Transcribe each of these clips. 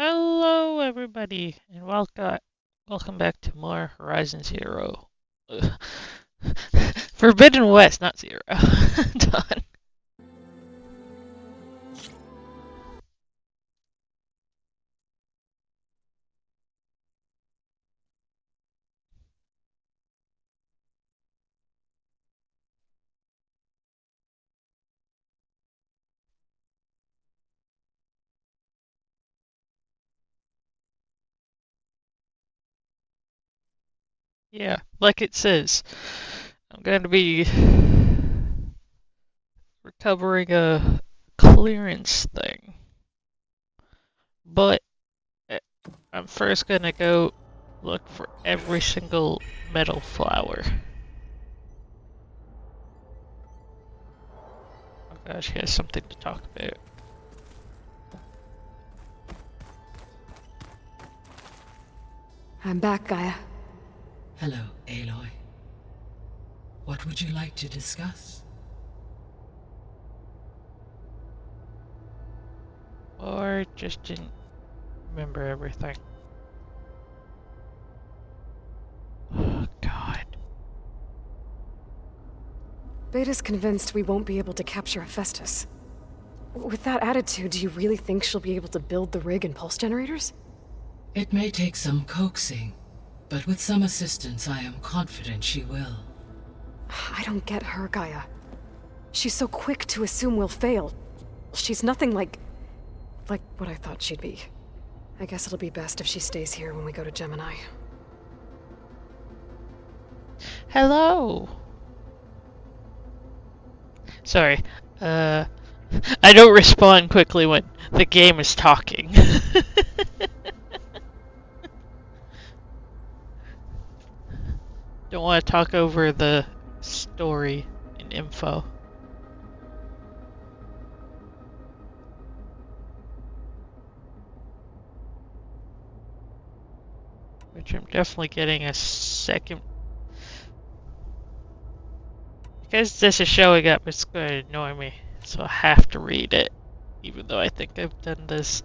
Hello, everybody, and welcome back to more Horizon Zero. Forbidden West, not Zero. Done. Yeah, like it says, I'm going to be recovering a clearance thing, but eh, I'm first going to go look for every single metal flower. Oh gosh, he has something to talk about. I'm back, Gaia. Hello, Aloy. What would you like to discuss? Or just didn't remember everything. Oh god. Beta's convinced we won't be able to capture Hephaestus. With that attitude, do you really think she'll be able to build the rig and pulse generators? It may take some coaxing, but with some assistance I am confident she will. I don't get her, Gaia. She's so quick to assume we'll fail. She's nothing like what I thought she'd be. I guess it'll be best if she stays here when we go to Gemini. Hello. Sorry. I don't respond quickly when the game is talking. Don't want to talk over the story and info. Which I'm definitely getting a second. Because this is showing up, it's going to annoy me. So I have to read it. Even though I think I've done this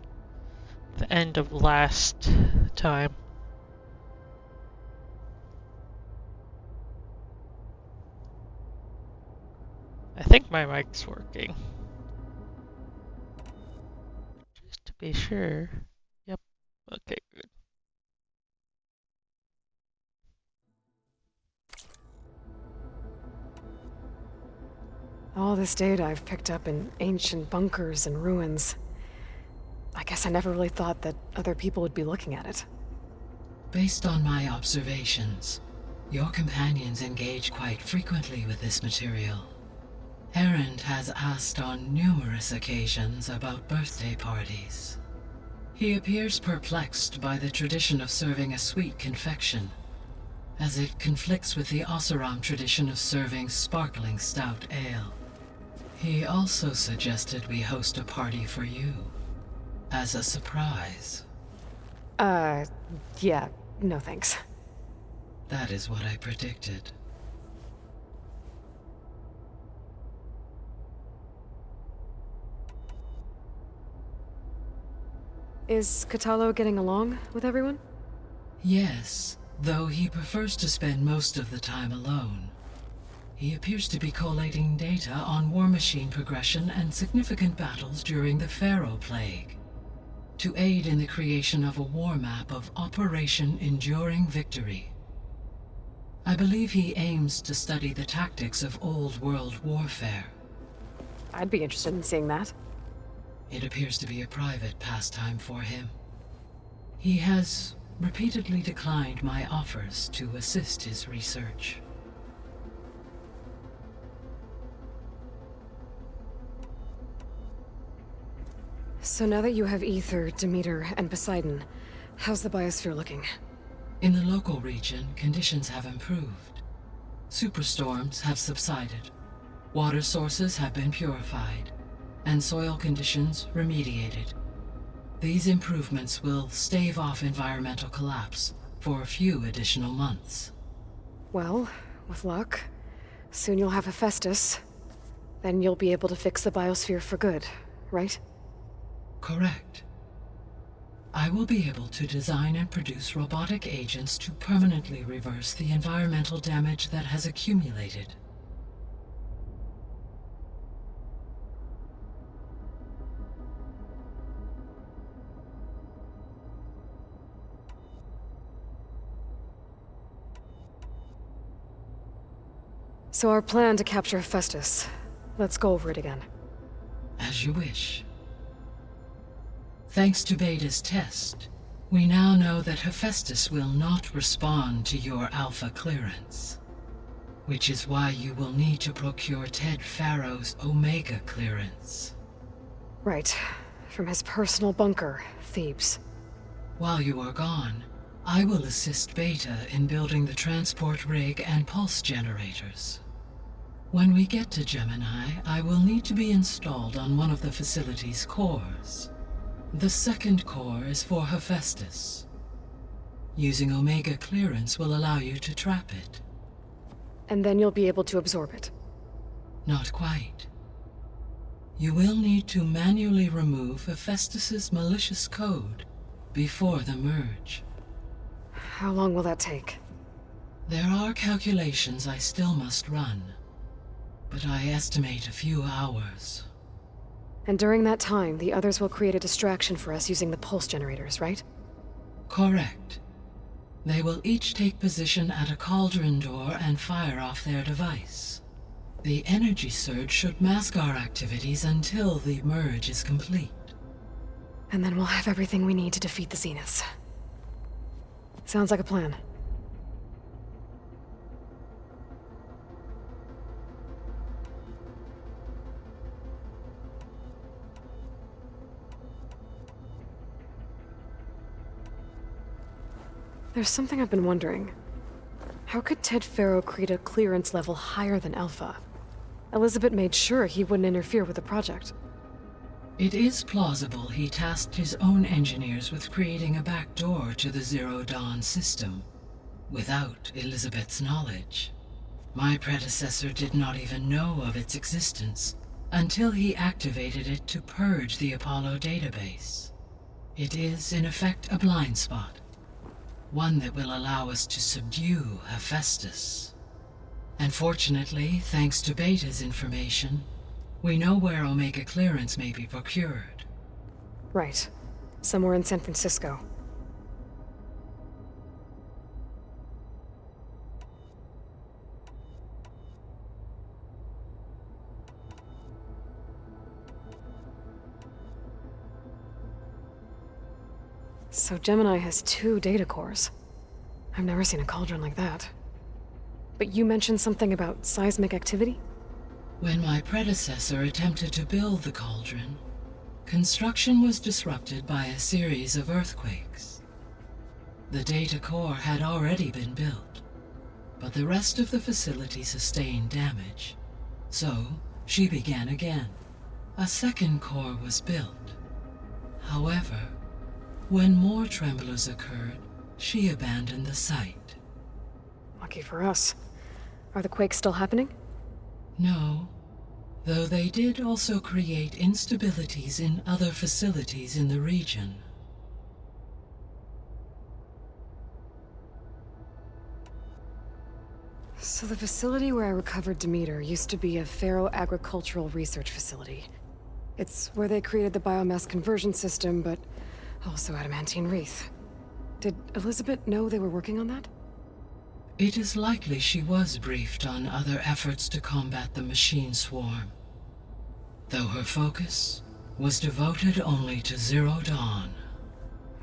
the end of last time. I think my mic's working. Just to be sure. Yep. Okay, good. All this data I've picked up in ancient bunkers and ruins. I guess I never really thought that other people would be looking at it. Based on my observations, your companions engage quite frequently with this material. Erend has asked on numerous occasions about birthday parties. He appears perplexed by the tradition of serving a sweet confection, as it conflicts with the Oseram tradition of serving sparkling stout ale. He also suggested we host a party for you, as a surprise. Yeah, no thanks. That is what I predicted. Is Katalo getting along with everyone? Yes, though he prefers to spend most of the time alone. He appears to be collating data on war machine progression and significant battles during the Pharaoh Plague, to aid in the creation of a war map of Operation Enduring Victory. I believe he aims to study the tactics of old world warfare. I'd be interested in seeing that. It appears to be a private pastime for him. He has repeatedly declined my offers to assist his research. So now that you have Ether, Demeter, and Poseidon, how's the biosphere looking? In the local region, conditions have improved. Superstorms have subsided, water sources have been purified, and soil conditions remediated. These improvements will stave off environmental collapse for a few additional months. Well, with luck, soon you'll have Hephaestus. Then you'll be able to fix the biosphere for good, right? Correct. I will be able to design and produce robotic agents to permanently reverse the environmental damage that has accumulated. So our plan to capture Hephaestus. Let's go over it again. As you wish. Thanks to Beta's test, we now know that Hephaestus will not respond to your Alpha clearance. Which is why you will need to procure Ted Farrow's Omega clearance. Right. From his personal bunker, Thebes. While you are gone, I will assist Beta in building the transport rig and pulse generators. When we get to Gemini, I will need to be installed on one of the facility's cores. The second core is for Hephaestus. Using Omega clearance will allow you to trap it. And then you'll be able to absorb it. Not quite. You will need to manually remove Hephaestus's malicious code before the merge. How long will that take? There are calculations I still must run, but I estimate a few hours. And during that time, the others will create a distraction for us using the pulse generators, right? Correct. They will each take position at a cauldron door and fire off their device. The energy surge should mask our activities until the merge is complete. And then we'll have everything we need to defeat the Zeniths. Sounds like a plan. There's something I've been wondering. How could Ted Farrow create a clearance level higher than Alpha? Elizabeth made sure he wouldn't interfere with the project. It is plausible he tasked his own engineers with creating a back door to the Zero Dawn system, without Elizabeth's knowledge. My predecessor did not even know of its existence until he activated it to purge the Apollo database. It is, in effect, a blind spot. One that will allow us to subdue Hephaestus. And fortunately, thanks to Beta's information, we know where Omega clearance may be procured. Right. Somewhere in San Francisco. So Gemini has 2 data cores. I've never seen a cauldron like that. But you mentioned something about seismic activity? When my predecessor attempted to build the cauldron, construction was disrupted by a series of earthquakes. The data core had already been built, but the rest of the facility sustained damage. So, she began again. A second core was built. However, when more tremblers occurred, she abandoned the site. Lucky for us. Are the quakes still happening? No, though they did also create instabilities in other facilities in the region. So the facility where I recovered Demeter used to be a Faro agricultural research facility. It's where they created the biomass conversion system, but also adamantine wreath. Did Elizabeth know they were working on that? It is likely she was briefed on other efforts to combat the machine swarm, though her focus was devoted only to Zero Dawn.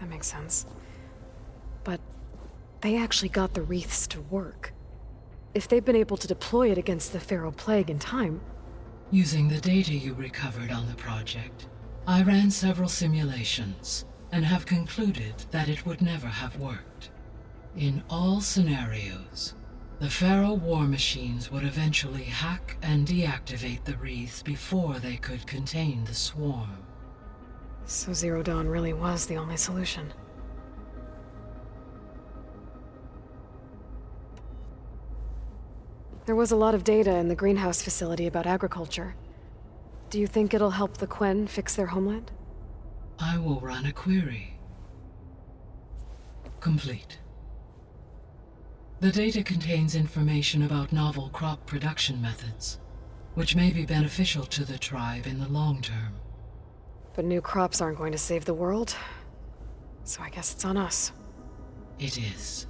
That makes sense. But they actually got the wreaths to work. If they've been able to deploy it against the Pharaoh Plague in time... Using the data you recovered on the project, I ran several simulations and have concluded that it would never have worked. In all scenarios, the Pharaoh war machines would eventually hack and deactivate the wreath before they could contain the swarm. So Zero Dawn really was the only solution. There was a lot of data in the greenhouse facility about agriculture. Do you think it'll help the Quen fix their homeland? I will run a query. Complete. The data contains information about novel crop production methods, which may be beneficial to the tribe in the long term. But new crops aren't going to save the world, so I guess it's on us. It is.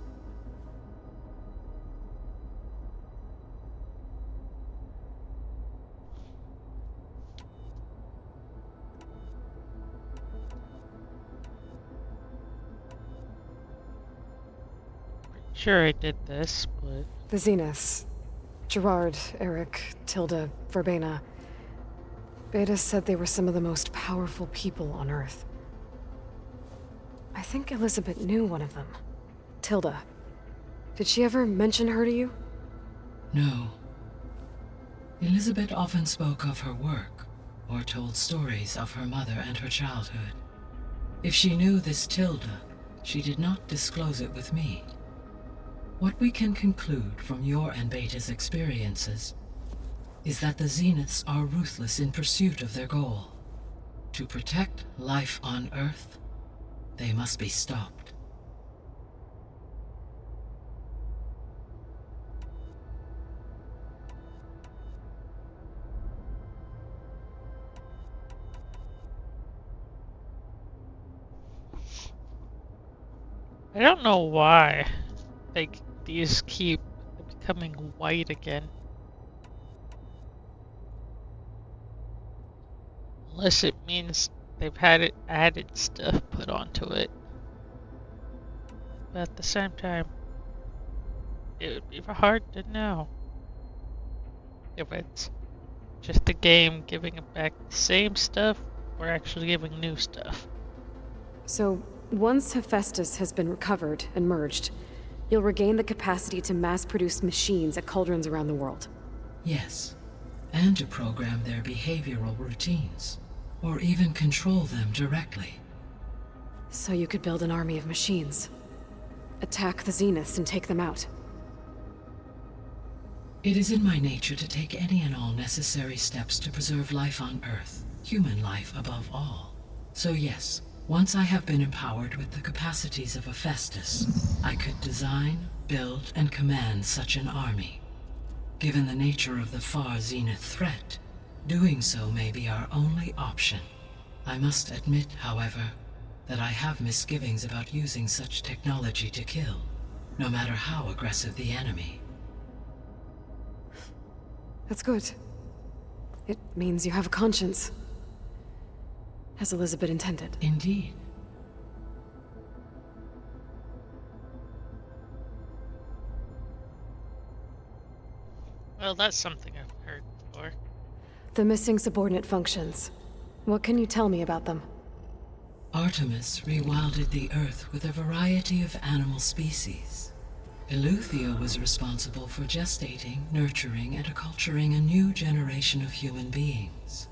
Sure, I did this, but The Zeniths. Gerard, Eric, Tilda, Verbena. Beta said they were some of the most powerful people on Earth. I think Elizabeth knew one of them. Tilda. Did she ever mention her to you? No. Elizabeth often spoke of her work, or told stories of her mother and her childhood. If she knew this Tilda, she did not disclose it with me. What we can conclude from your and Beta's experiences is that the Zeniths are ruthless in pursuit of their goal. To protect life on Earth, they must be stopped. I don't know why. Like, these keep becoming white again. Unless it means they've had it added stuff put onto it. But at the same time, it would be hard to know if it's just the game giving it back the same stuff or actually giving new stuff. So, once Hephaestus has been recovered and merged, you'll regain the capacity to mass-produce machines at cauldrons around the world. Yes, and to program their behavioral routines, or even control them directly. So you could build an army of machines. Attack the Zeniths and take them out. It is in my nature to take any and all necessary steps to preserve life on Earth, human life above all. So yes, once I have been empowered with the capacities of Hephaestus, I could design, build, and command such an army. Given the nature of the far Zenith threat, doing so may be our only option. I must admit, however, that I have misgivings about using such technology to kill, no matter how aggressive the enemy. That's good. It means you have a conscience. As Elizabeth intended. Indeed. Well, that's something I've heard before. The missing subordinate functions. What can you tell me about them? Artemis rewilded the Earth with a variety of animal species. Eleuthia was responsible for gestating, nurturing, and acculturating a new generation of human beings.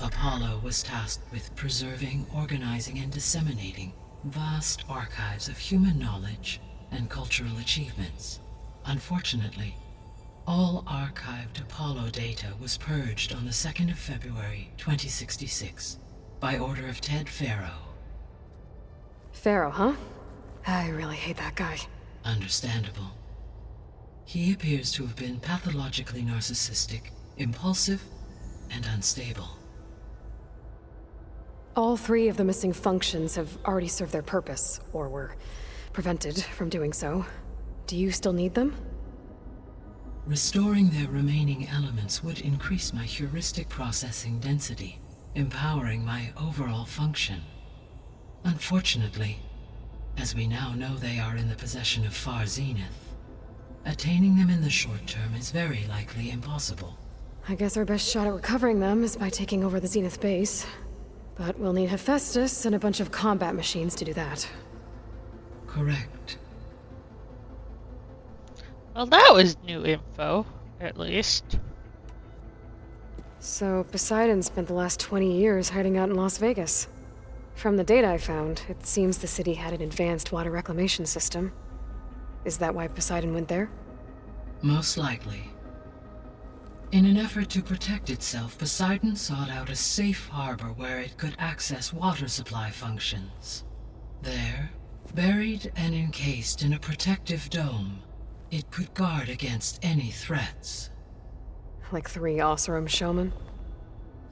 Apollo was tasked with preserving, organizing, and disseminating vast archives of human knowledge and cultural achievements. Unfortunately, all archived Apollo data was purged on the 2nd of February, 2066, by order of Ted Faro. Pharaoh, huh? I really hate that guy. Understandable. He appears to have been pathologically narcissistic, impulsive, and unstable. All three of the missing functions have already served their purpose, or were prevented from doing so. Do you still need them? Restoring their remaining elements would increase my heuristic processing density, empowering my overall function. Unfortunately, as we now know they are in the possession of Far Zenith, attaining them in the short term is very likely impossible. I guess our best shot at recovering them is by taking over the Zenith base. But we'll need Hephaestus and a bunch of combat machines to do that. Correct. Well, that was new info, at least. So, Poseidon spent the last 20 years hiding out in Las Vegas. From the data I found, it seems the city had an advanced water reclamation system. Is that why Poseidon went there? Most likely. In an effort to protect itself, Poseidon sought out a safe harbor where it could access water supply functions. There, Buried and encased in a protective dome, it could guard against any threats. Like 3 Oseram showmen?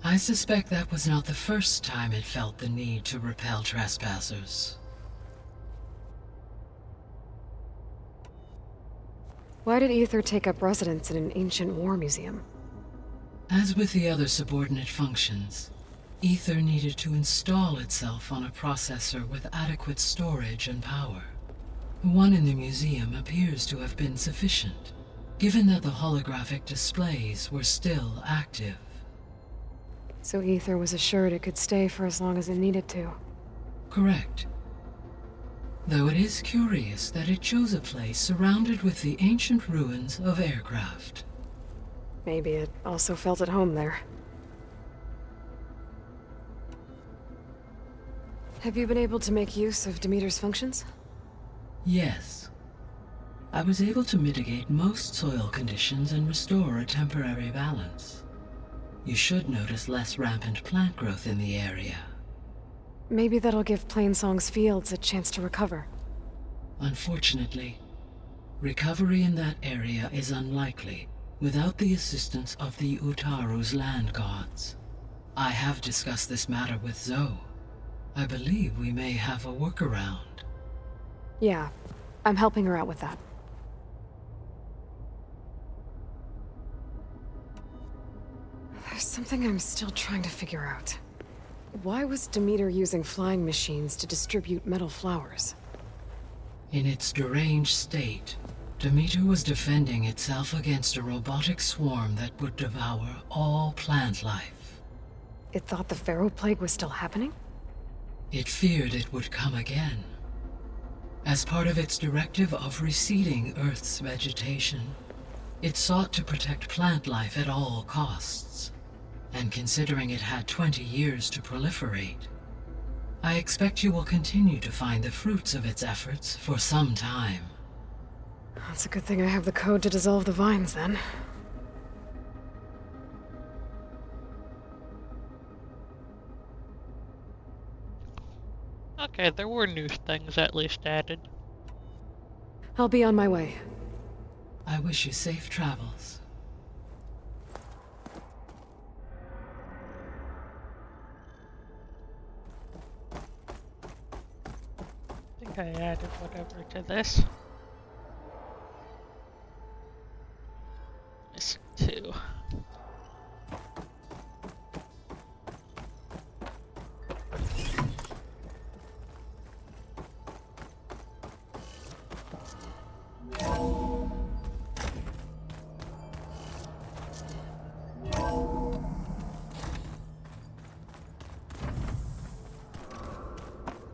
I suspect that was not the first time it felt the need to repel trespassers. Why did Aether take up residence in an ancient war museum? As with the other subordinate functions, Aether needed to install itself on a processor with adequate storage and power. The one in the museum appears to have been sufficient, given that the holographic displays were still active. So Aether was assured it could stay for as long as it needed to. Correct. Though it is curious that it chose a place surrounded with the ancient ruins of aircraft. Maybe it also felt at home there. Have you been able to make use of Demeter's functions? Yes. I was able to mitigate most soil conditions and restore a temporary balance. You should notice less rampant plant growth in the area. Maybe that'll give Plainsong's fields a chance to recover. Unfortunately, recovery in that area is unlikely without the assistance of the Utaru's land gods. I have discussed this matter with Zoe. I believe we may have a workaround. Yeah, I'm helping her out with that. There's something I'm still trying to figure out. Why was Demeter using flying machines to distribute metal flowers? In its deranged state, Demeter was defending itself against a robotic swarm that would devour all plant life. It thought the Pharaoh Plague was still happening? It feared it would come again. As part of its directive of receding Earth's vegetation, it sought to protect plant life at all costs. And considering it had 20 years to proliferate, I expect you will continue to find the fruits of its efforts for some time. That's a good thing I have the code to dissolve the vines, then. Okay, there were new things at least added. I'll be on my way. I wish you safe travels. I think I added whatever to this. This too.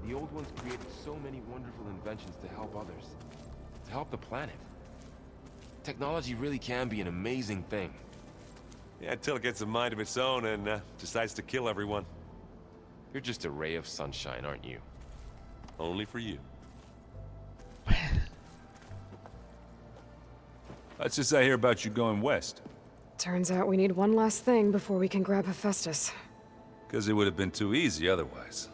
The old ones created so many wonderful inventions to help others. To help the planet. Technology really can be an amazing thing. Yeah, until it gets a mind of its own and decides to kill everyone. You're just a ray of sunshine, aren't you? Only for you. Let's just hear about you going west. Turns out we need one last thing before we can grab Hephaestus. Because it would have been too easy otherwise.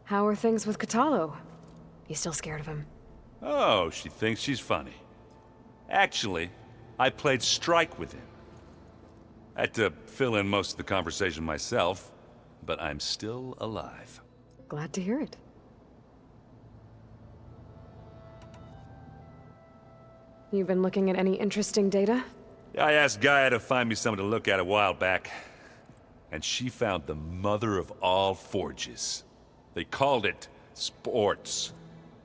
How are things with Kotallo? You still scared of him? Oh, she thinks she's funny. Actually, I played strike with him. I had to fill in most of the conversation myself, but I'm still alive. Glad to hear it. You been looking at any interesting data? I asked Gaia to find me something to look at a while back, and she found the mother of all forges. They called it sports.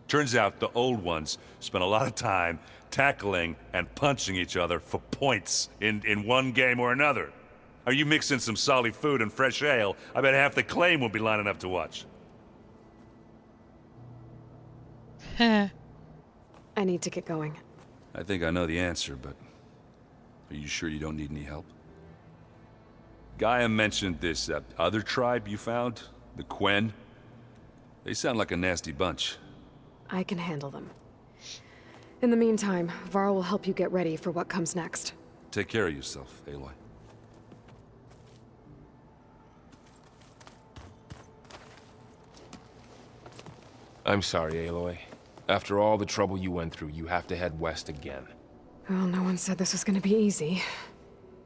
Turns out the old ones spent a lot of time tackling and punching each other for points in one game or another. Are you mixing some solid food and fresh ale? I bet half the claim will be lining up to watch. I need to get going. I think I know the answer, but are you sure you don't need any help? Gaia mentioned this other tribe you found, the Quen. They sound like a nasty bunch. I can handle them. In the meantime, Varl will help you get ready for what comes next. Take care of yourself, Aloy. I'm sorry, Aloy. After all the trouble you went through, you have to head west again. Well, no one said this was gonna be easy.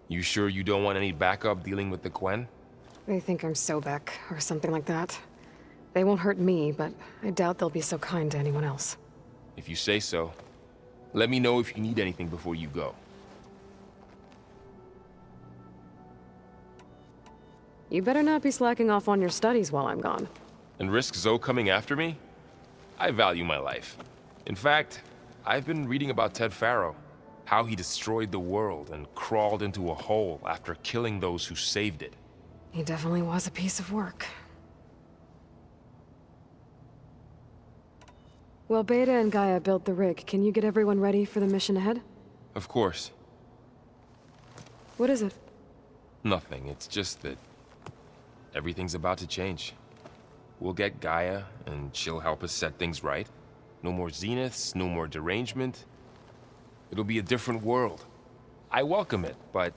You sure you don't want any backup dealing with the Quen? They think I'm Sobek, or something like that. They won't hurt me, but I doubt they'll be so kind to anyone else. If you say so. Let me know if you need anything before you go. You better not be slacking off on your studies while I'm gone. And risk Zoe coming after me? I value my life. In fact, I've been reading about Ted Faro. How he destroyed the world and crawled into a hole after killing those who saved it. He definitely was a piece of work. Well, Beta and Gaia built the rig. Can you get everyone ready for the mission ahead? Of course. What is it? Nothing. It's just that everything's about to change. We'll get Gaia, and she'll help us set things right. No more Zeniths, no more derangement. It'll be a different world. I welcome it, but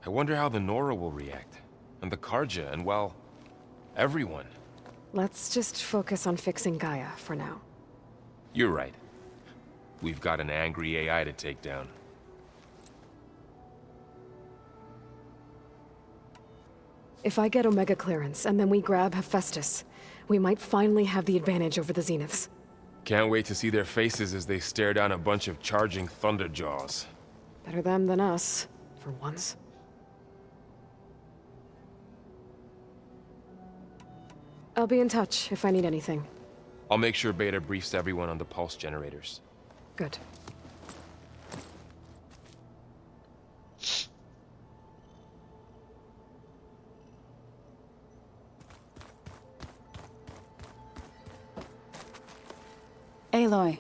I wonder how the Nora will react. And the Carja, and well, everyone. Let's just focus on fixing Gaia for now. You're right. We've got an angry AI to take down. If I get Omega clearance, and then we grab Hephaestus, we might finally have the advantage over the Zeniths. Can't wait to see their faces as they stare down a bunch of charging Thunderjaws. Better them than us, for once. I'll be in touch if I need anything. I'll make sure Beta briefs everyone on the pulse generators. Good. Aloy,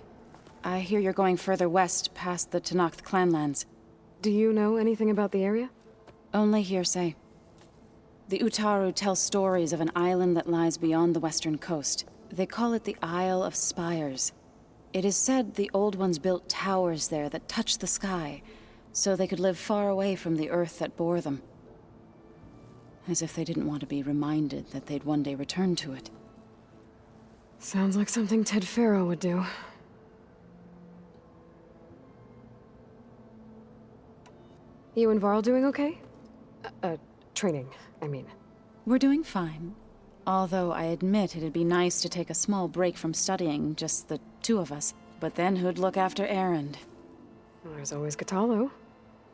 I hear you're going further west past the Tenakth clanlands. Do you know anything about the area? Only hearsay. The Utaru tell stories of an island that lies beyond the western coast. They call it the Isle of Spires. It is said the Old Ones built towers there that touch the sky, so they could live far away from the earth that bore them. As if they didn't want to be reminded that they'd one day return to it. Sounds like something Ted Faro would do. You and Varl doing okay? Training, I mean. We're doing fine. Although I admit it'd be nice to take a small break from studying, just the two of us. But then who'd look after Erend? There's always Kotallo.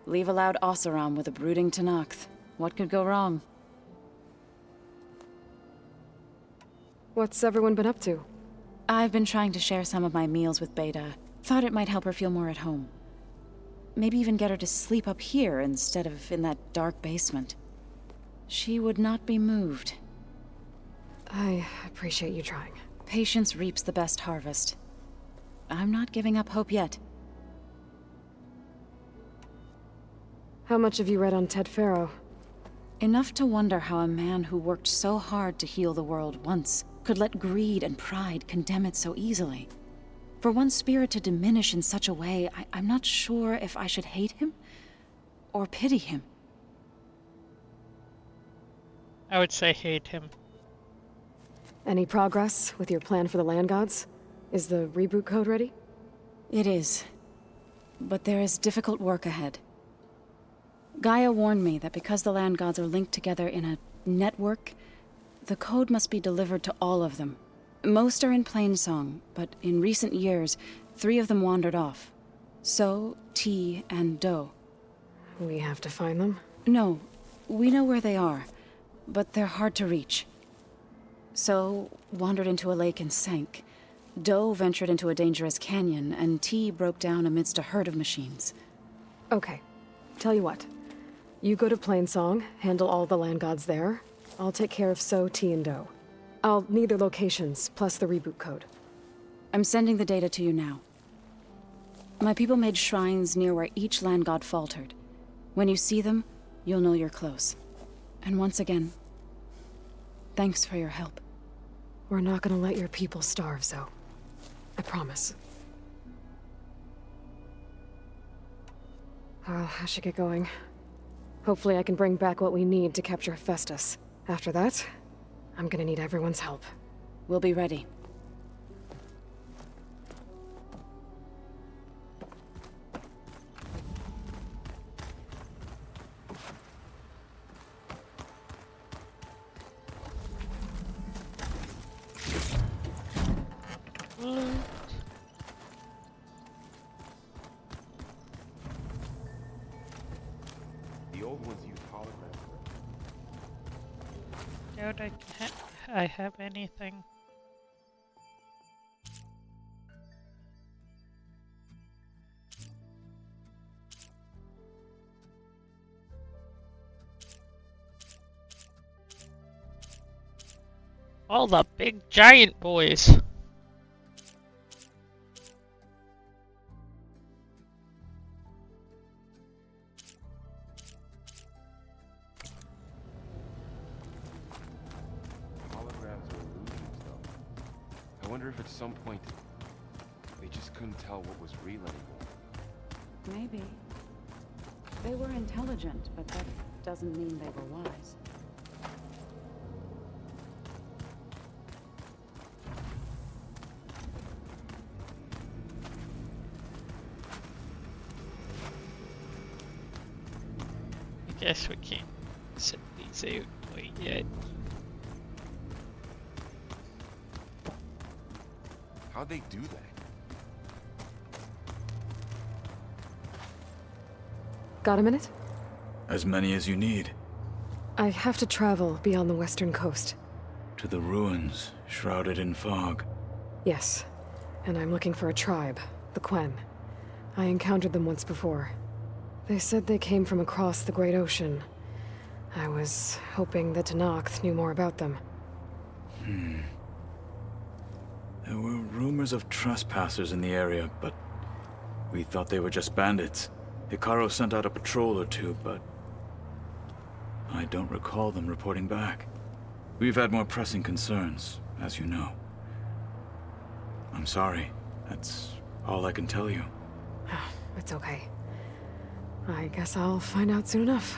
Leave a loud Oseram with a brooding Tenakth. What could go wrong? What's everyone been up to? I've been trying to share some of my meals with Beta. Thought it might help her feel more at home. Maybe even get her to sleep up here instead of in that dark basement. She would not be moved. I appreciate you trying. Patience reaps the best harvest. I'm not giving up hope yet. How much have you read on Ted Faro? Enough to wonder how a man who worked so hard to heal the world once could let greed and pride condemn it so easily. For one spirit to diminish in such a way, I'm not sure if I should hate him or pity him. I would say hate him. Any progress with your plan for the Land Gods? Is the reboot code ready? It is. But there is difficult work ahead. Gaia warned me that because the Land Gods are linked together in a network, the code must be delivered to all of them. Most are in Plainsong, but in recent years, 3 of them wandered off. So, T, and Do. We have to find them. No, we know where they are, but they're hard to reach. So, wandered into a lake and sank. Do ventured into a dangerous canyon, and T broke down amidst a herd of machines. Okay. Tell you what. You go to Plainsong, handle all the Land Gods there. I'll take care of So, T, and Do. I'll need their locations, plus the reboot code. I'm sending the data to you now. My people made shrines near where each Land God faltered. When you see them, you'll know you're close. And once again, thanks for your help. We're not gonna let your people starve, Zoe. I promise. Well, I should get going. Hopefully I can bring back what we need to capture Hephaestus. After that, I'm gonna need everyone's help. We'll be ready. What? The old ones use holograms. Doubt I have anything. All the big giant boys. Holograms are illusions, though. I wonder if at some point they just couldn't tell what was real anymore. Maybe. They were intelligent, but that doesn't mean they were wise. I guess we can't set these out quite yet. How'd they do that? Got a minute? As many as you need. I have to travel beyond the western coast. To the ruins, shrouded in fog. Yes, and I'm looking for a tribe, the Quen. I encountered them once before. They said they came from across the Great Ocean. I was hoping that Tenakth knew more about them. There were rumors of trespassers in the area, but we thought they were just bandits. Hekarro sent out a patrol or two, but I don't recall them reporting back. We've had more pressing concerns, as you know. I'm sorry. That's all I can tell you. It's okay. I guess I'll find out soon enough.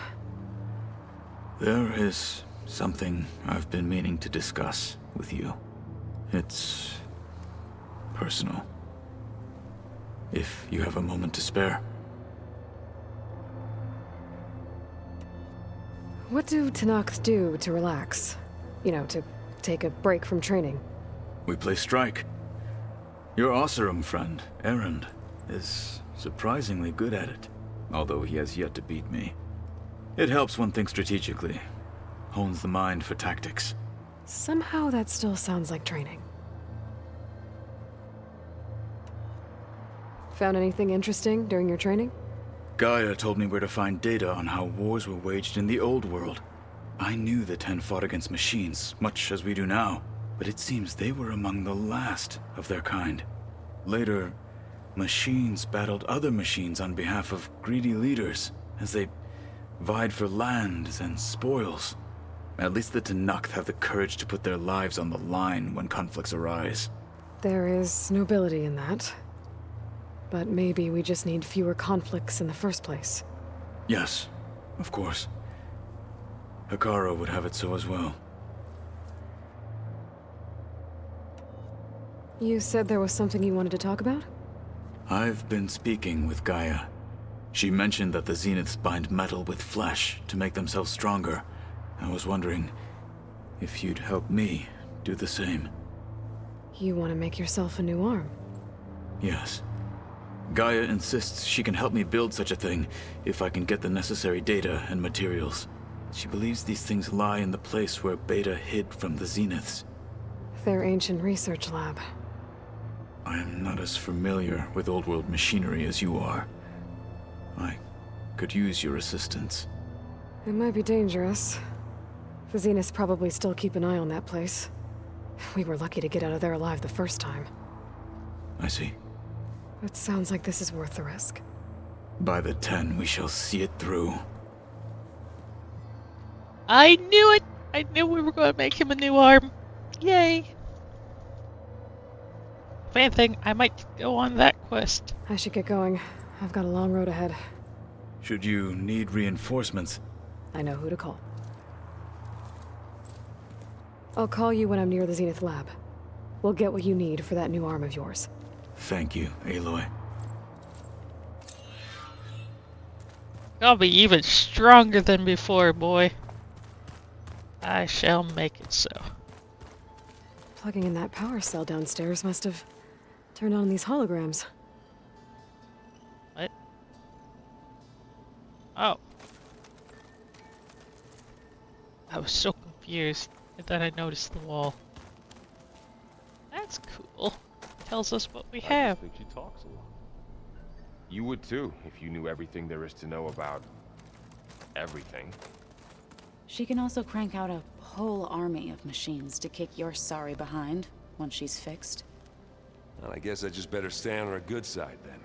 There is something I've been meaning to discuss with you. It's personal. If you have a moment to spare. What do Tenakth do to relax? You know, to take a break from training? We play strike. Your Oseram friend, Erend, is surprisingly good at it, although he has yet to beat me. It helps one think strategically, hones the mind for tactics. Somehow that still sounds like training. Found anything interesting during your training? Gaia told me where to find data on how wars were waged in the old world. I knew the Ten fought against machines, much as we do now, but it seems they were among the last of their kind. Later, machines battled other machines on behalf of greedy leaders, as they vied for lands and spoils. At least the Tenakth have the courage to put their lives on the line when conflicts arise. There is nobility in that. But maybe we just need fewer conflicts in the first place. Yes, of course. Hekarro would have it so as well. You said there was something you wanted to talk about? I've been speaking with Gaia. She mentioned that the Zeniths bind metal with flesh to make themselves stronger. I was wondering if you'd help me do the same. You want to make yourself a new arm? Yes. Gaia insists she can help me build such a thing if I can get the necessary data and materials. She believes these things lie in the place where Beta hid from the Zeniths. Their ancient research lab. I am not as familiar with old world machinery as you are. I could use your assistance. It might be dangerous. The Zeniths probably still keep an eye on that place. We were lucky to get out of there alive the first time. I see. It sounds like this is worth the risk. By the 10, we shall see it through. I knew it! I knew we were going to make him a new arm. Yay! If anything, I might go on that quest. I should get going. I've got a long road ahead. Should you need reinforcements, I know who to call. I'll call you when I'm near the Zenith lab. We'll get what you need for that new arm of yours. thank you, Aloy. I'll be even stronger than before, boy. I shall make it so. Plugging in that power cell downstairs must have Turned on these holograms. What? Oh. I was so confused. I thought I noticed the wall. That's cool. Tells us what we I have. just think she talks a lot. You would too, if you knew everything there is to know about everything. She can also crank out a whole army of machines to kick your sorry behind once she's fixed. Well, I guess I just better stay on her good side then.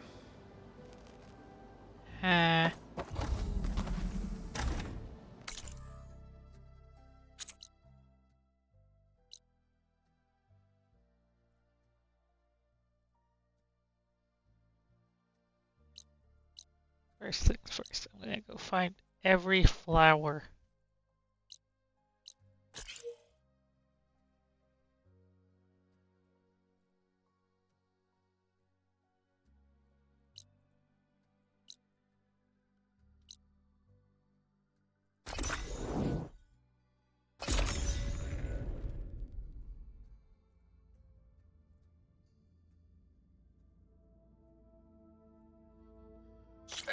First things first, I'm gonna go find every flower.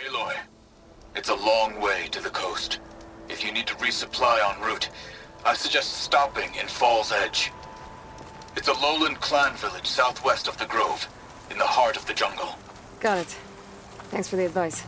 Aloy, it's a long way to the coast. If you need to resupply en route, I suggest stopping in Fall's Edge. It's a lowland clan village southwest of the Grove, in the heart of the jungle. Got it. Thanks for the advice.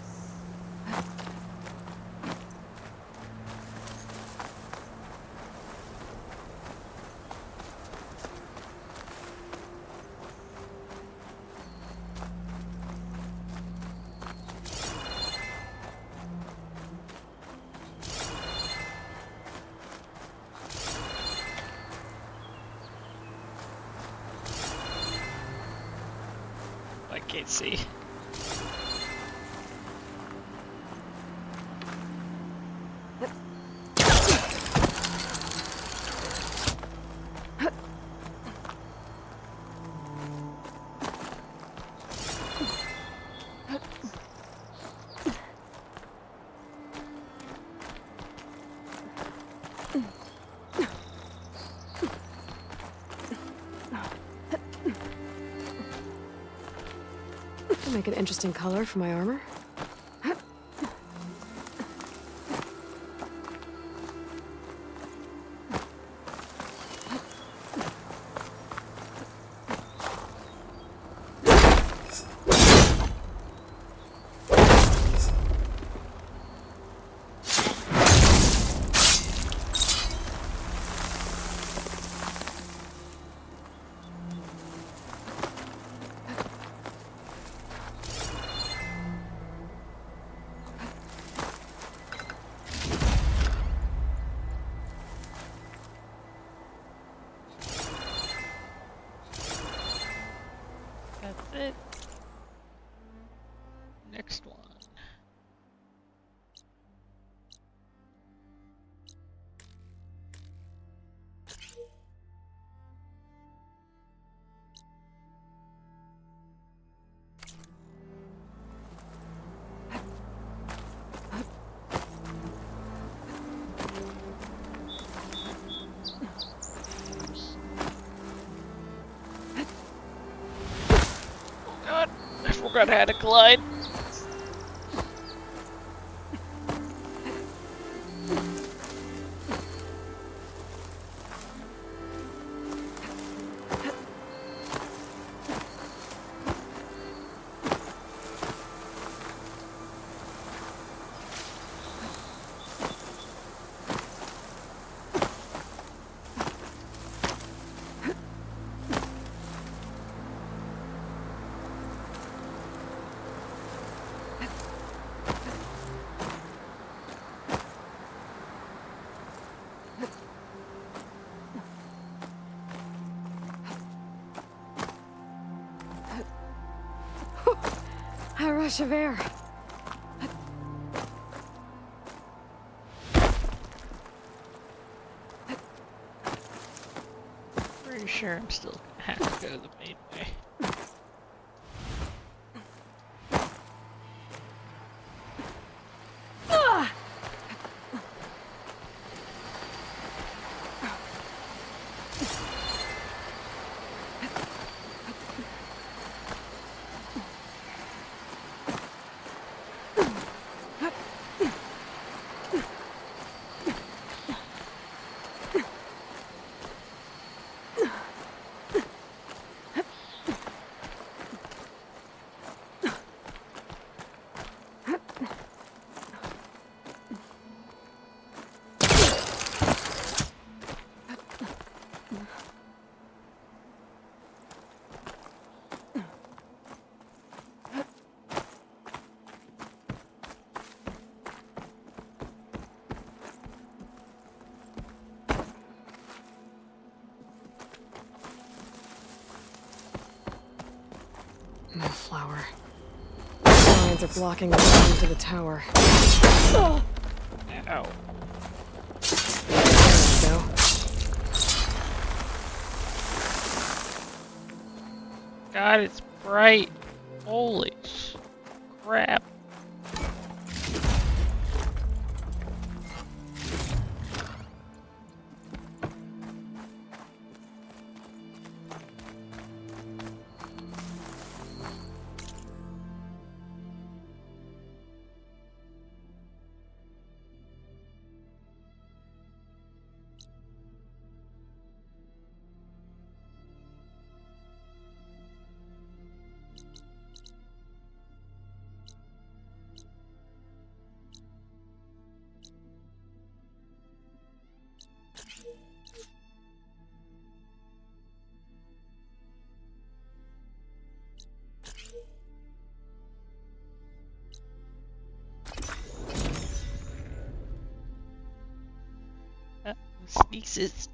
I can't see. Make an interesting color for my armor. That's it. Next one. God, I forgot how to glide. A rush of air. Pretty sure I'm still gonna have to go the main way. flower. Lines are blocking the way into the tower. Ow. There we go. God, it's bright. Holy crap. Sneezes.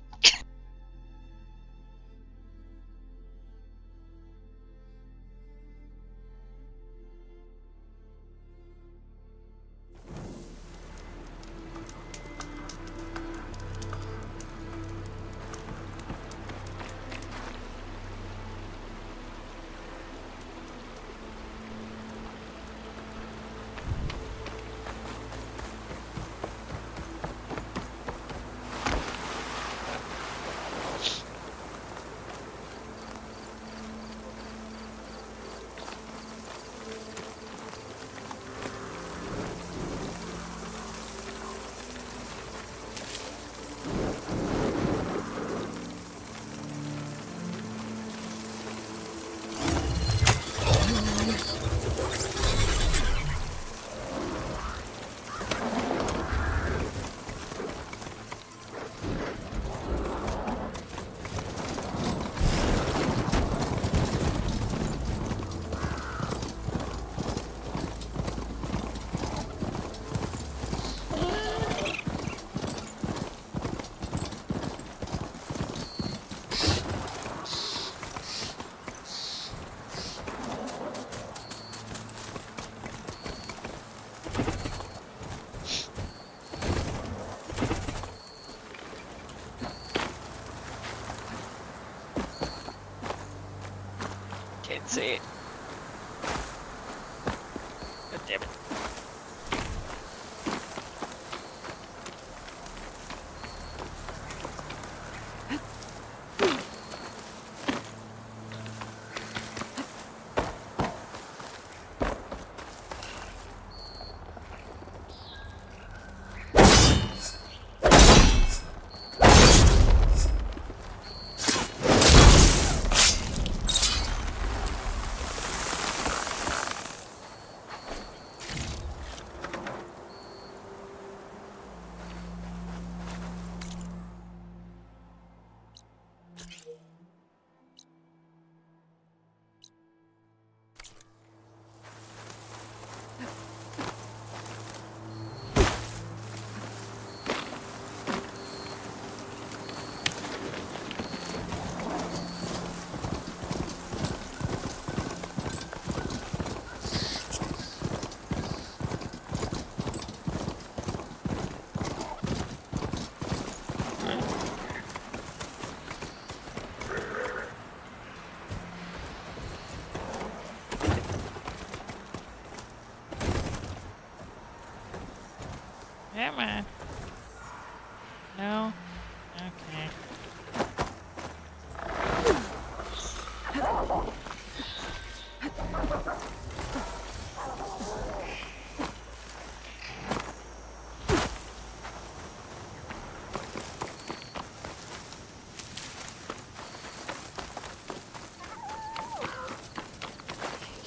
Can't see it. God damn it. Come on. No? Okay.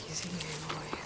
Easy, boy.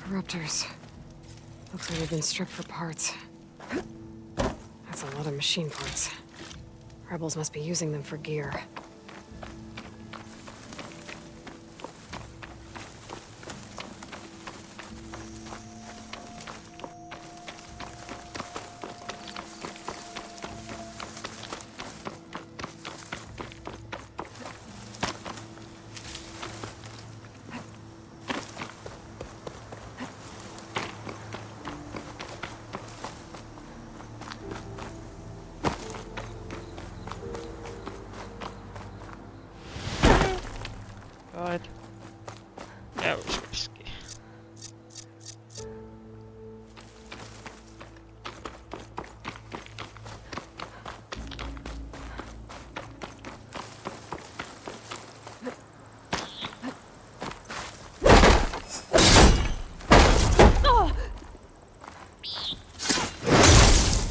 Corruptors. Looks like they've been stripped for parts. That's a lot of machine parts. Rebels must be using them for gear. God. That was risky.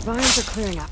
Vines are clearing up.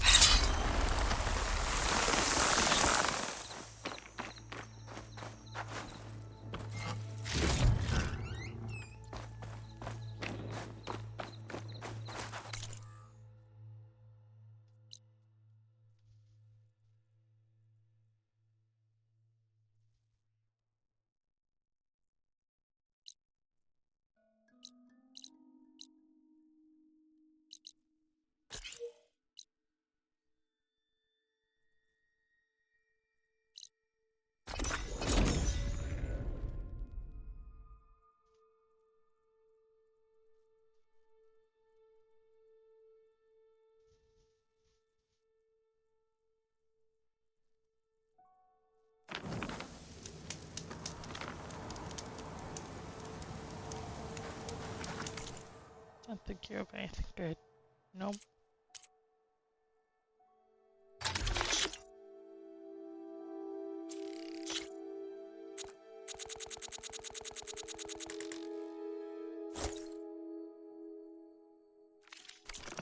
Don't think you have anything good. Nope.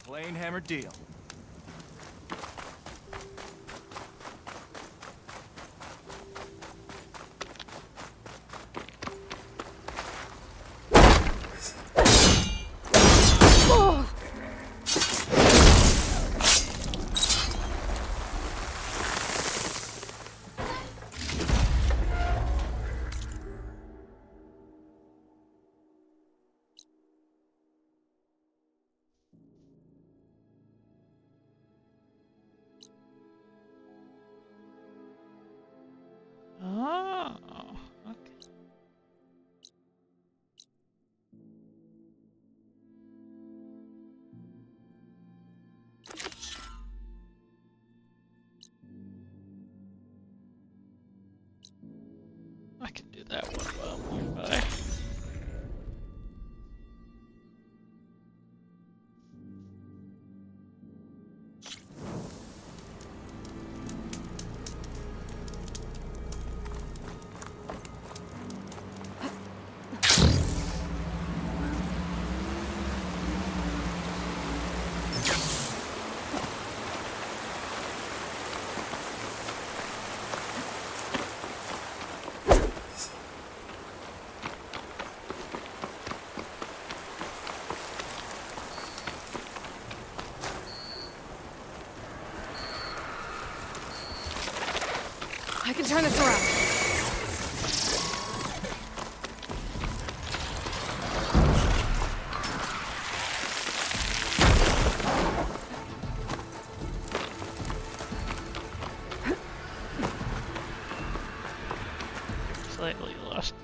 Plain hammer deal. Oh, okay. I can do that one well nearby. I can turn this around. Slightly lost.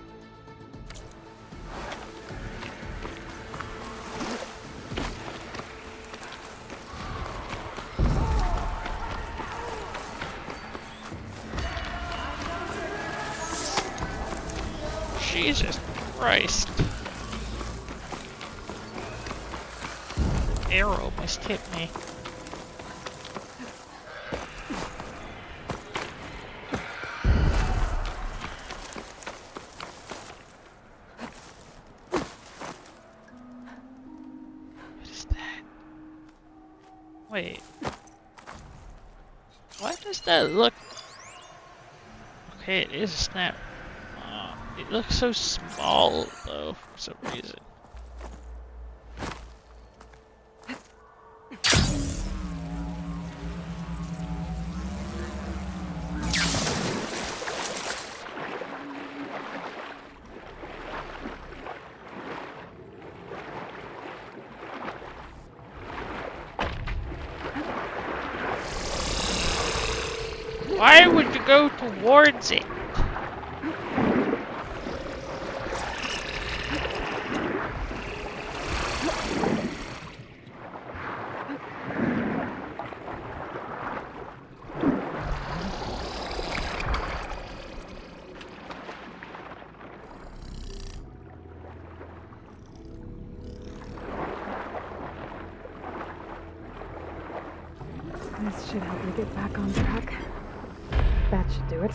Jesus Christ. Arrow must hit me. What is that? Wait. Why does that look... Okay, it is a snap. It looks so small, though, for some reason. Why would you go towards it? This should help me get back on track. That should do it.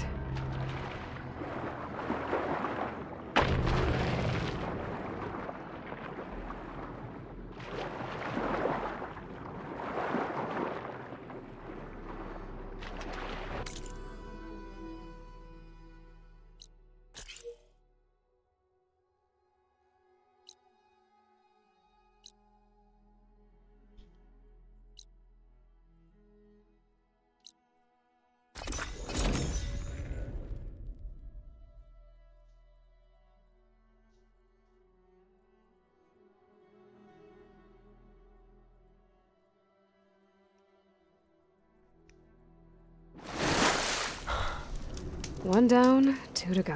One down, 2 to go.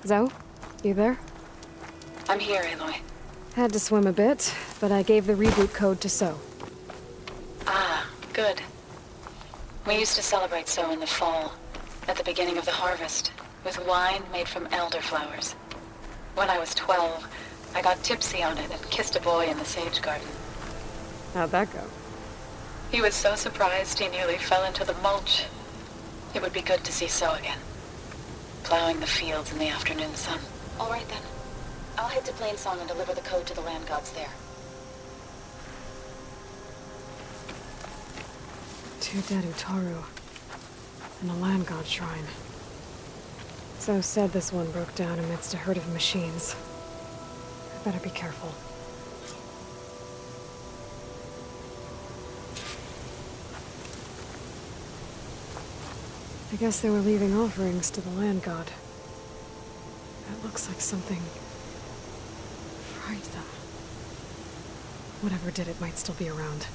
Zoe, you there? I'm here, Aloy. Had to swim a bit, but I gave the reboot code to So. Ah, good. We used to celebrate So in the fall, at the beginning of the harvest, with wine made from elderflowers. When I was 12, I got tipsy on it and kissed a boy in the sage garden. How'd that go? He was so surprised he nearly fell into the mulch. It would be good to see So again. Plowing the fields in the afternoon sun. All right then. I'll head to Plainsong and deliver the code to the land gods there. Two dead Utaru. And a land god shrine. So said this one broke down amidst a herd of machines. I better be careful. I guess they were leaving offerings to the land god. That looks like something fried them. Whatever did it might still be around.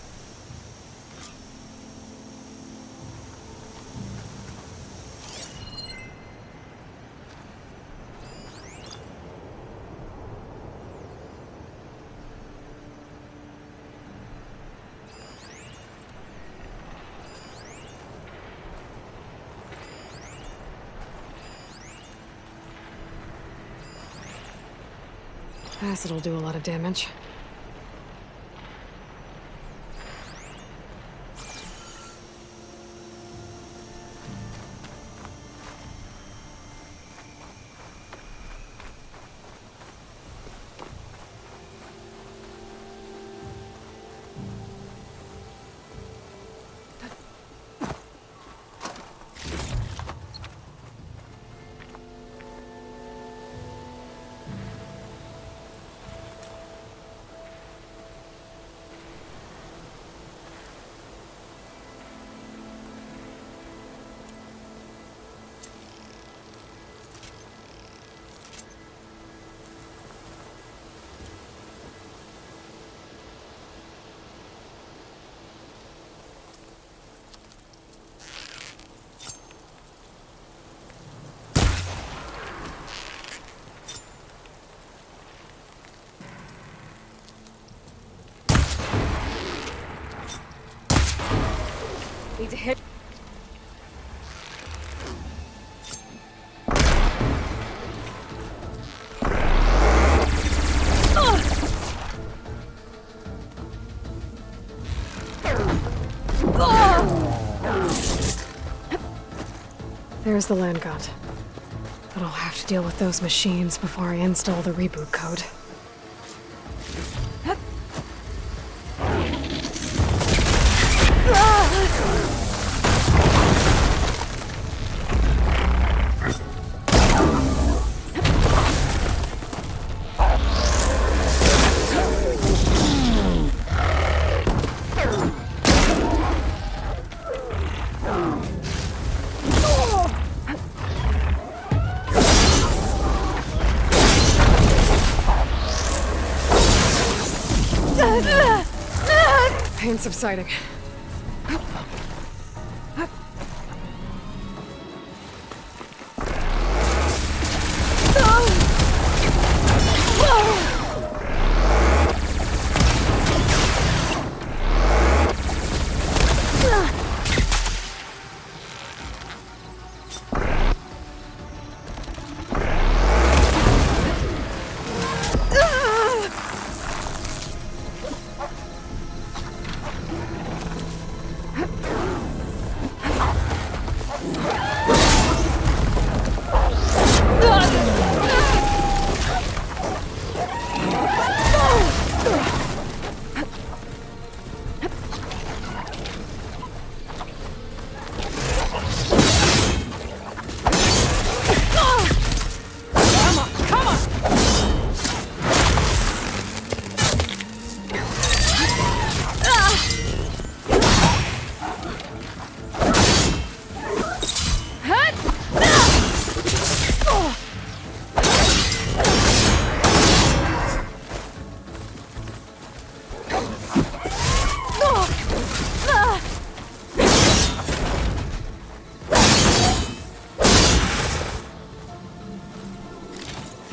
Acid'll do a lot of damage. Need to hit. There's the land god. But I'll have to deal with those machines before I install the reboot code. Pain subsiding.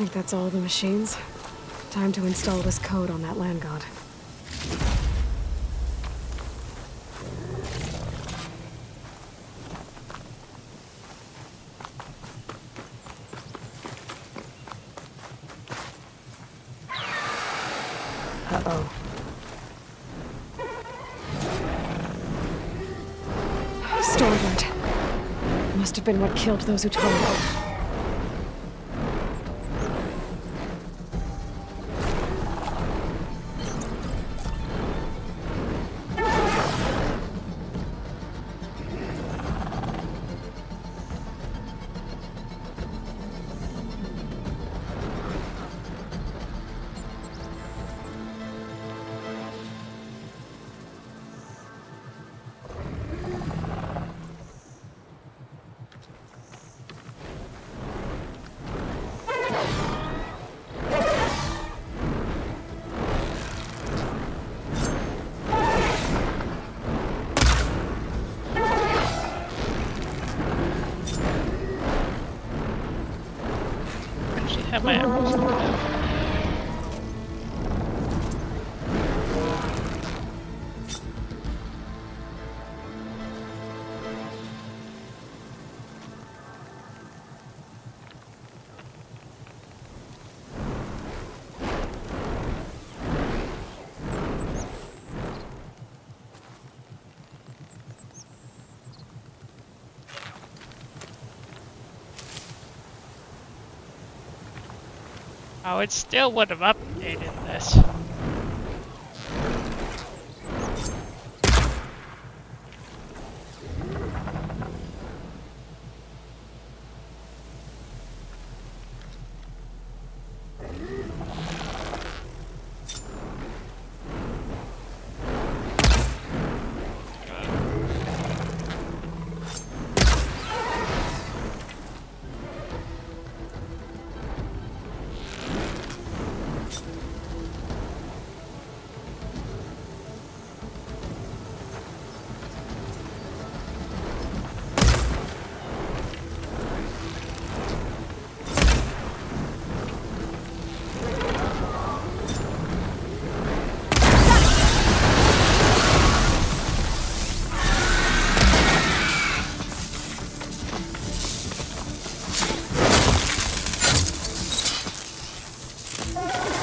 think that's all the machines. Time to install this code on that land god. Uh-oh. Stormbird. Must have been what killed those Utaru. Have my arrows. Oh, it still would have updated this.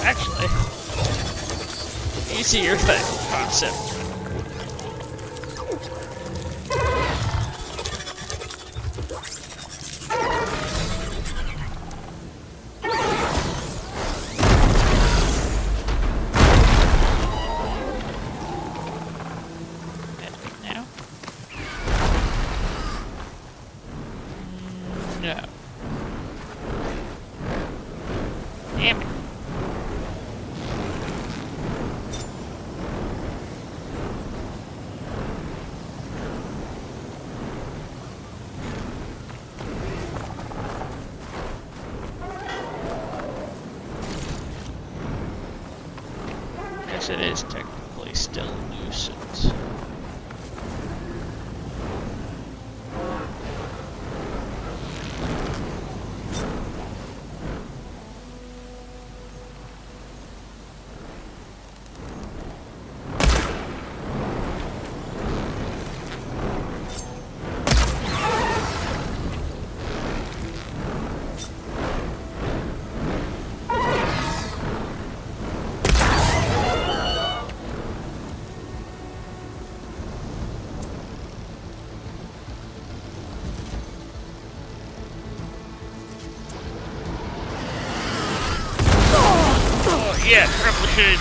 Actually, easier thing concept. Now? No. Damn it. It is technically still a nuisance. Yeah, probably should.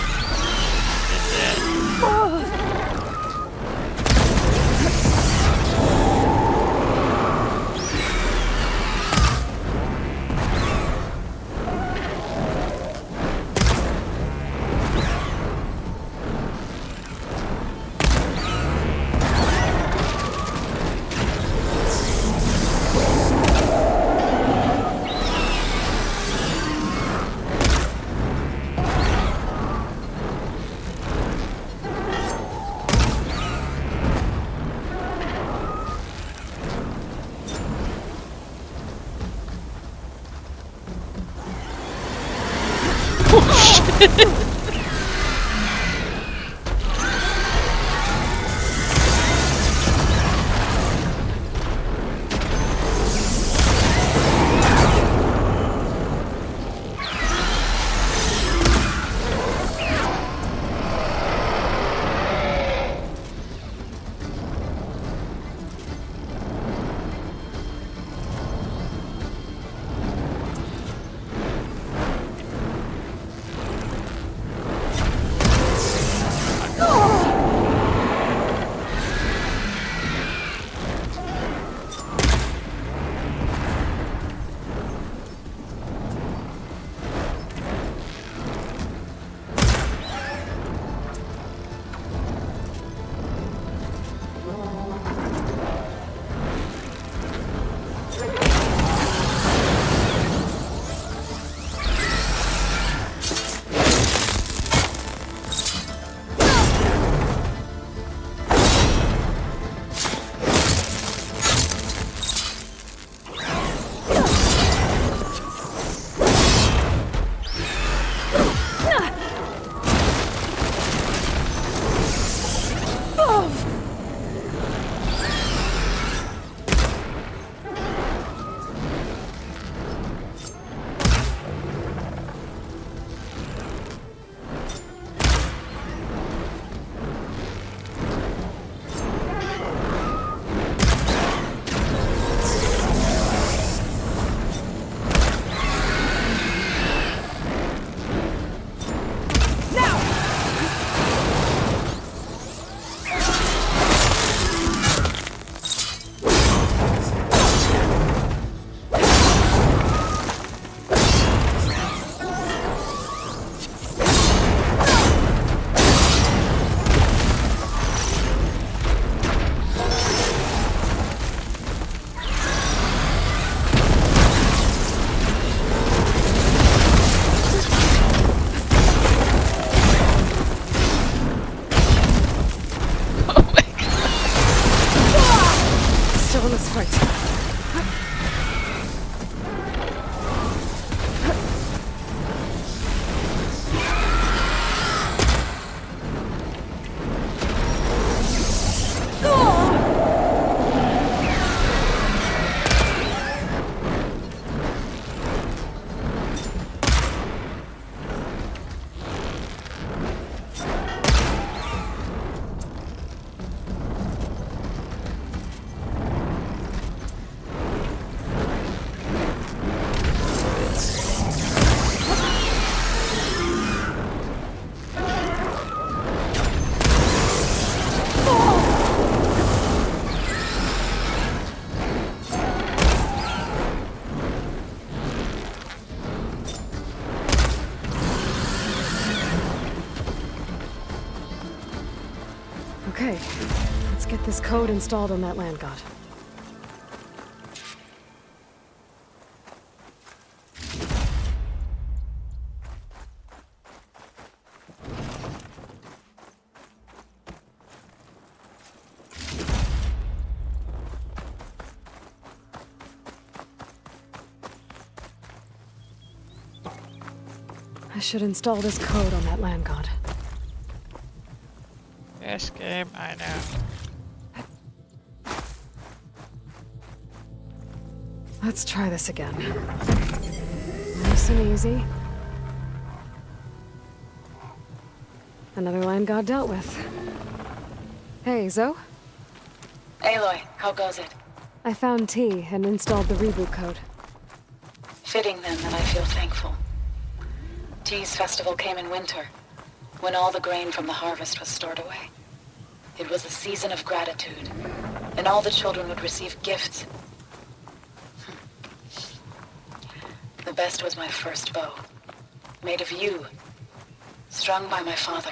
Okay, let's get this code installed on that land god. I should install this code on that land god. This game, I know. Let's try this again. Nice and easy. Another land god dealt with. Hey, Zoe? Aloy, how goes it? I found T and installed the reboot code. Fitting then that I feel thankful. T's festival came in winter, when all the grain from the harvest was stored away. It was a season of gratitude, and all the children would receive gifts. The best was my first bow, made of yew, strung by my father.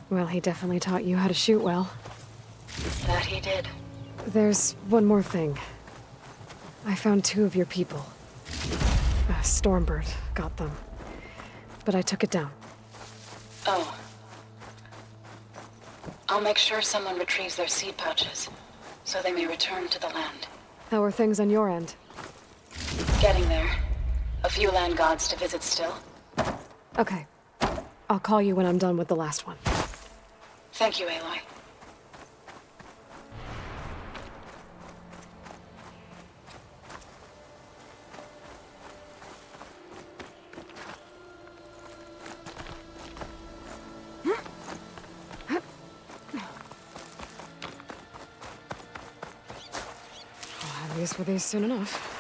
Well, he definitely taught you how to shoot well. That he did. There's one more thing. I found 2 of your people. Stormbird got them, but I took it down. Oh. I'll make sure someone retrieves their seed pouches, so they may return to the land. How are things on your end? Getting there. A few land gods to visit still. Okay. I'll call you when I'm done with the last one. Thank you, Aloy. I'll have use for these soon enough.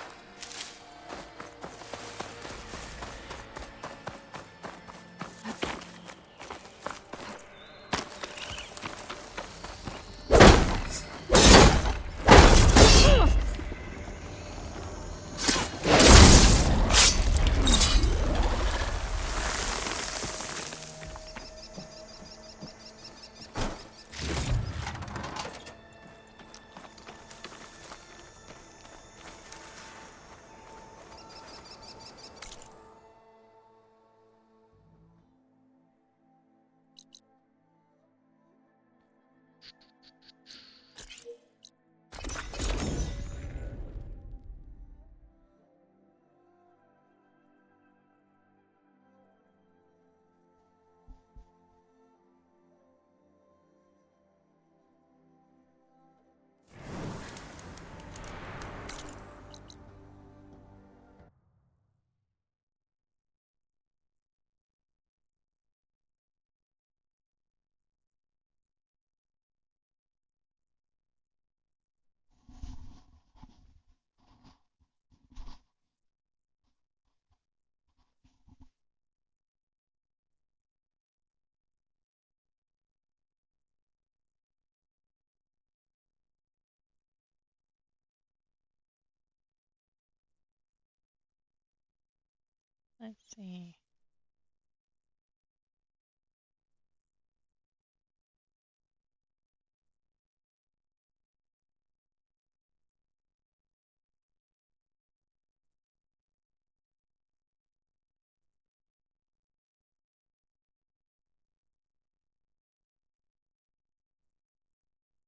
Let's see.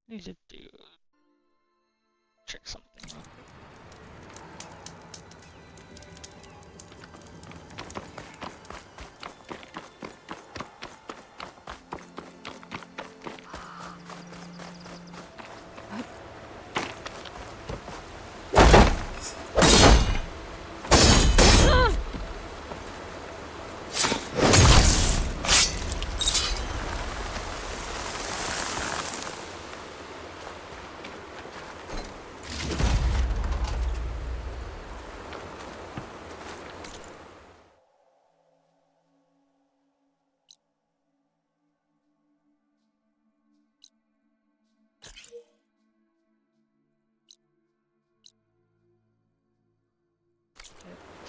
Need to check something.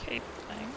Cape thing.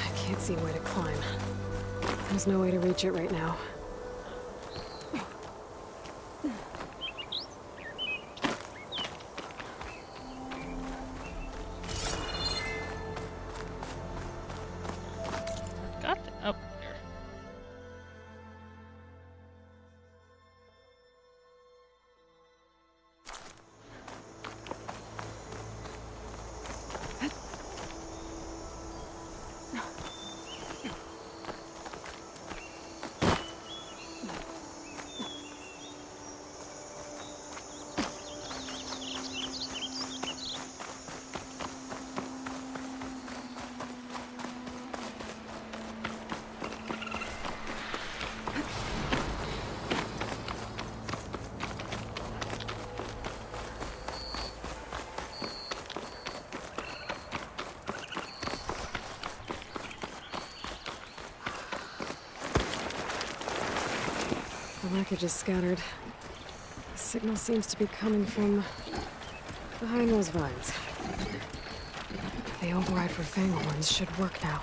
I can't see where to climb. There's no way to reach it right now. Got it up there. wreckage is scattered. The signal seems to be coming from behind those vines. The override for Fanghorns should work now.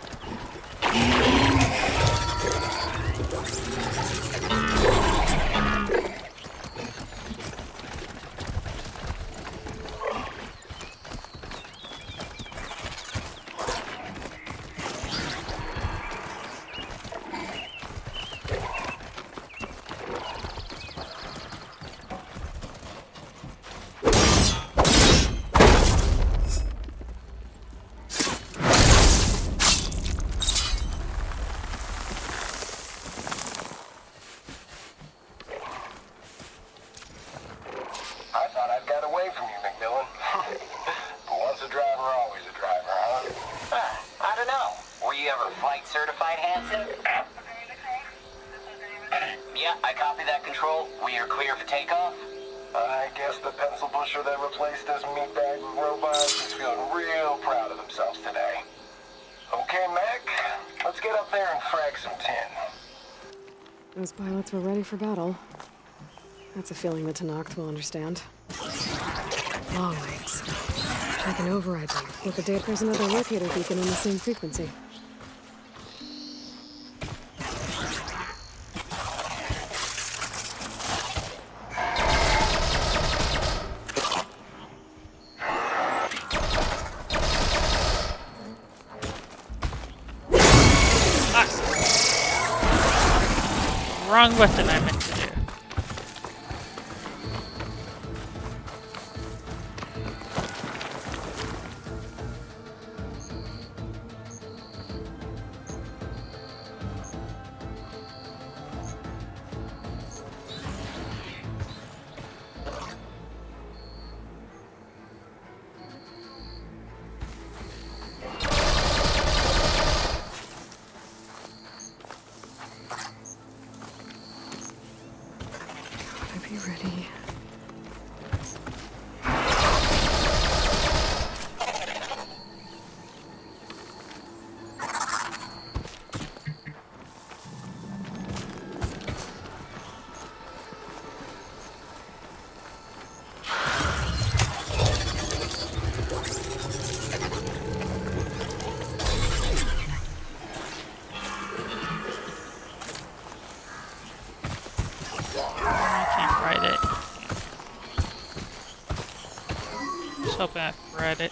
I thought I'd got away from you, McMillan. But once a driver, always a driver, huh? I don't know. Were you ever flight certified, Hanson? Yeah, I copy that, Control. We are clear for takeoff. I guess the pencil pusher that replaced us meatbag robots is feeling real proud of themselves today. Okay, Mac, let's get up there and frag some tin. Those pilots were ready for battle. That's a feeling the Tenakth will understand. Long legs. I can override them. With the date, there's another locator beacon on the same frequency. Wrong button I meant to do. Gotta be ready. I can't write it. Just hoping I can write it.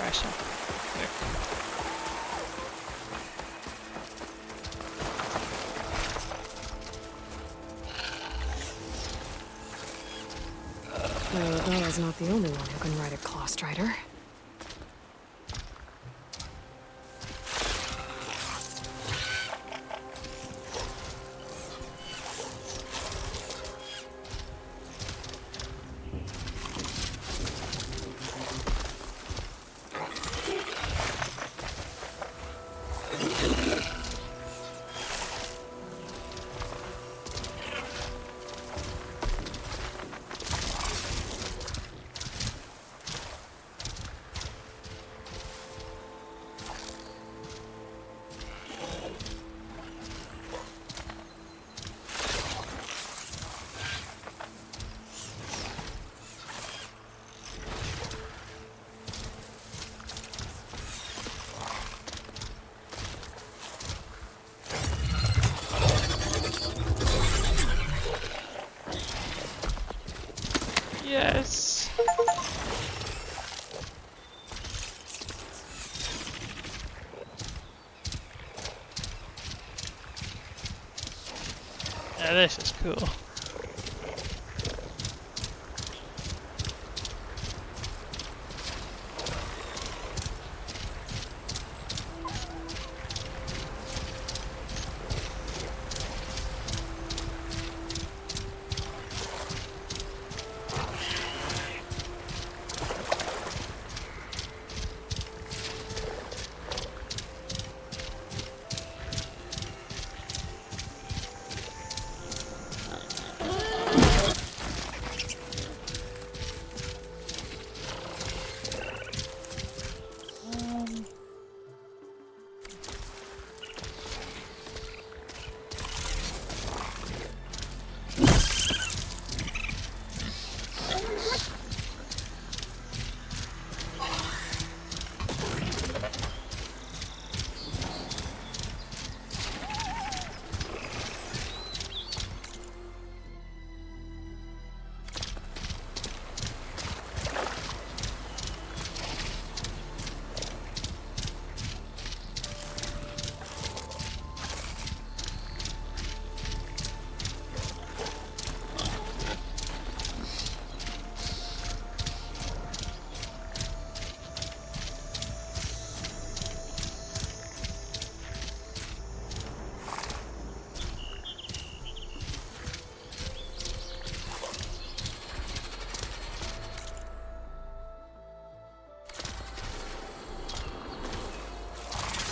crash up quick. Arabella's not the only one who can ride a claw strider. Yes. Yeah, this is cool.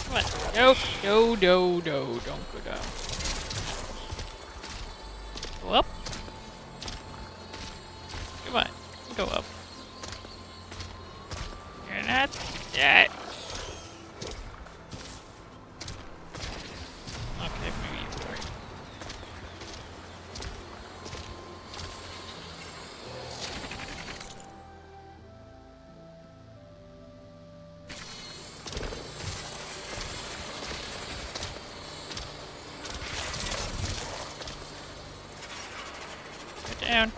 Come on. Nope. No, no, no. Don't go down. Go up. Come on. Go up. You're not dead. Okay, maybe you were. Down.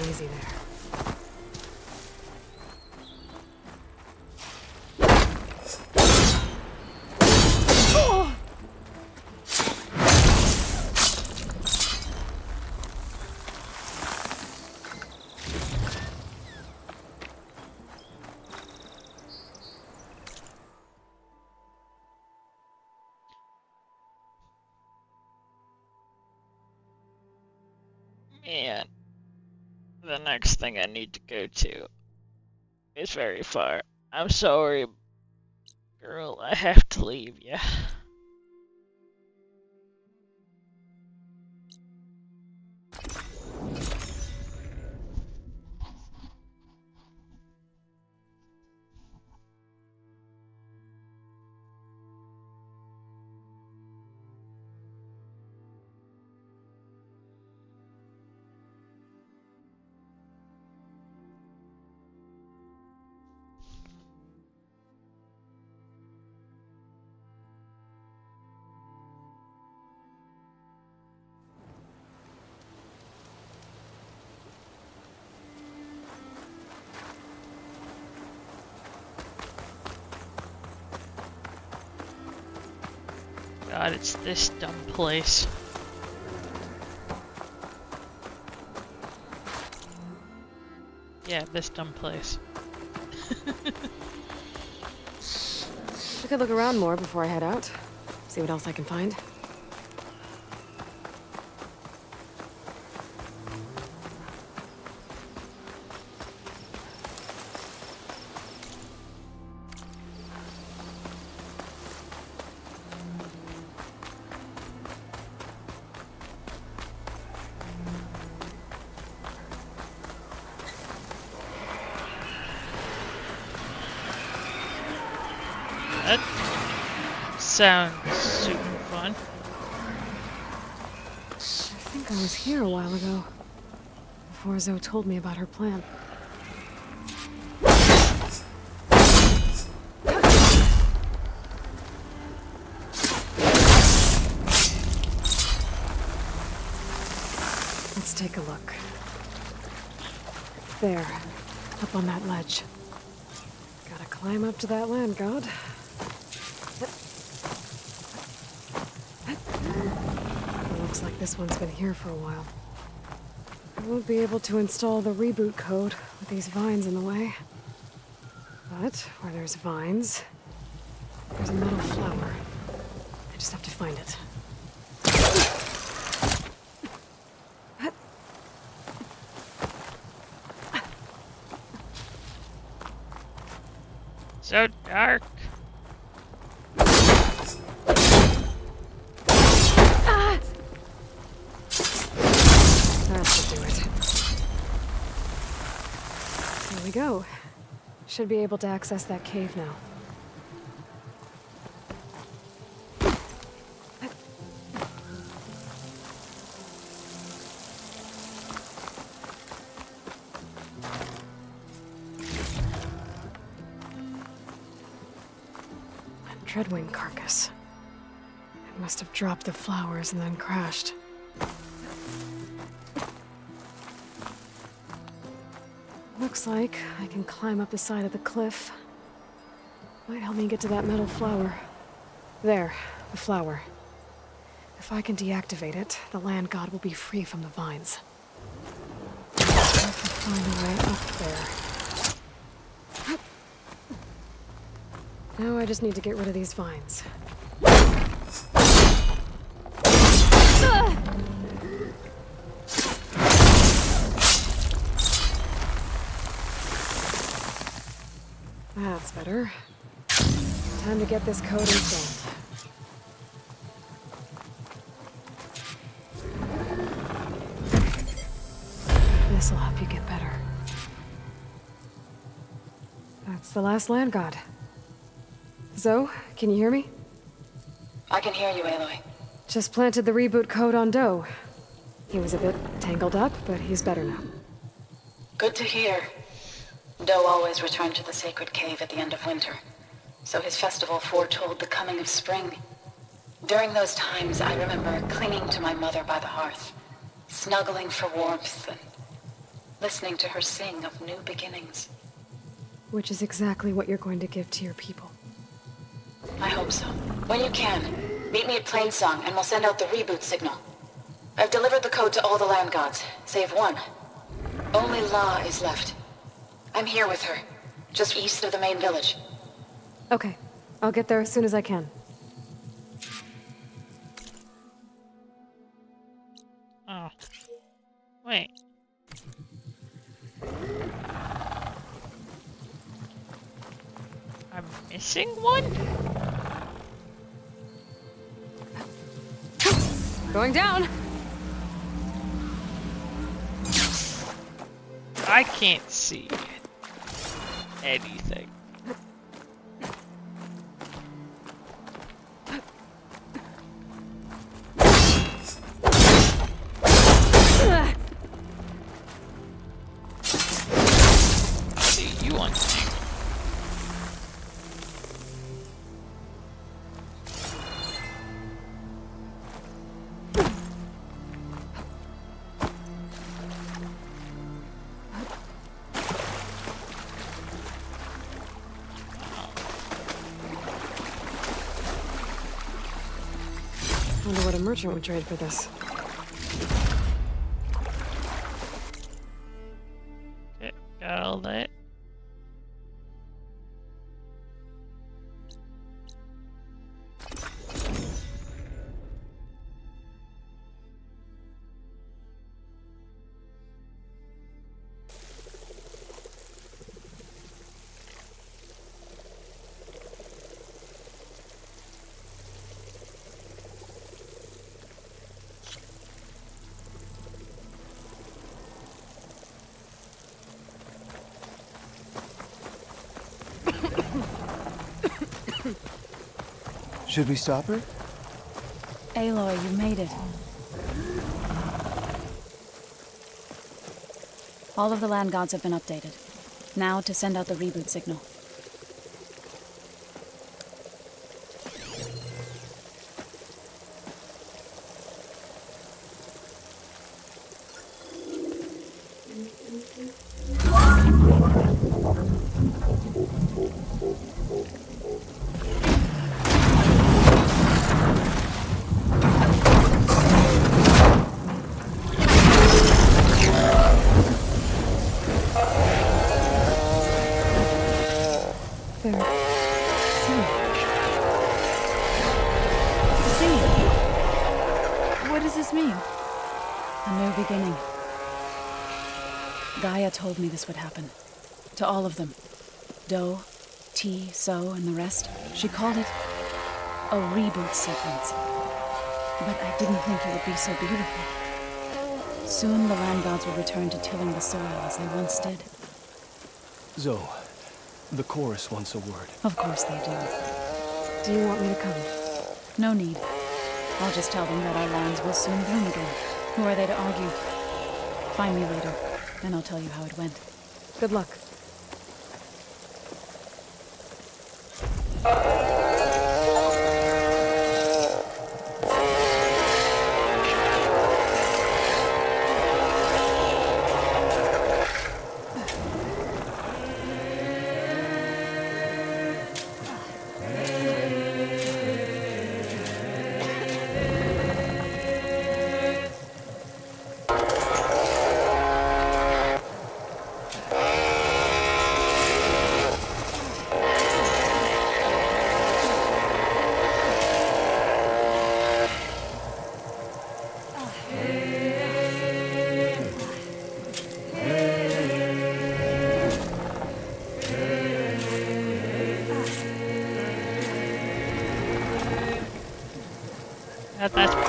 Easy there. Man. The next thing I need to go to is very far. I'm sorry, girl. I have to leave you. God, it's this dumb place. Yeah, this dumb place. I could look around more before I head out. See what else I can find. That sounds super fun. I think I was here a while ago. Before Zoe told me about her plan. Let's take a look. There, up on that ledge. Gotta climb up to that land god. Looks like this one's been here for a while. I won't be able to install the reboot code with these vines in the way. But where there's vines, there's a metal flower. I just have to find it. So dark. That should do it. There we go. Should be able to access that cave now. A Dreadwing carcass. It must have dropped the flowers and then crashed. Looks like I can climb up the side of the cliff. Might help me get to that metal flower. There, the flower. If I can deactivate it, the land god will be free from the vines. I have to find a way up there. Now I just need to get rid of these vines. That's better. Time to get this code installed. This'll help you get better. That's the last land god. Zoe, can you hear me? I can hear you, Aloy. Just planted the reboot code on Doe. He was a bit tangled up, but he's better now. Good to hear. Doe always returned to the sacred cave at the end of winter, so his festival foretold the coming of spring. During those times, I remember clinging to my mother by the hearth, snuggling for warmth, and listening to her sing of new beginnings. Which is exactly what you're going to give to your people. I hope so. When you can, meet me at Plainsong and we'll send out the reboot signal. I've delivered the code to all the land gods, save one. Only La is left. I'm here with her, just east of the main village. Okay, I'll get there as soon as I can. Oh. Wait. Missing one? Going down. I can't see anything. See you on thing. Wonder what a merchant would trade for this. Okay, got all that. Should we stop her? Aloy, you made it. All of the land gods have been updated. Now to send out the reboot signal. What does this mean? A new beginning. Gaia told me this would happen. To all of them. Do, T, So, and the rest. She called it a reboot sequence. But I didn't think it would be so beautiful. Soon the land gods will return to tilling the soil as they once did. Zoe, the chorus wants a word. Of course they do. Do you want me to come? No need. I'll just tell them that our lands will soon bloom again. Who are they to argue? Find me later, and I'll tell you how it went. Good luck. That's pretty.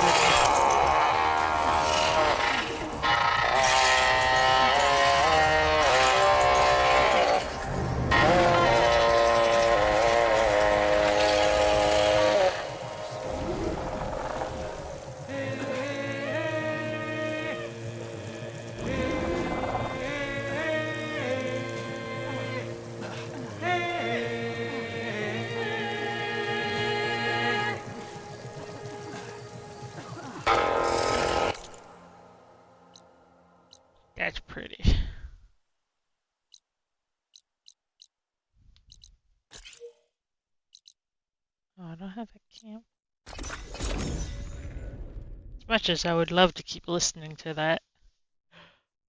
That's pretty. Oh, I don't have a camp. As much as I would love to keep listening to that,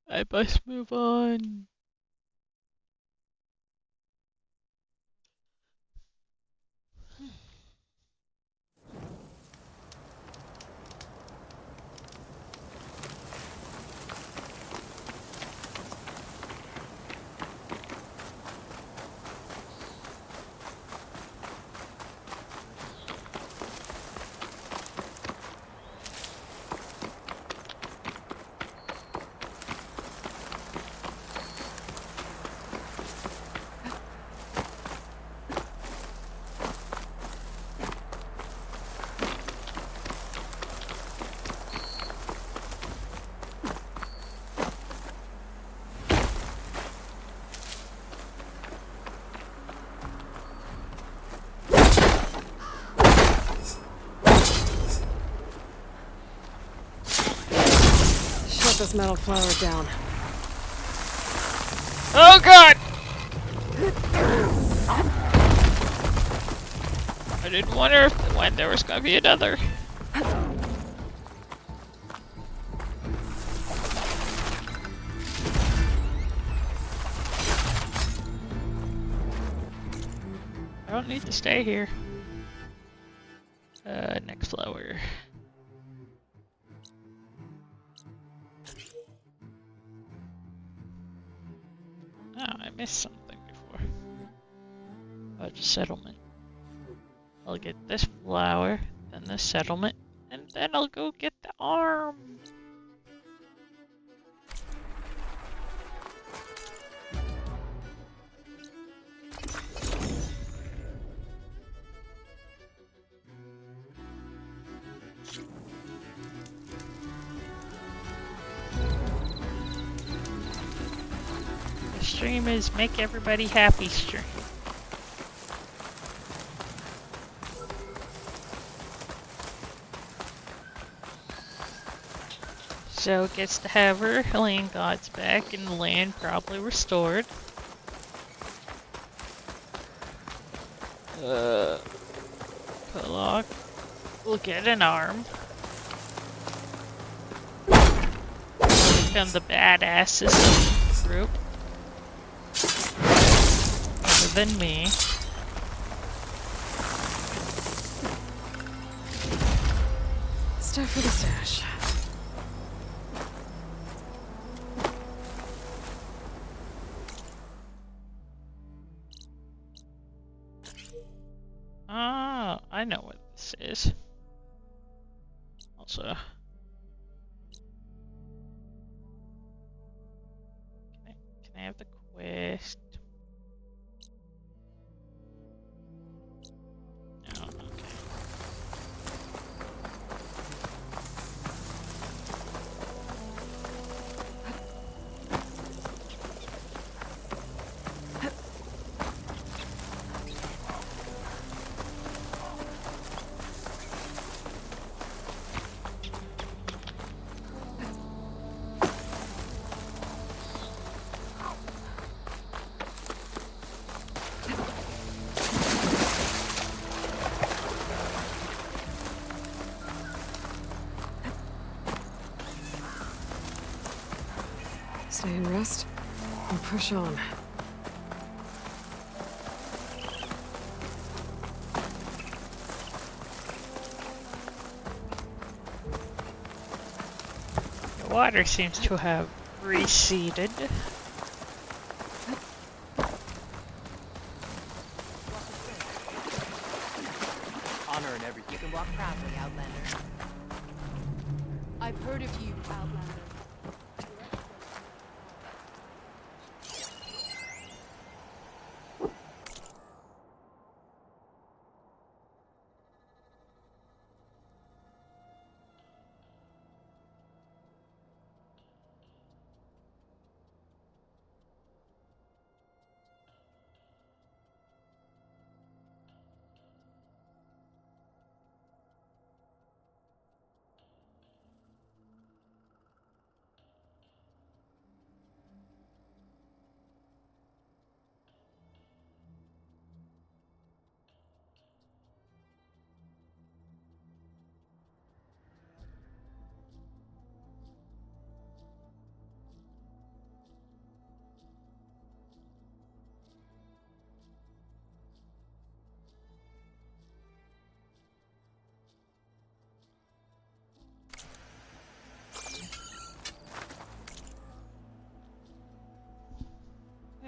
I must move on. put this metal flower down. Oh god! I didn't wonder if when there was gonna be another. I don't need to stay here. Next flower. Oh, I missed something before. Oh, just settlement. I'll get this flower, then this settlement, and then I'll go get the arm. The stream is make everybody happy stream. So gets to have her land gods back and the land probably restored. Pollock will get an arm. Become the badasses of the group. Other than me. Stuff for the stash. Ah, I know what this is. Also, can I have the quest? No, okay. Stay and rest, and push on. The water seems to have receded. Honor and everything. You can walk proudly, Outlander. I've heard of you, Outlander.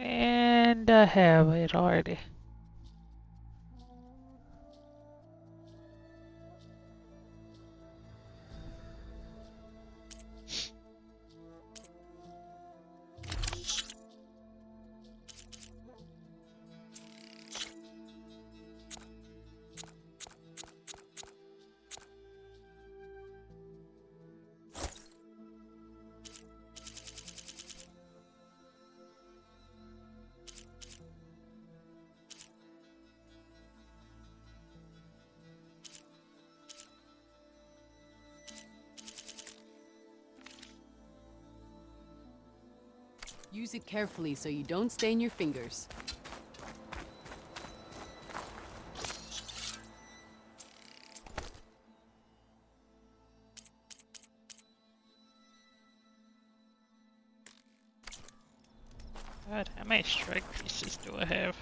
And I have it already. Use it carefully so you don't stain your fingers. God, how many strike pieces do I have?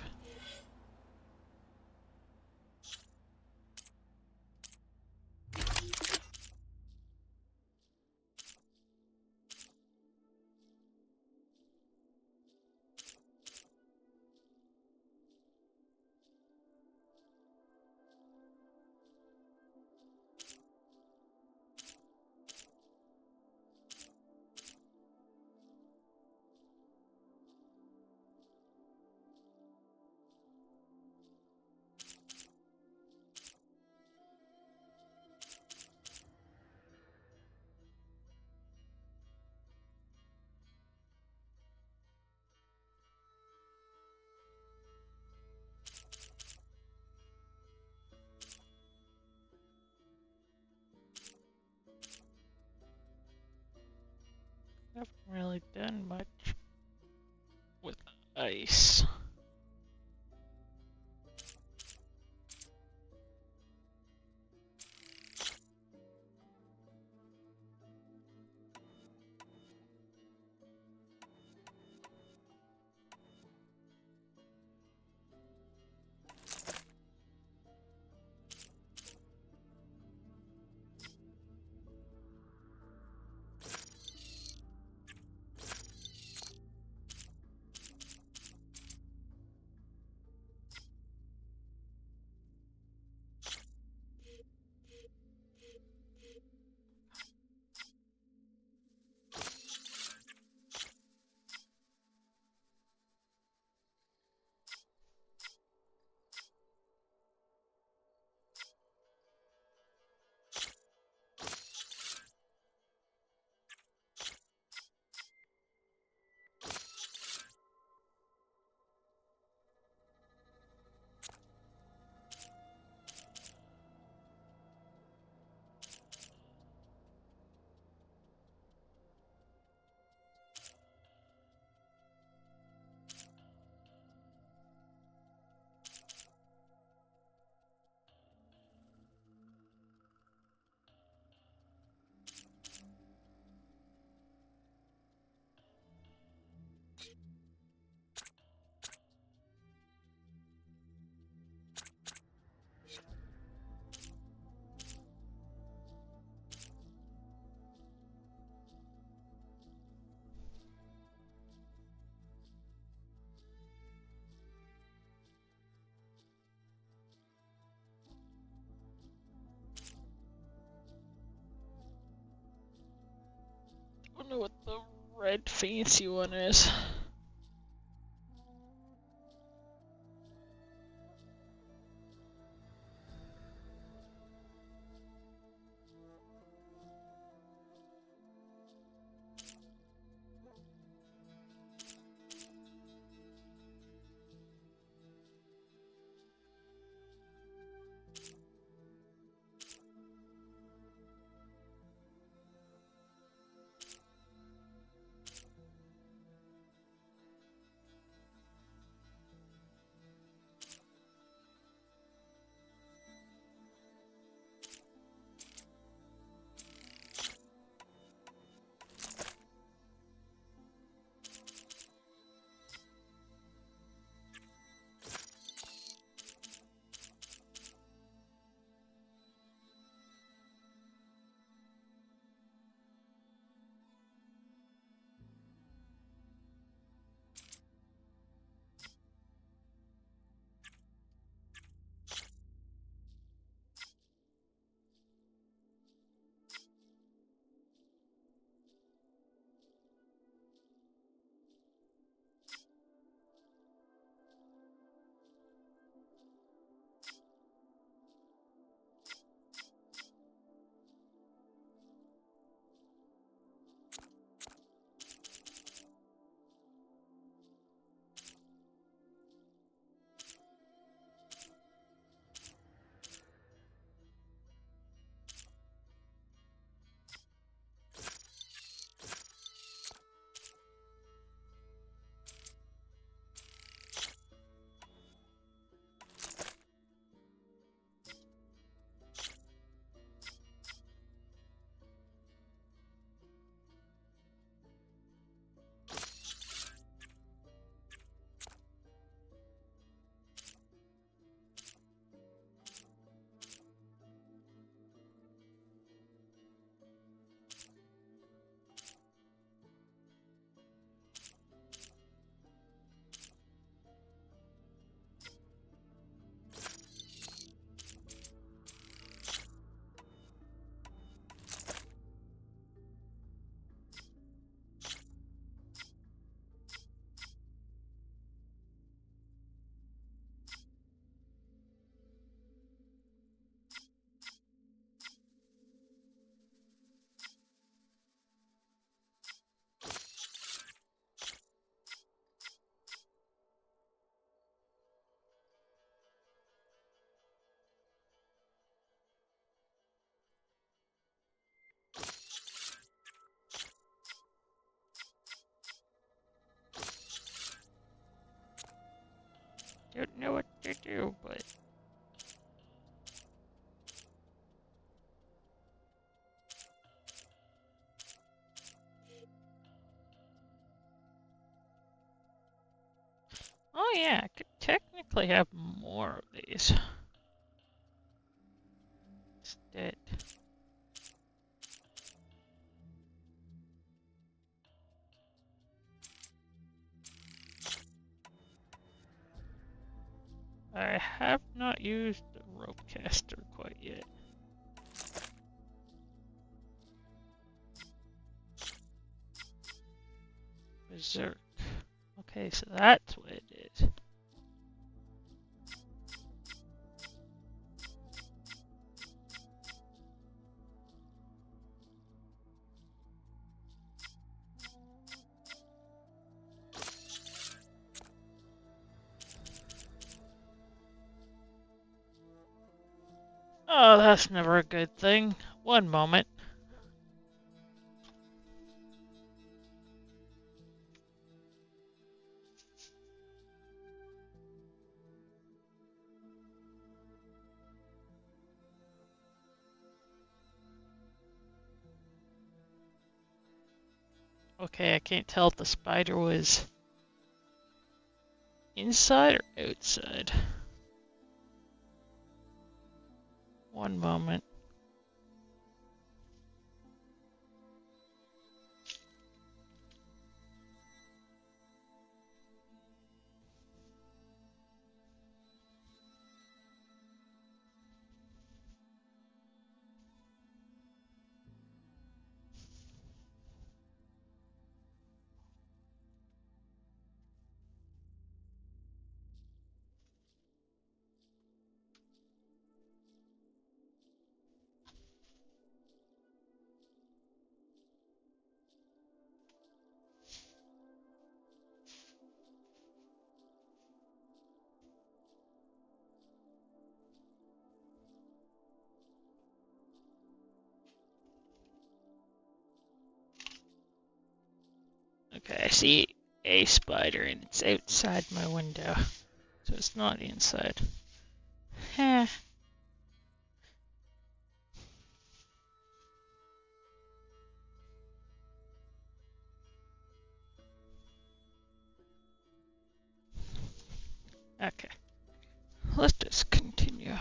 I haven't really done much with ice. I wonder what the red fancy one is. yeah, I could technically have more of these. Instead. I have not used the rope caster quite yet. Berserk. Okay, so that's what it is. Oh, that's never a good thing. One moment. Okay, I can't tell if the spider was inside or outside. One moment. Okay, I see a spider and it's outside my window. So it's not inside. Heh. Okay. Let's just continue.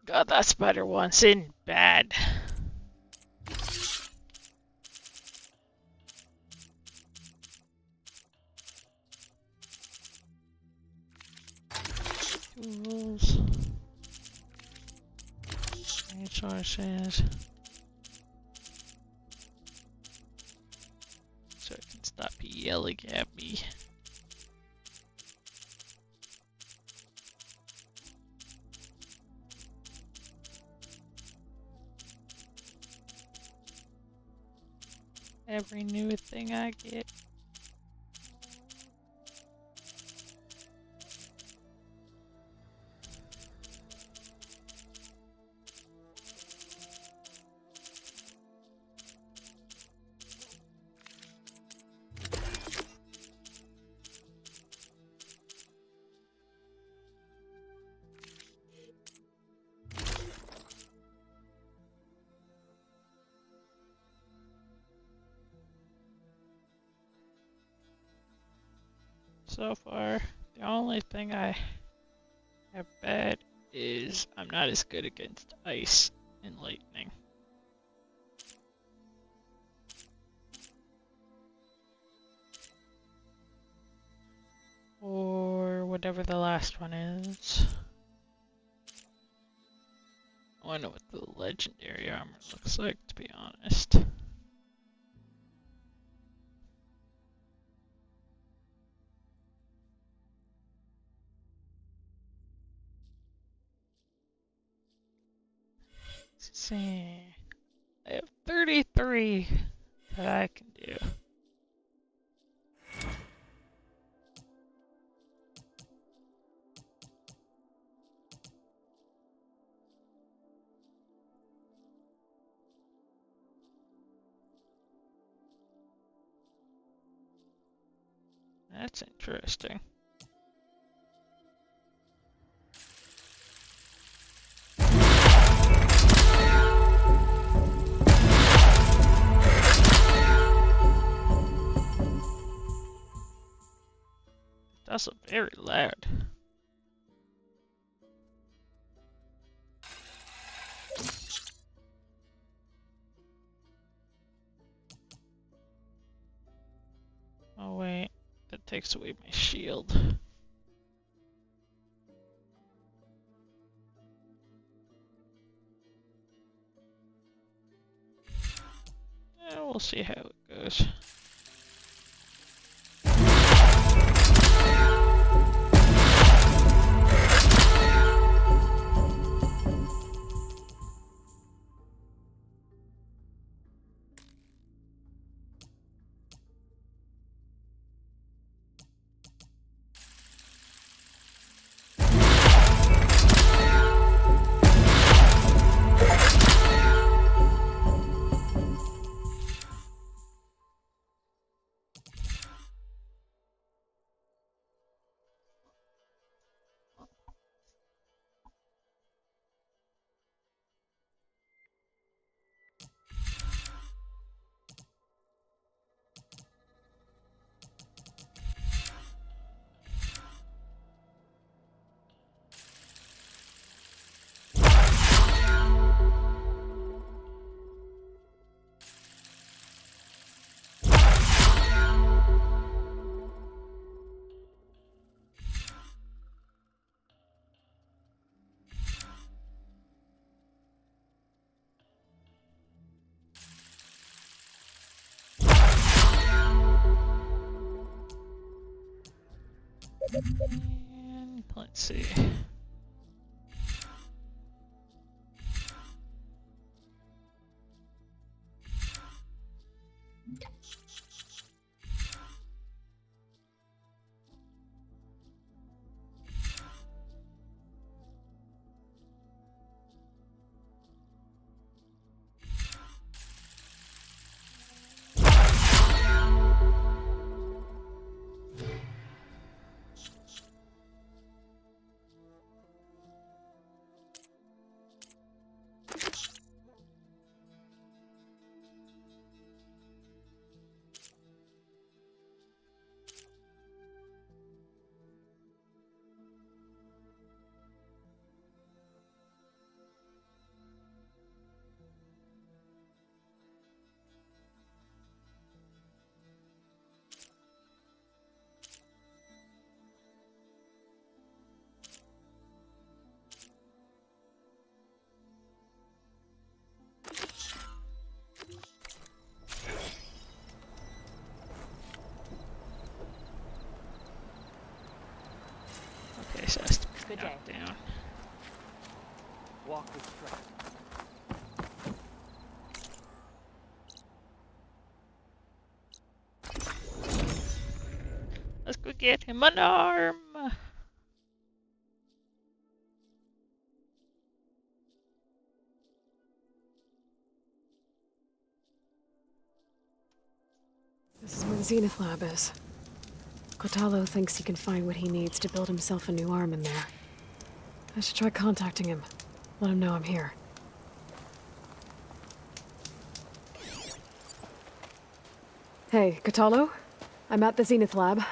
God, that spider wants in bad. Tools. Resources. So I can stop yelling at me. Every new thing I get. so far. The only thing I have bad is I'm not as good against ice and lightning. Or whatever the last one is. I wonder what the legendary armor looks like, to be honest. Let's see. I have 33 that I can do. That's interesting. That's very loud. Oh wait, that takes away my shield. Yeah, we'll see how it goes. And let's see. Okay, so that's Good day. down. Walk with strength. Let's go get him an arm. This is where the Zenith Lab is. Kotalo thinks he can find what he needs to build himself a new arm in there. I should try contacting him. Let him know I'm here. Hey, Kotalo? I'm at the Zenith Lab.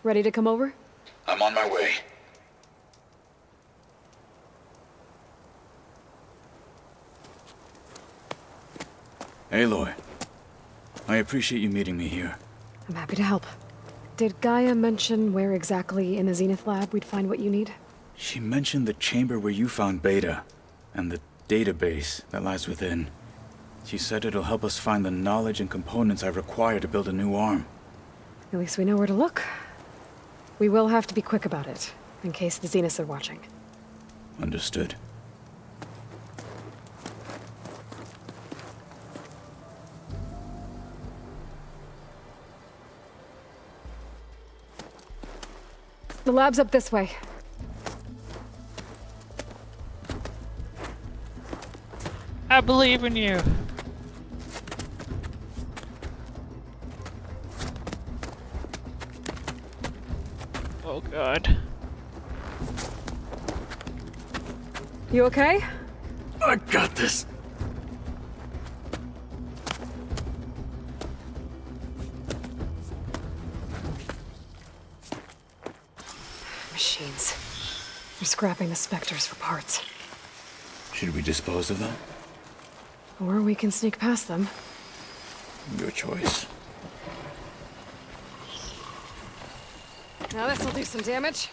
Ready to come over? I'm on my way. Aloy, I appreciate you meeting me here. I'm happy to help. Did Gaia mention where exactly in the Zenith lab we'd find what you need? She mentioned the chamber where you found Beta, and the database that lies within. She said it'll help us find the knowledge and components I require to build a new arm. At least we know where to look. We will have to be quick about it, in case the Zeniths are watching. Understood. The lab's up this way. I believe in you. Oh god. You okay? I got this. Machines. They're scrapping the Spectres for parts. Should we dispose of them? Or we can sneak past them. Your choice. Now this'll do some damage.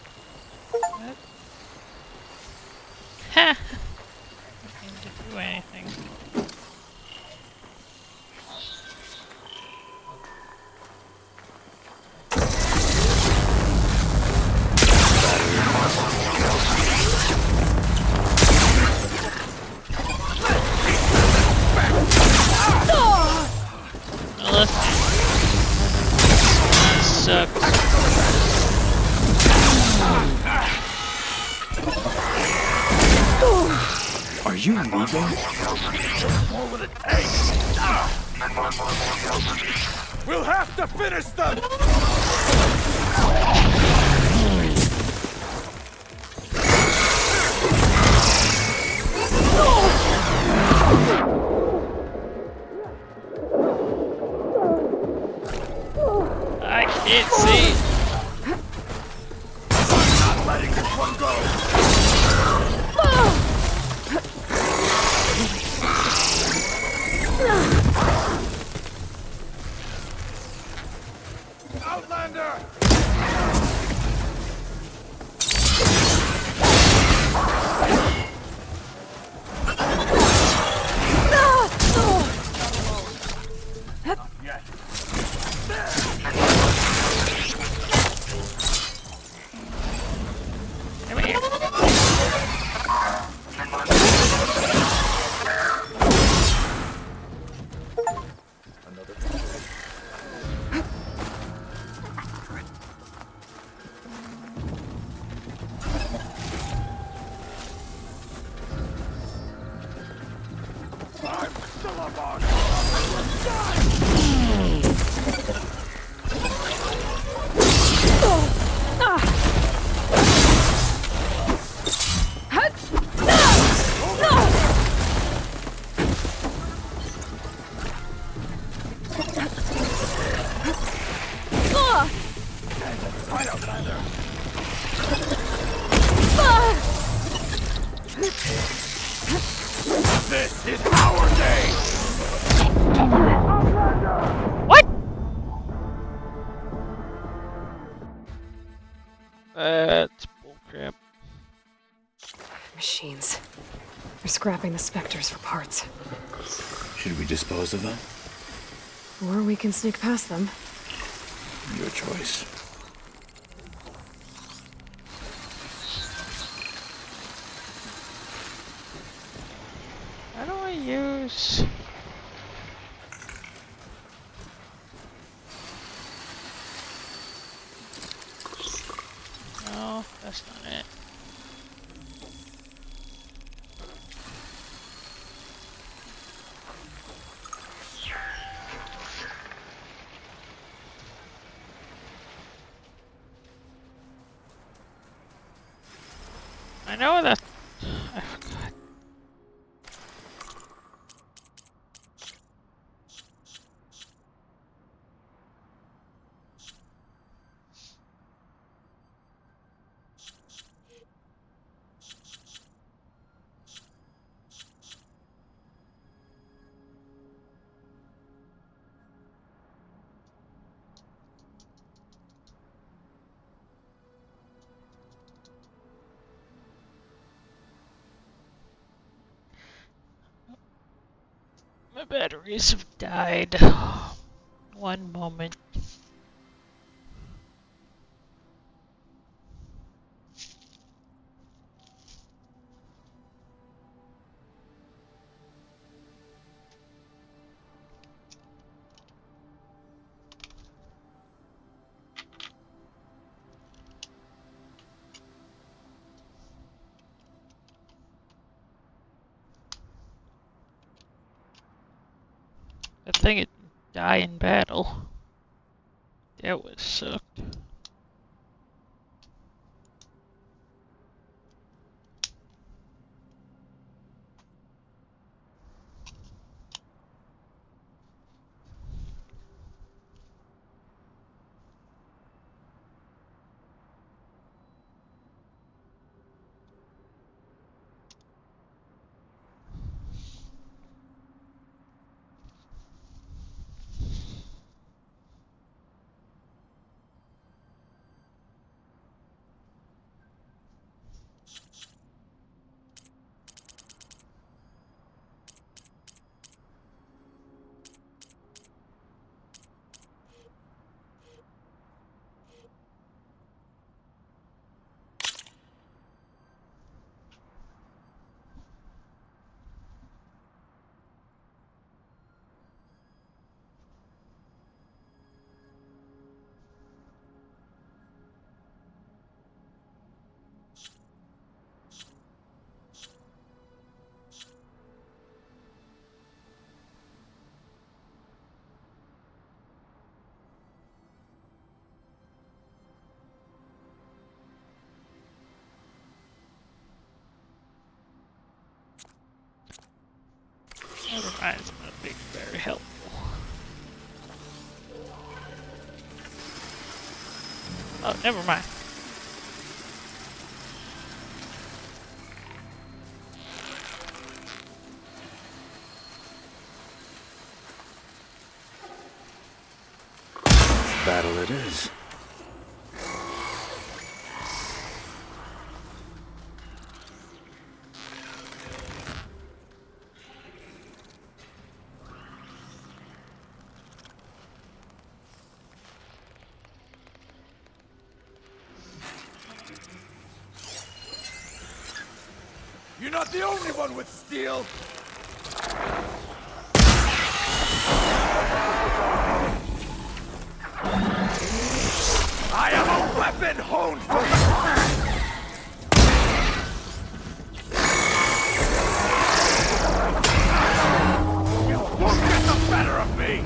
Ha! Nothing to do anything. Well, that sucks. Are you leaving? We'll have to finish them! I can't see. Not letting this one go! Outlander! Come here. I'm still alive! Right, Outlander! This is our day! What? That's bullcrap. Machines. They're scrapping the Spectres for parts. Should we dispose of them? Or we can sneak past them. Your choice. How do I use? No, that's not it. I know that. I forgot. My batteries have died. One moment. I think it died in battle. That was sucked. Never mind, it's not being very helpful. Oh, never mind. Battle it is. You're not the only one with steel! I am a weapon honed for you won't get the better of me!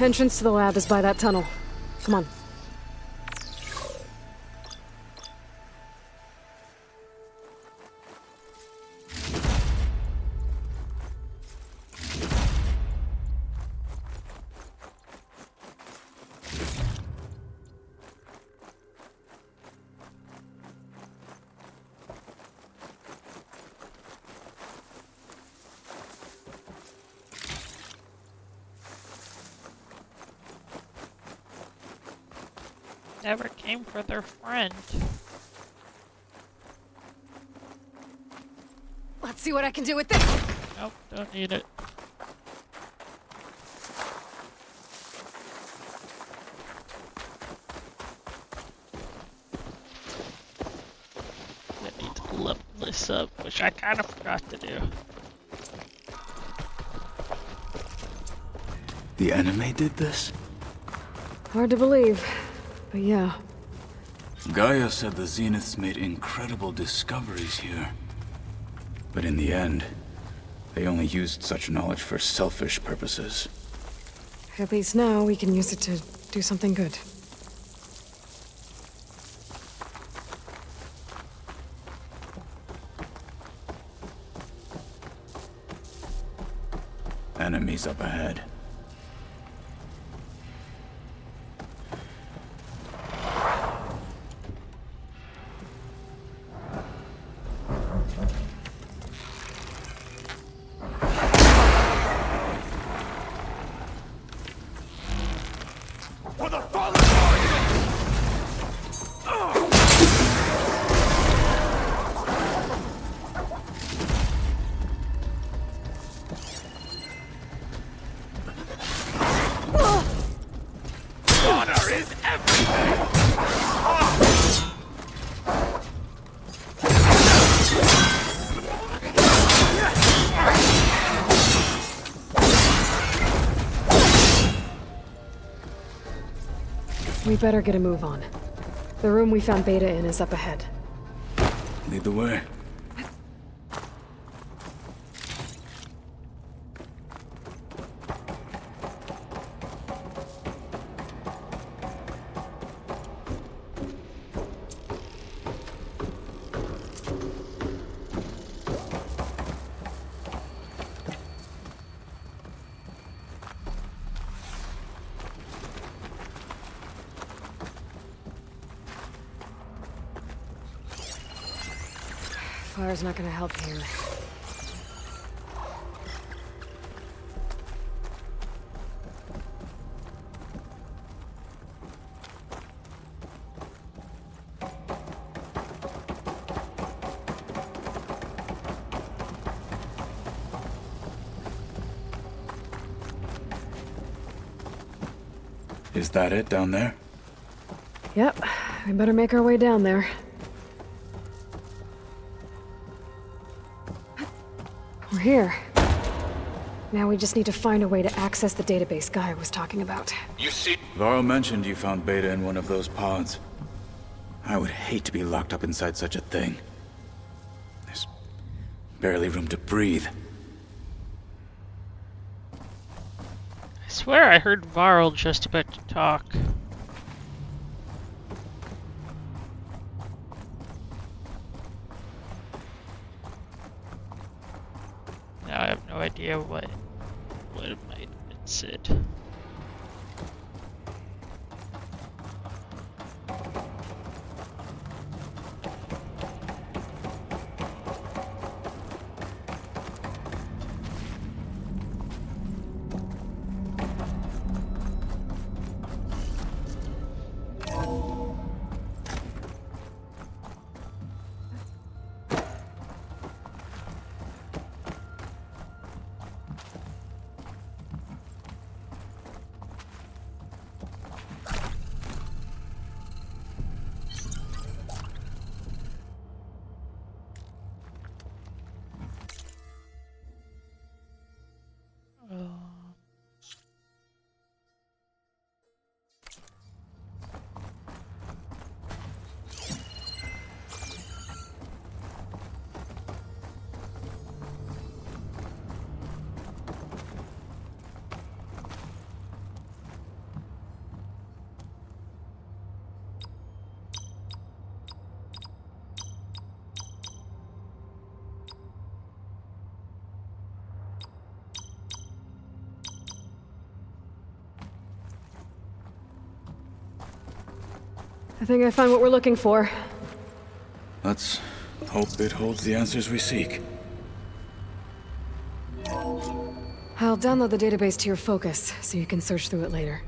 Entrance to the lab is by that tunnel. Come on. Never came for their friend. Let's see what I can do with this. Nope, don't need it. I need to level this up, which I kind of forgot to do. The enemy did this? Hard to believe, but yeah. Gaia said the Zeniths made incredible discoveries here. But in the end, they only used such knowledge for selfish purposes. At least now we can use it to do something good. Enemies up ahead. We better get a move on. The room we found Beta in is up ahead. Lead the way. Fire's not gonna help here. Is that it down there? Yep, we better make our way down there. We're here. Now we just need to find a way to access the database Gaia was talking about. You see? Varl mentioned you found Beta in one of those pods. I would hate to be locked up inside such a thing. There's barely room to breathe. I swear I heard Varl just about to talk. Now I have no idea what it might have been said. I think I found what we're looking for. Let's hope it holds the answers we seek. I'll download the database to your Focus, so you can search through it later.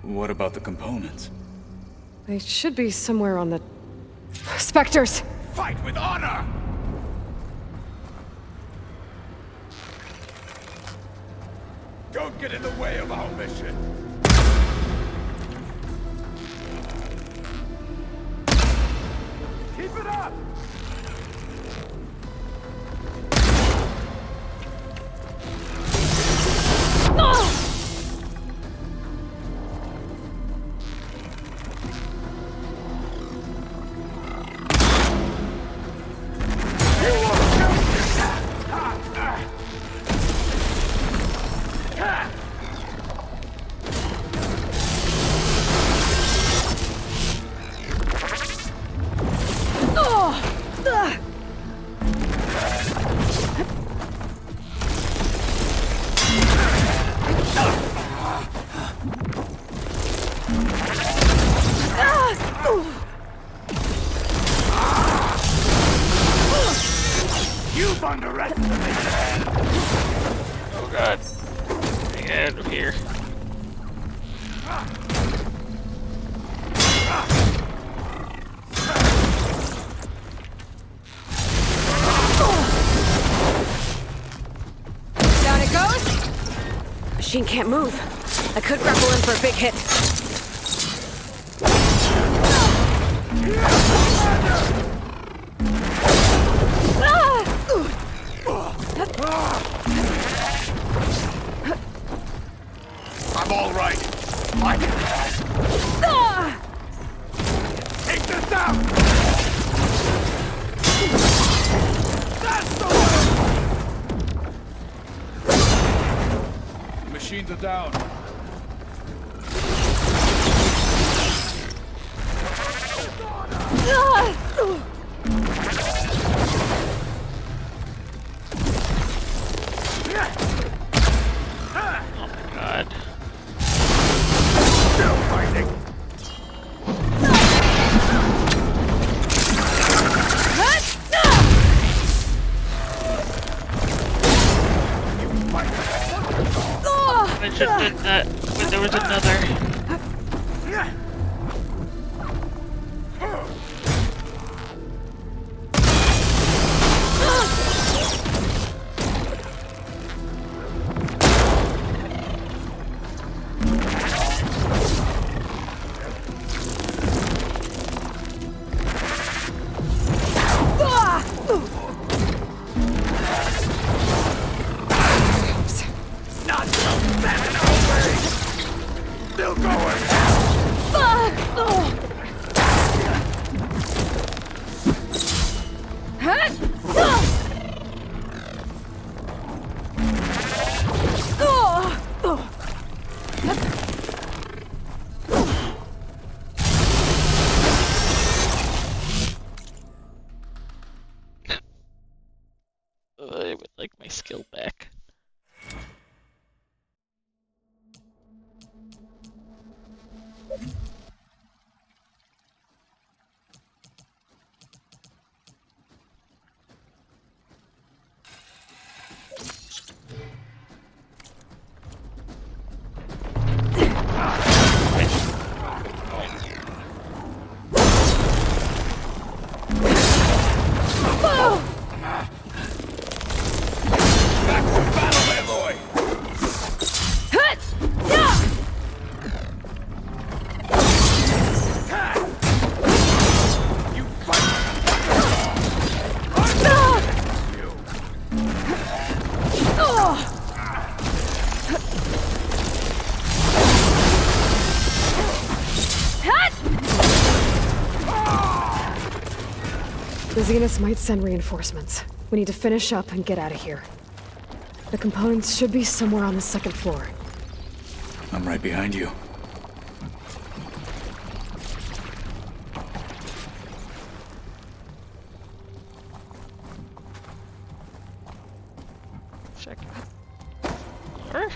What about the components? They should be somewhere on the... Spectres! Fight with honor! Don't get in the way of our mission! Keep it up! You've underestimated. Oh god. Get out of here. Down it goes. Machine can't move. I could grapple in for a big hit. I'm all right. I can take this out. That's the one. Machines are down. Oh my god. Still fighting. I just did that, but there was another. Not so bad away. Still going. I would like my skill back. The Zeniths might send reinforcements. We need to finish up and get out of here. The components should be somewhere on the second floor. I'm right behind you. Check. Floor?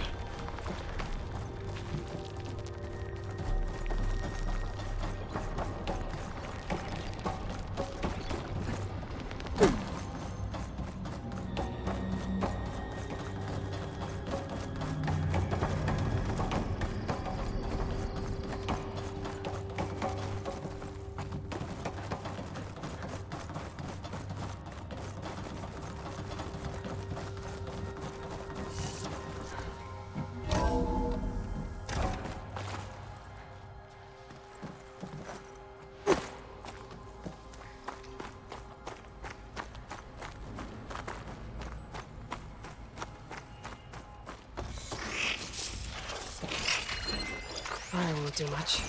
won't do much.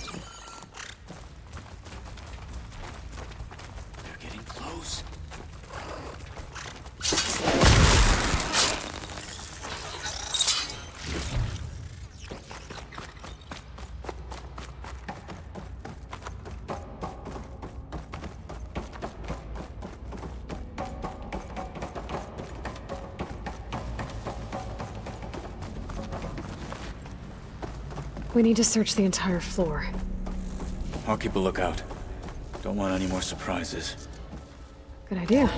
They're getting close. We need to search the entire floor. I'll keep a lookout. Don't want any more surprises. Good idea.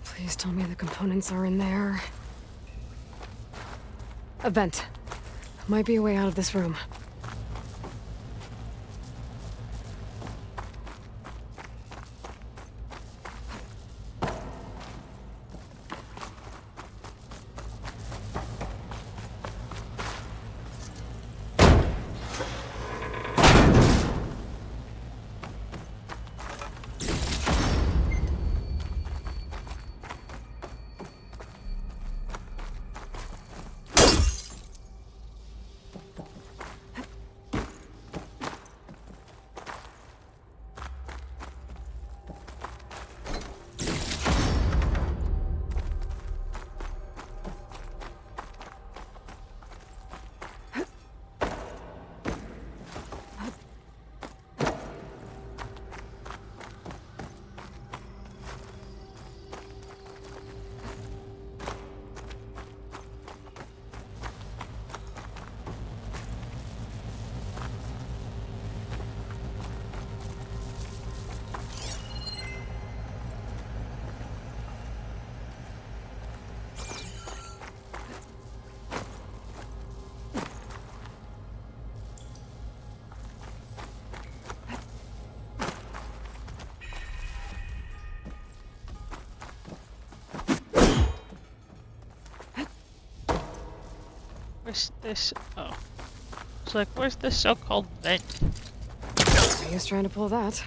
Please tell me the components are in there. A vent. Might be a way out of this room. Where's this? Oh. It's like, where's this so-called vent? I was trying to pull that.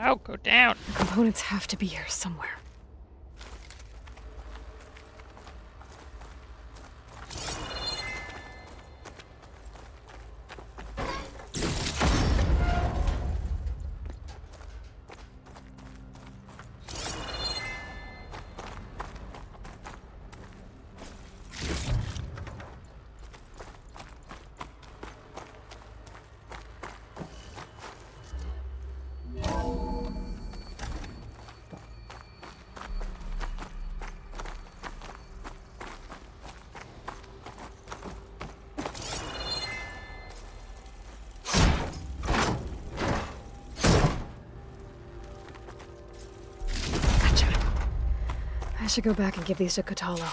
Oh, go down. The components have to be here somewhere. I should go back and give these to Kotallo.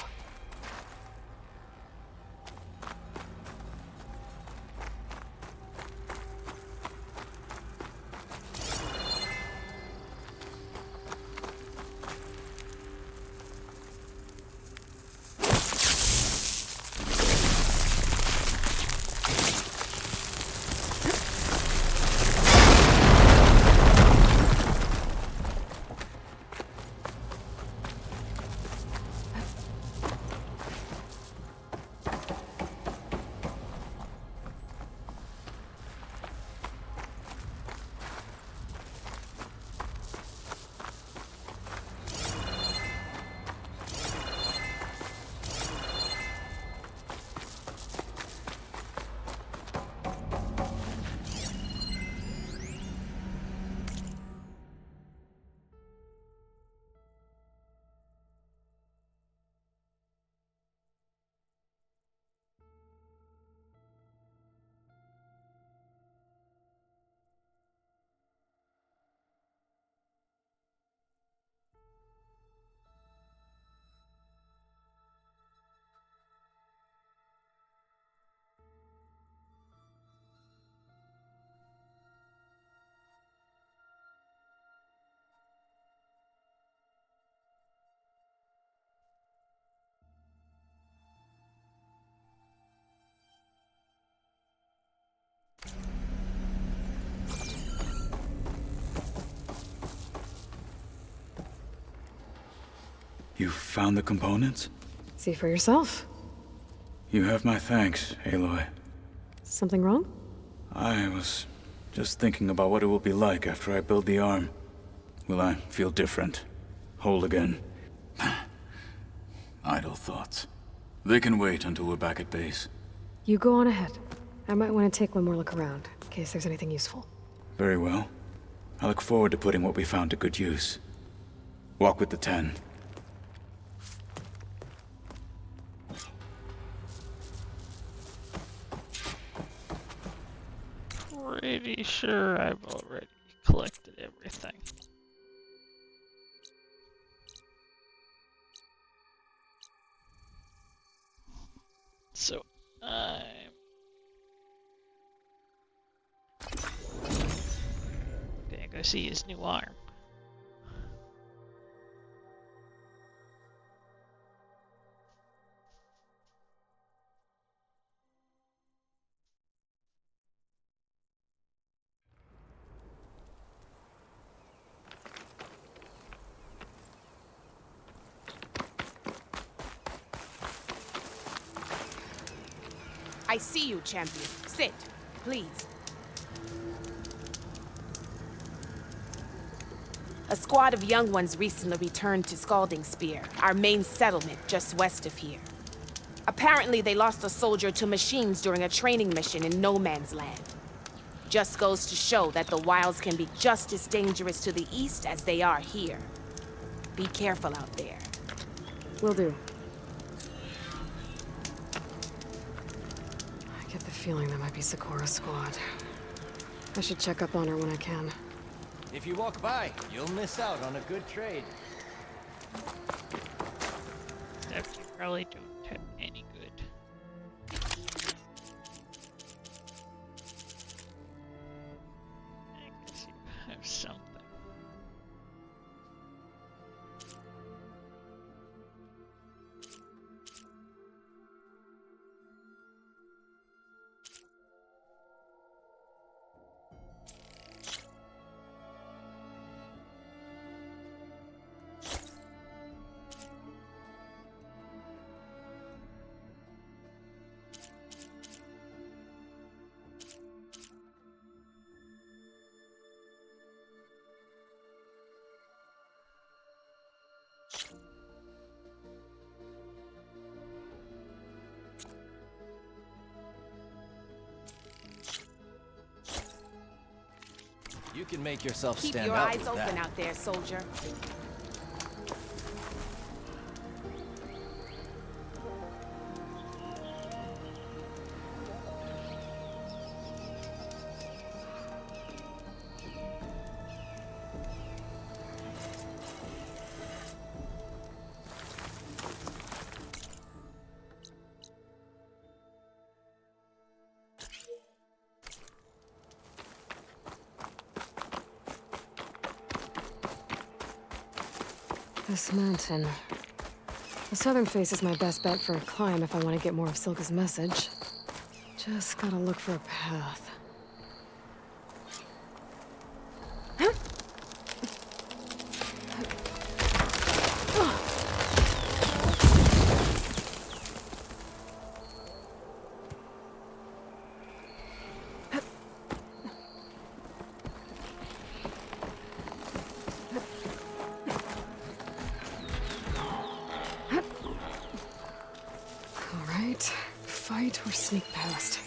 You found the components? See for yourself. You have my thanks, Aloy. Something wrong? I was just thinking about what it will be like after I build the arm. Will I feel different? Whole again? Idle thoughts. They can wait until we're back at base. You go on ahead. I might want to take one more look around, in case there's anything useful. Very well. I look forward to putting what we found to good use. Walk with the 10. Pretty sure I've already collected everything. So, I'm gonna go see his new arm. I see you, champion. Sit, please. A squad of young ones recently returned to Scalding Spear, our main settlement just west of here. Apparently, they lost a soldier to machines during a training mission in No Man's Land. Just goes to show that the wilds can be just as dangerous to the east as they are here. Be careful out there. Will do. I get the feeling that might be Sikora's squad. I should check up on her when I can. If you walk by, you'll miss out on a good trade. Except you probably don't have any good. I guess you have something. You can make yourself Keep stand your out eyes with open that. out there, soldier. This mountain. The southern face is my best bet for a climb if I want to get more of Silka's message. Just gotta look for a path. Fight or sneak past.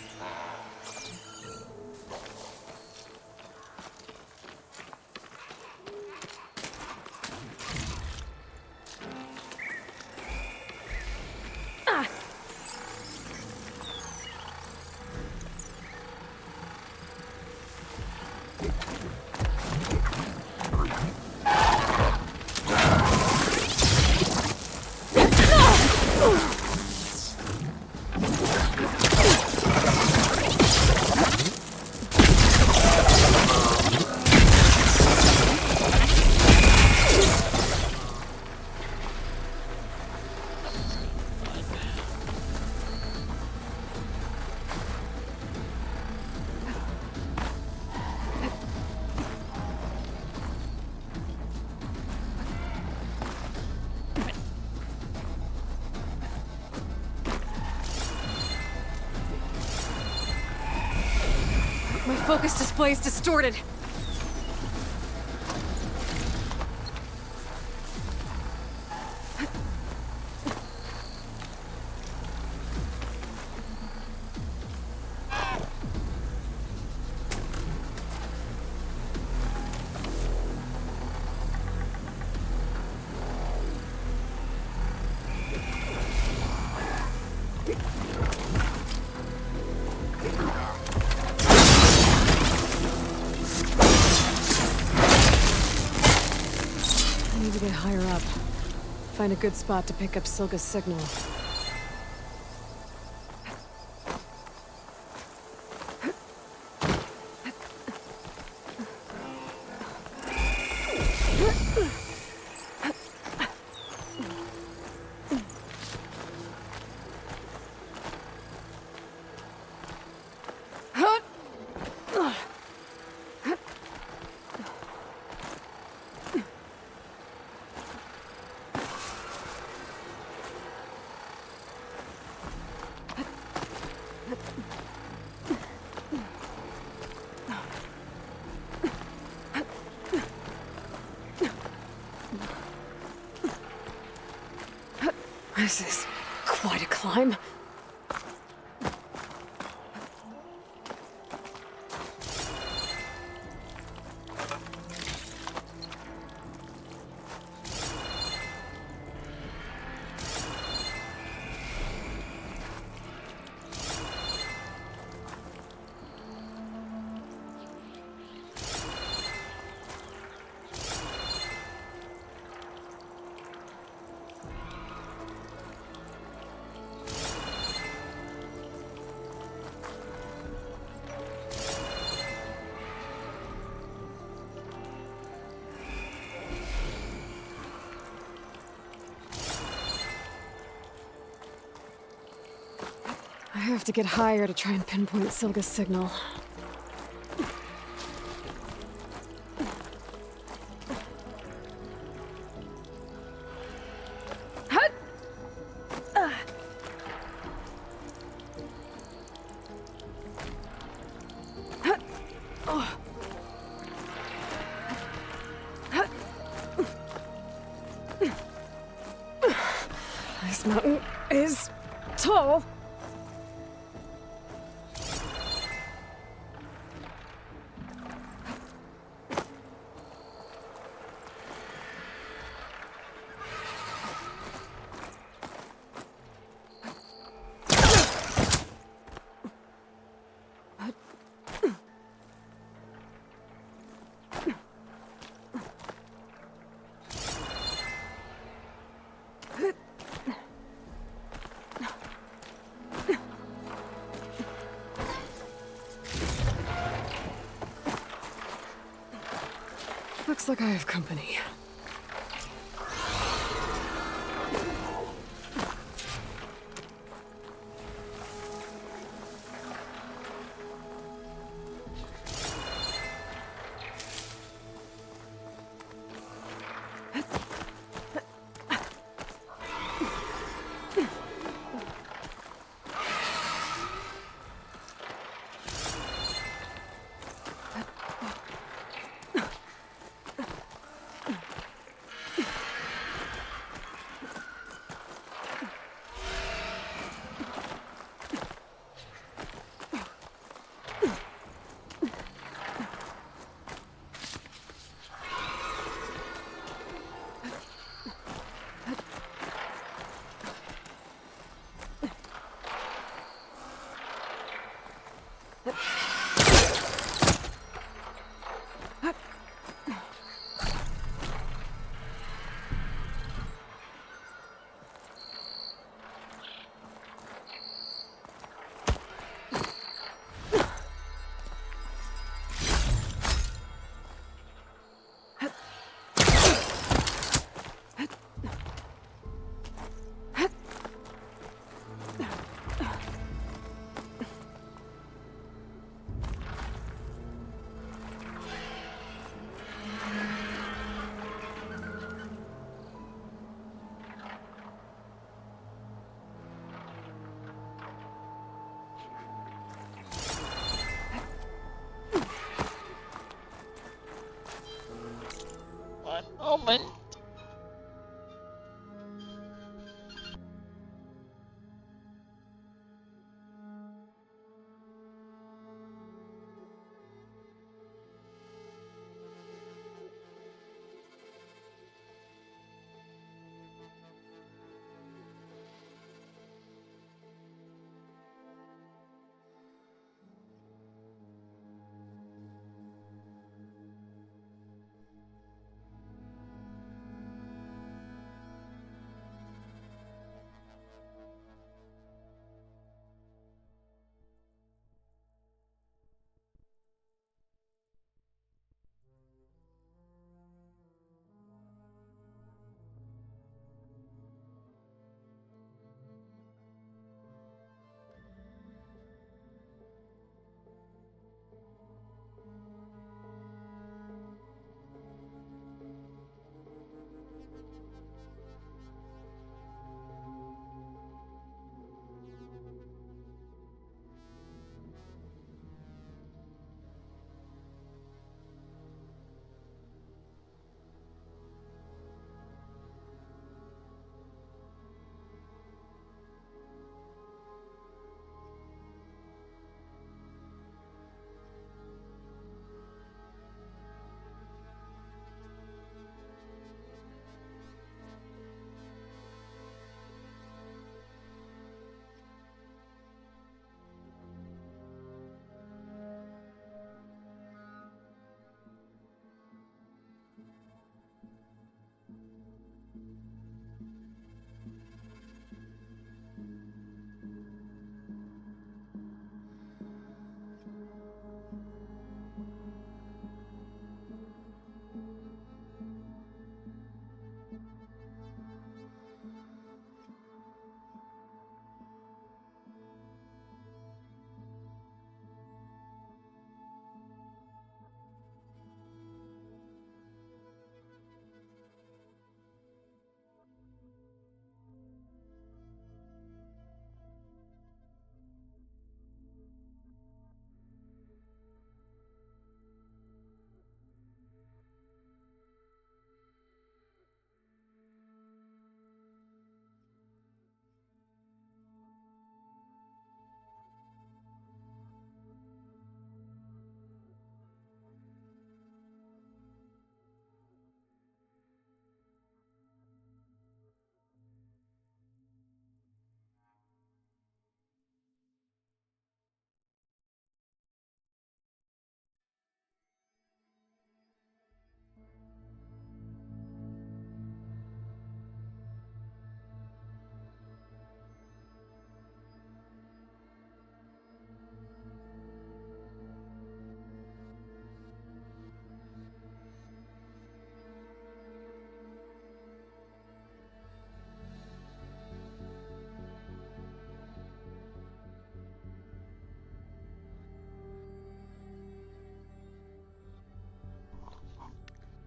focus display's distorted. I need to get higher up. Find a good spot to pick up Silga's signal. This is quite a climb. I have to get higher to try and pinpoint Silga's signal. This mountain is tall. Looks like I have company. moment.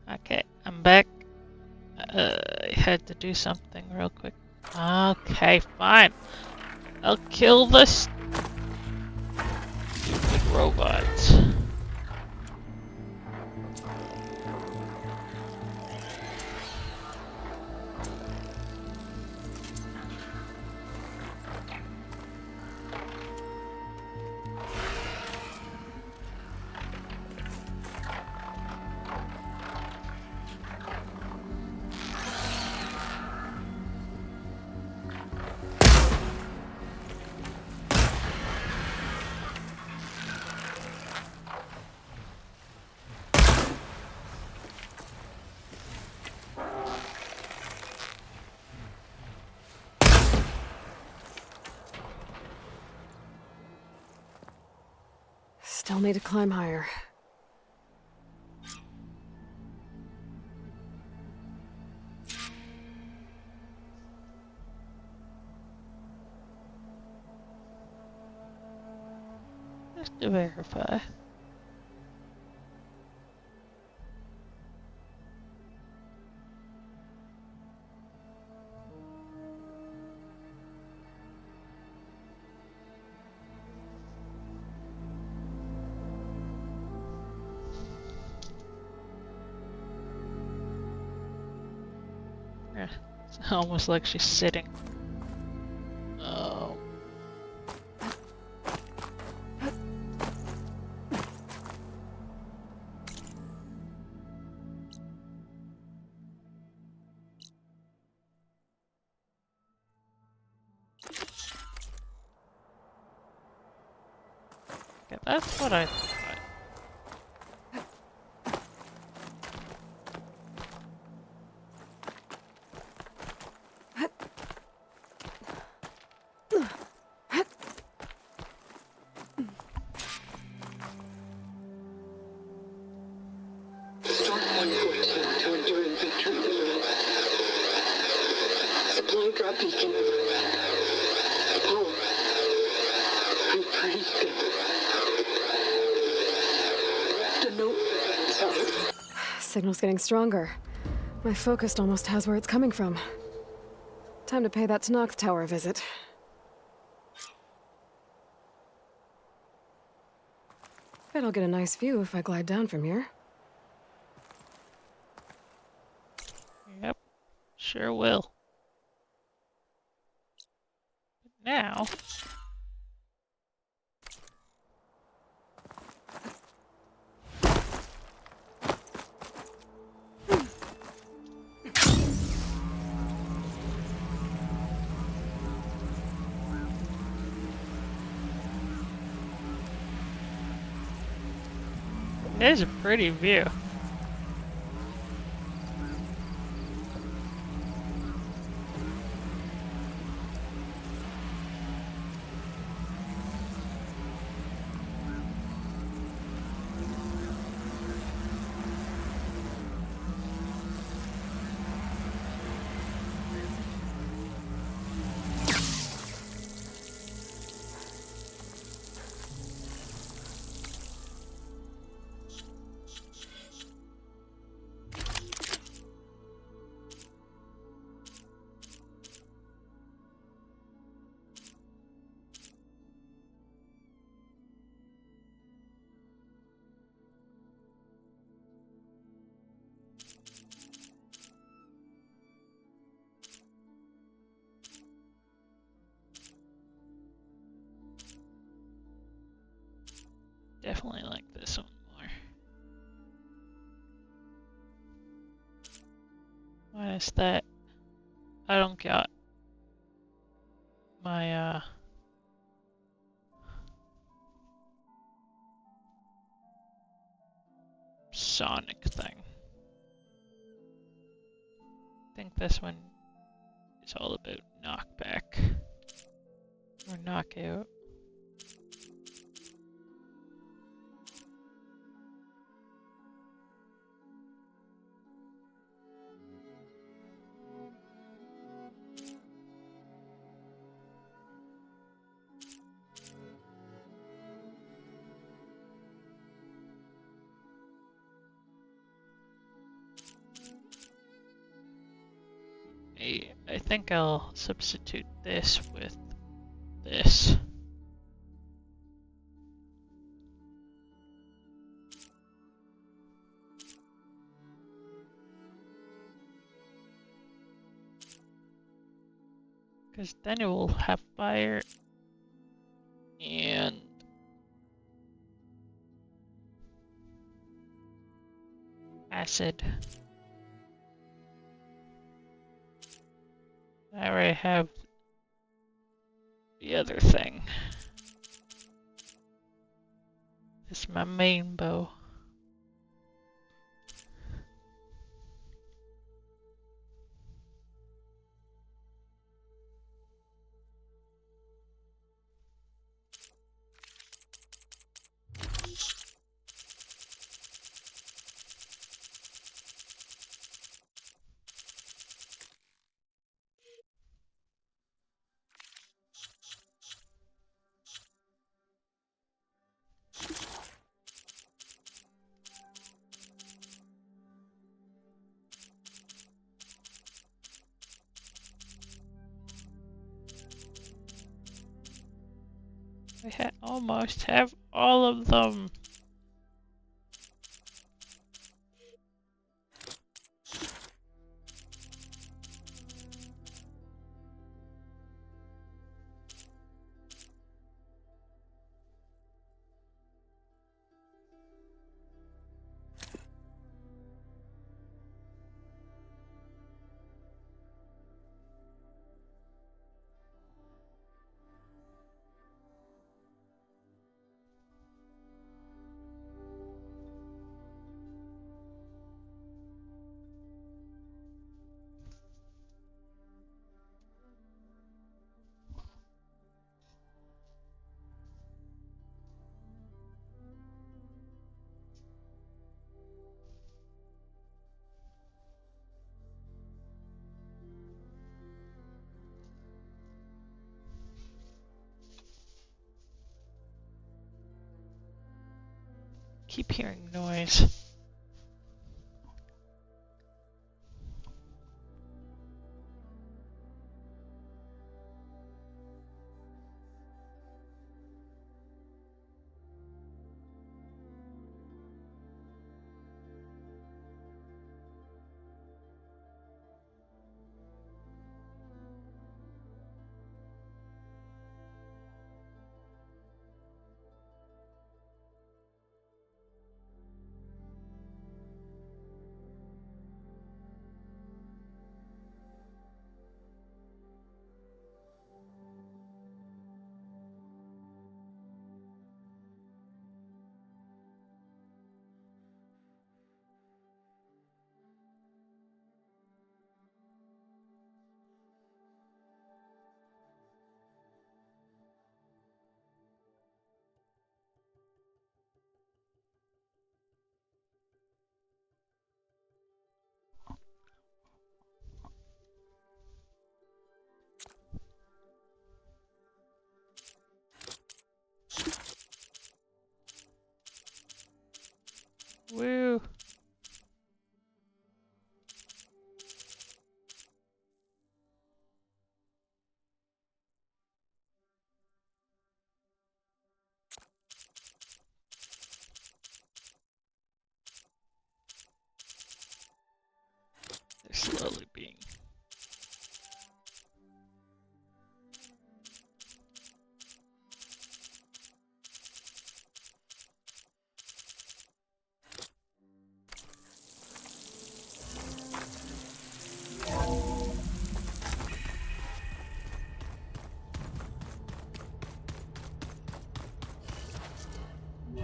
Okay, I'm back. I had to do something real quick. Okay, fine. I'll kill this stupid robot. Still need to climb higher. Just to verify. there. It's almost like she's sitting. Oh. Okay, that's what I thought. Supply drop beacon. Oh, I'm breathing. The note. Signal's getting stronger. My focus almost has where it's coming from. Time to pay that Tanox Tower a visit. Bet I'll get a nice view if I glide down from here. Yep, sure will. But now... There's a pretty view. Definitely like this one more. Why is that? I don't got my Sonic thing. I think this one is all about knockback or knockout. I think I'll substitute this with this. Because then it will have fire and acid. I already have the other thing. This is my main bow. I almost have all of them. keep hearing noise. Woo. They're slowly being.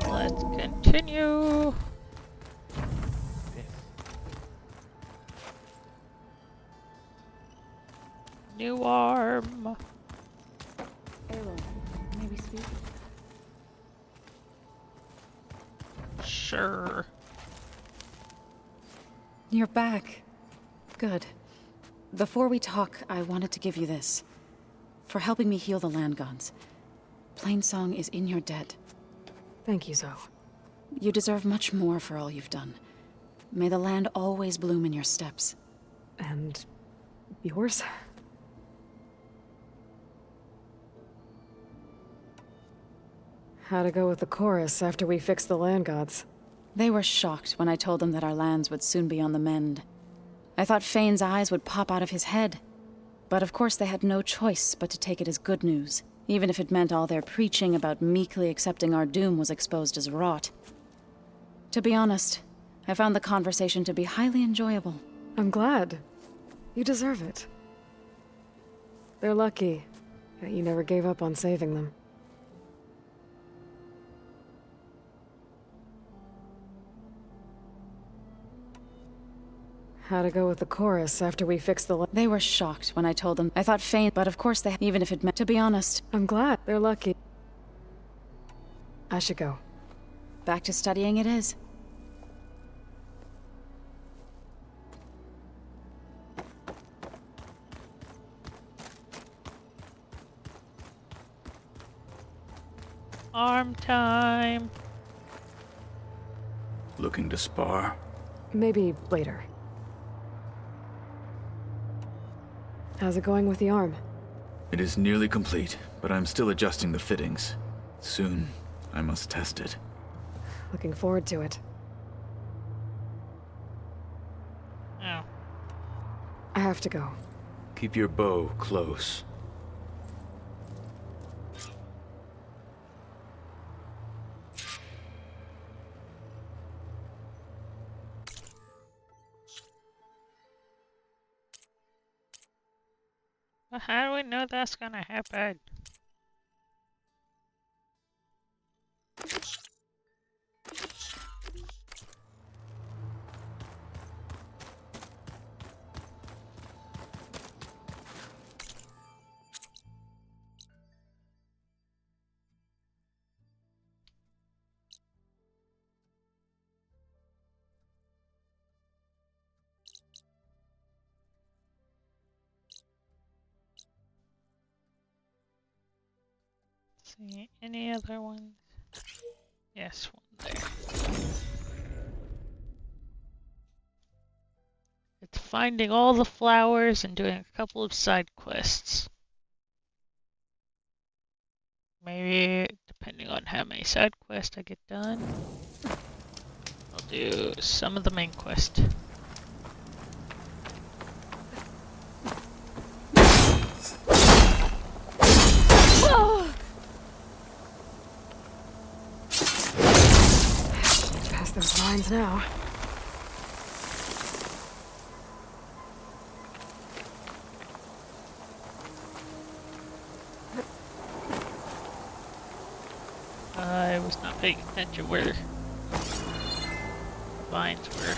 Let's continue. New arm. Aloy, may we speak? Sure. You're back. Good. Before we talk, I wanted to give you this. For helping me heal the land gods. Plainsong is in your debt. Thank you, Zoe. You deserve much more for all you've done. May the land always bloom in your steps. And yours? How'd it go with the chorus after we fixed the land gods? They were shocked when I told them that our lands would soon be on the mend. I thought Fane's eyes would pop out of his head. But of course they had no choice but to take it as good news, even if it meant all their preaching about meekly accepting our doom was exposed as rot. To be honest, I found the conversation to be highly enjoyable. I'm glad. You deserve it. They're lucky that you never gave up on saving them. How'd it go with the chorus after we fixed the... They were shocked when I told them. I thought Fane, but of course they... Even if it meant... To be honest... I'm glad. They're lucky. I should go. Back to studying it is. Arm time. Looking to spar? Maybe later. How's it going with the arm? It is nearly complete, but I'm still adjusting the fittings. Soon, I must test it. Looking forward to it. Oh. I have to go. Keep your bow close. Well, how do we know that's gonna happen? See any other ones? Yes, one there. finding all the flowers and doing a couple of side quests. Maybe, depending on how many side quests I get done, I'll do some of the main quest. Past those lines now. I was not paying attention where the vines were.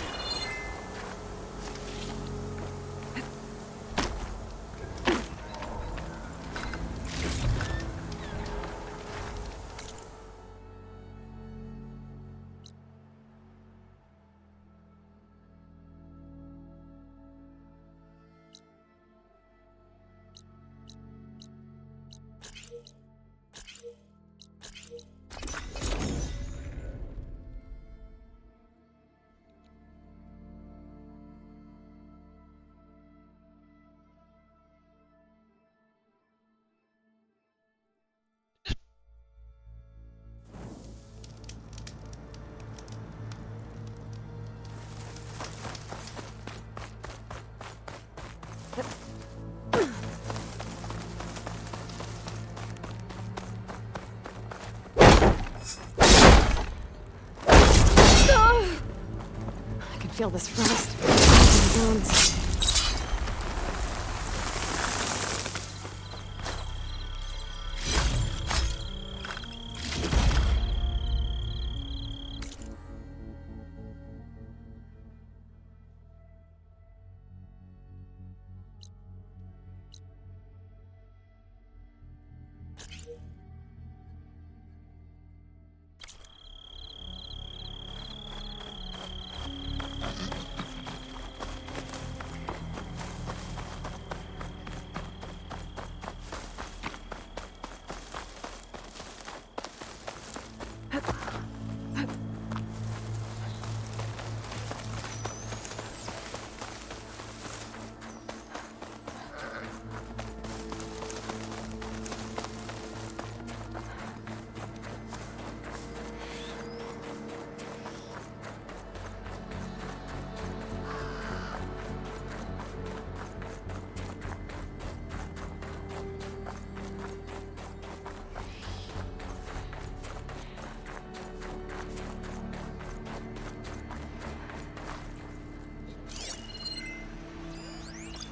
I can feel this frost in my bones.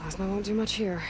Plasma won't do much here.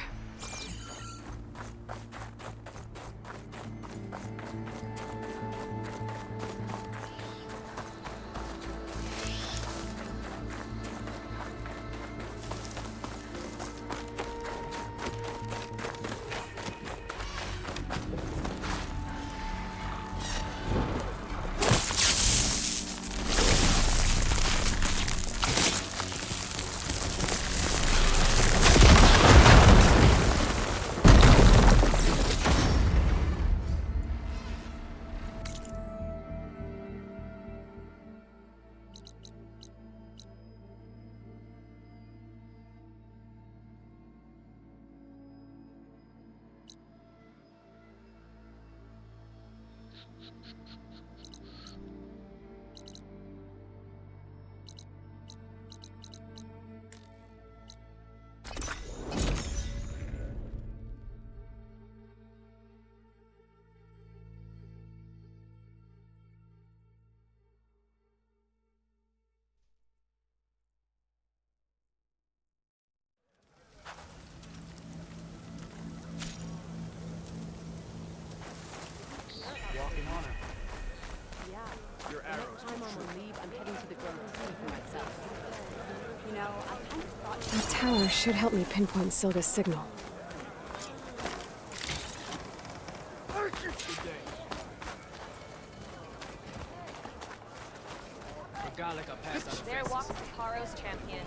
That tower should help me pinpoint Silga's signal. There walks Hekarro's champion.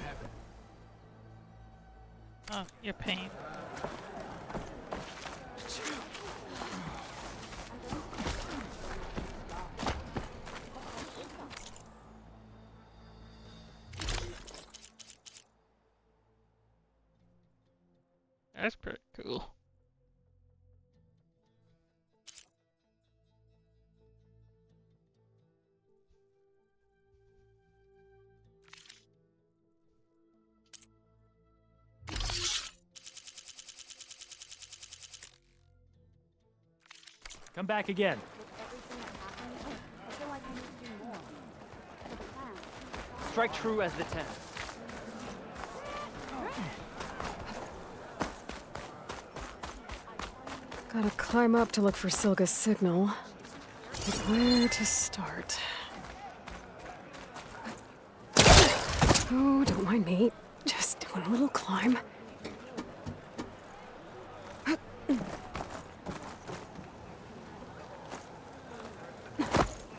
Oh, your pain. That's pretty cool. Come back again. Strike true as the 10. Gotta climb up to look for Silga's signal. But where to start? Oh, don't mind me. Just doing a little climb.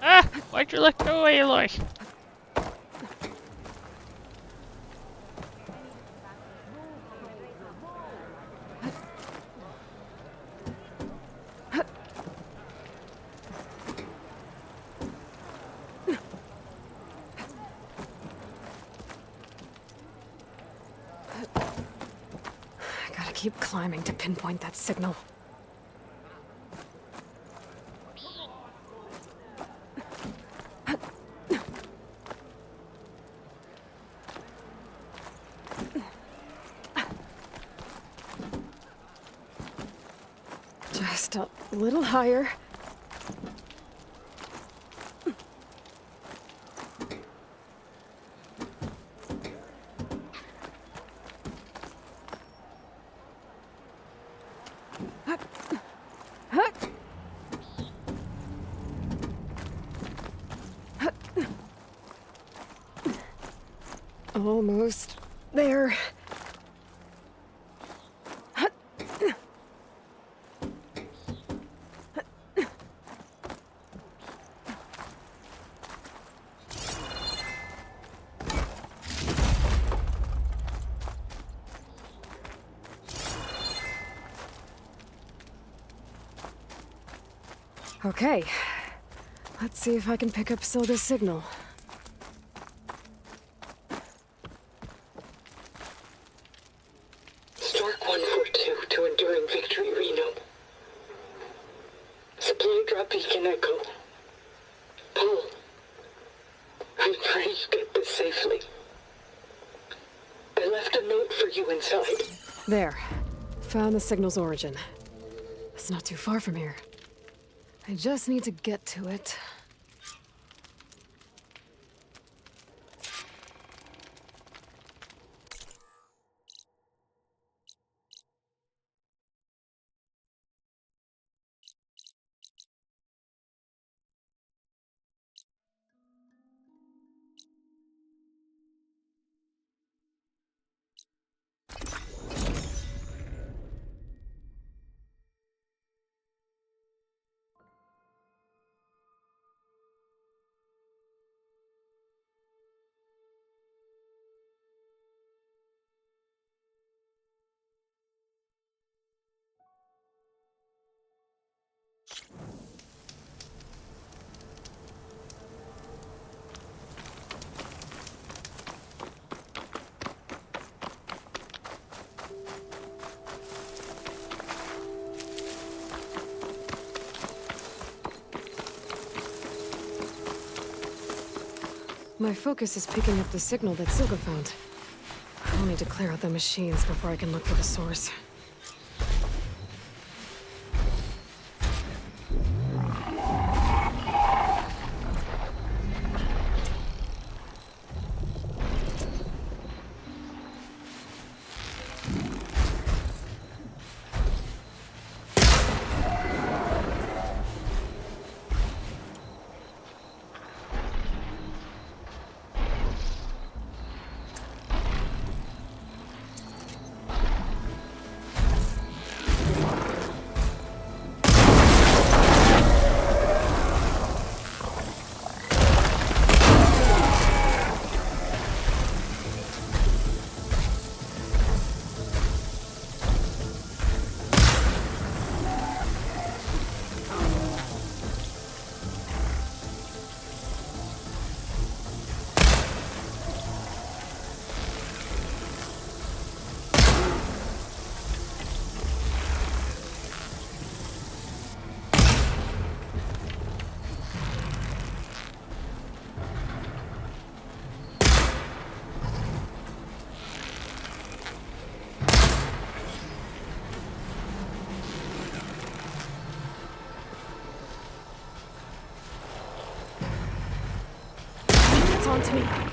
Ah! Why'd you let go, Aloy? Gotta keep climbing to pinpoint that signal. Just a little higher. Almost there. Okay. Let's see if I can pick up Silga's signal. Stark 142 to Enduring Victory, Reno. Supply drop beacon echo. Paul, I pray you get this safely. I left a note for you inside. There. Found the signal's origin. It's not too far from here. I just need to get to it. My focus is picking up the signal that Silga found. I'll need to clear out the machines before I can look for the source. belong to me.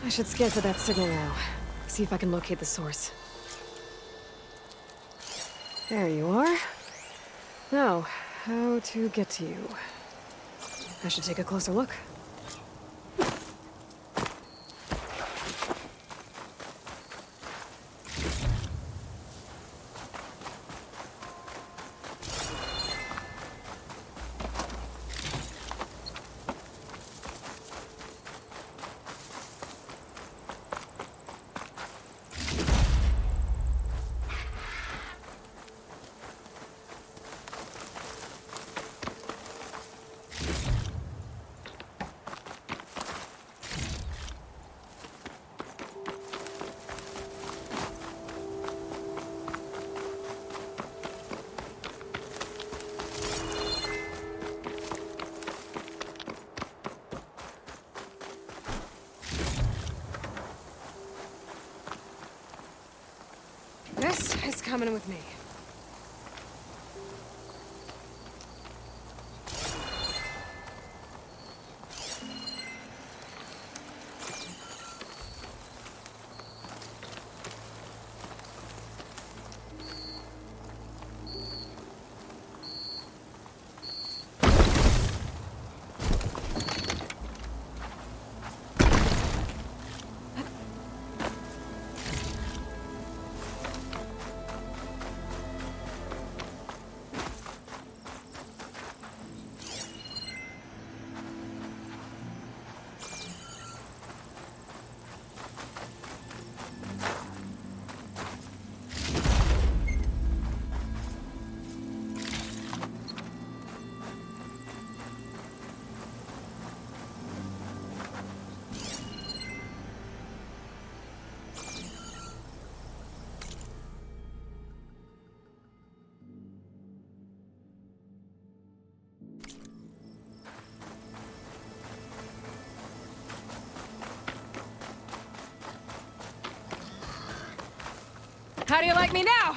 I should scan for that signal now. See if I can locate the source. There you are. Now, how to get to you? I should take a closer look. This is coming with me. How do you like me now?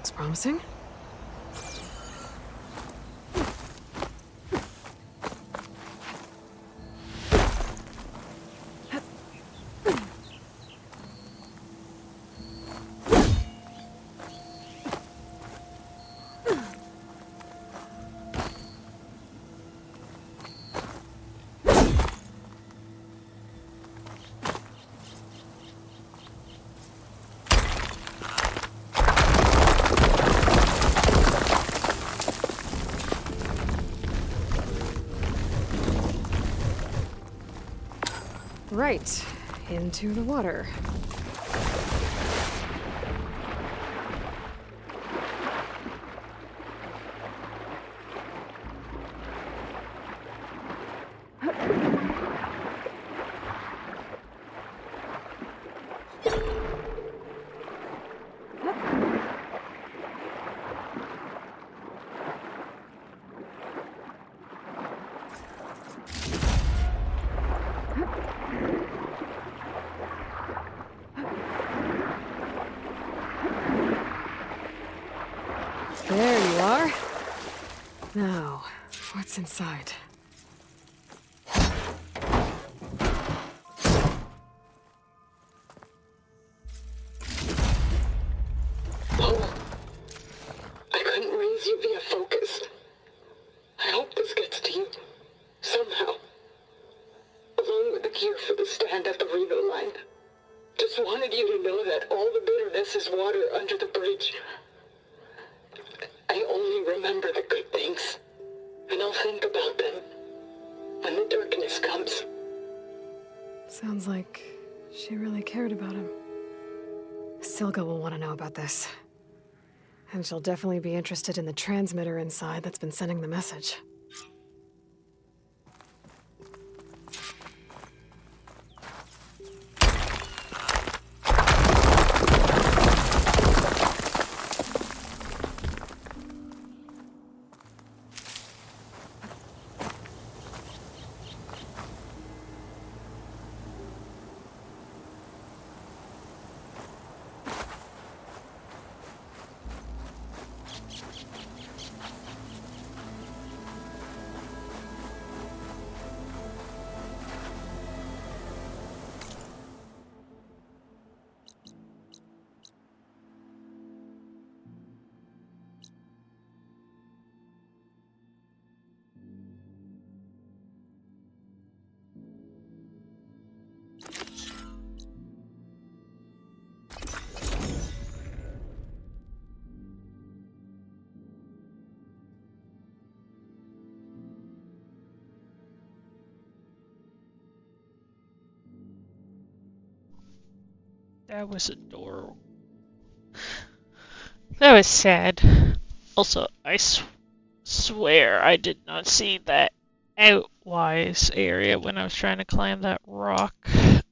looks promising. Right, into the water. There you are. Now, what's inside? Paul, I couldn't raise you via focus. I hope this gets to you. Somehow. Along with the gear for the stand at the Reno line. Just wanted you to know that all the bitterness is water under the bridge. I only remember the good things, and I'll think about them when the darkness comes. Sounds like she really cared about him. Silga will want to know about this. And she'll definitely be interested in the transmitter inside that's been sending the message. That was adorable. That was sad. Also, I swear I did not see that outwise area when I was trying to climb that rock. I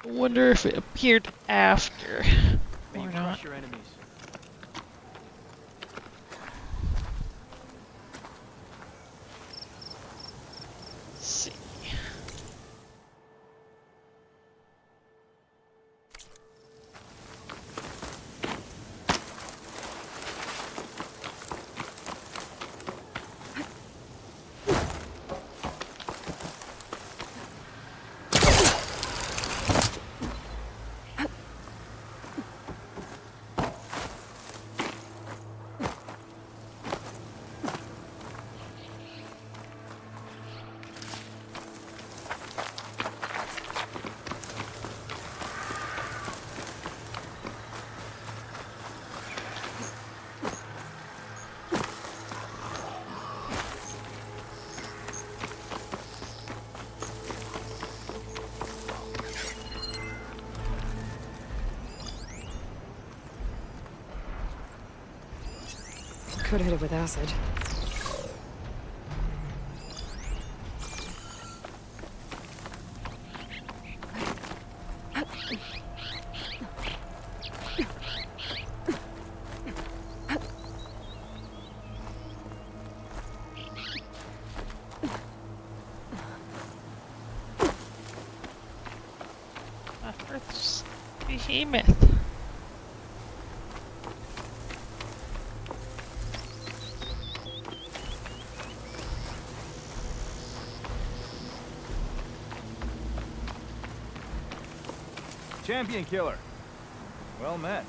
wonder if it appeared after or not. Your enemies. Let's see. Could hit it with acid. My first Behemoth. Champion Killer. Well met.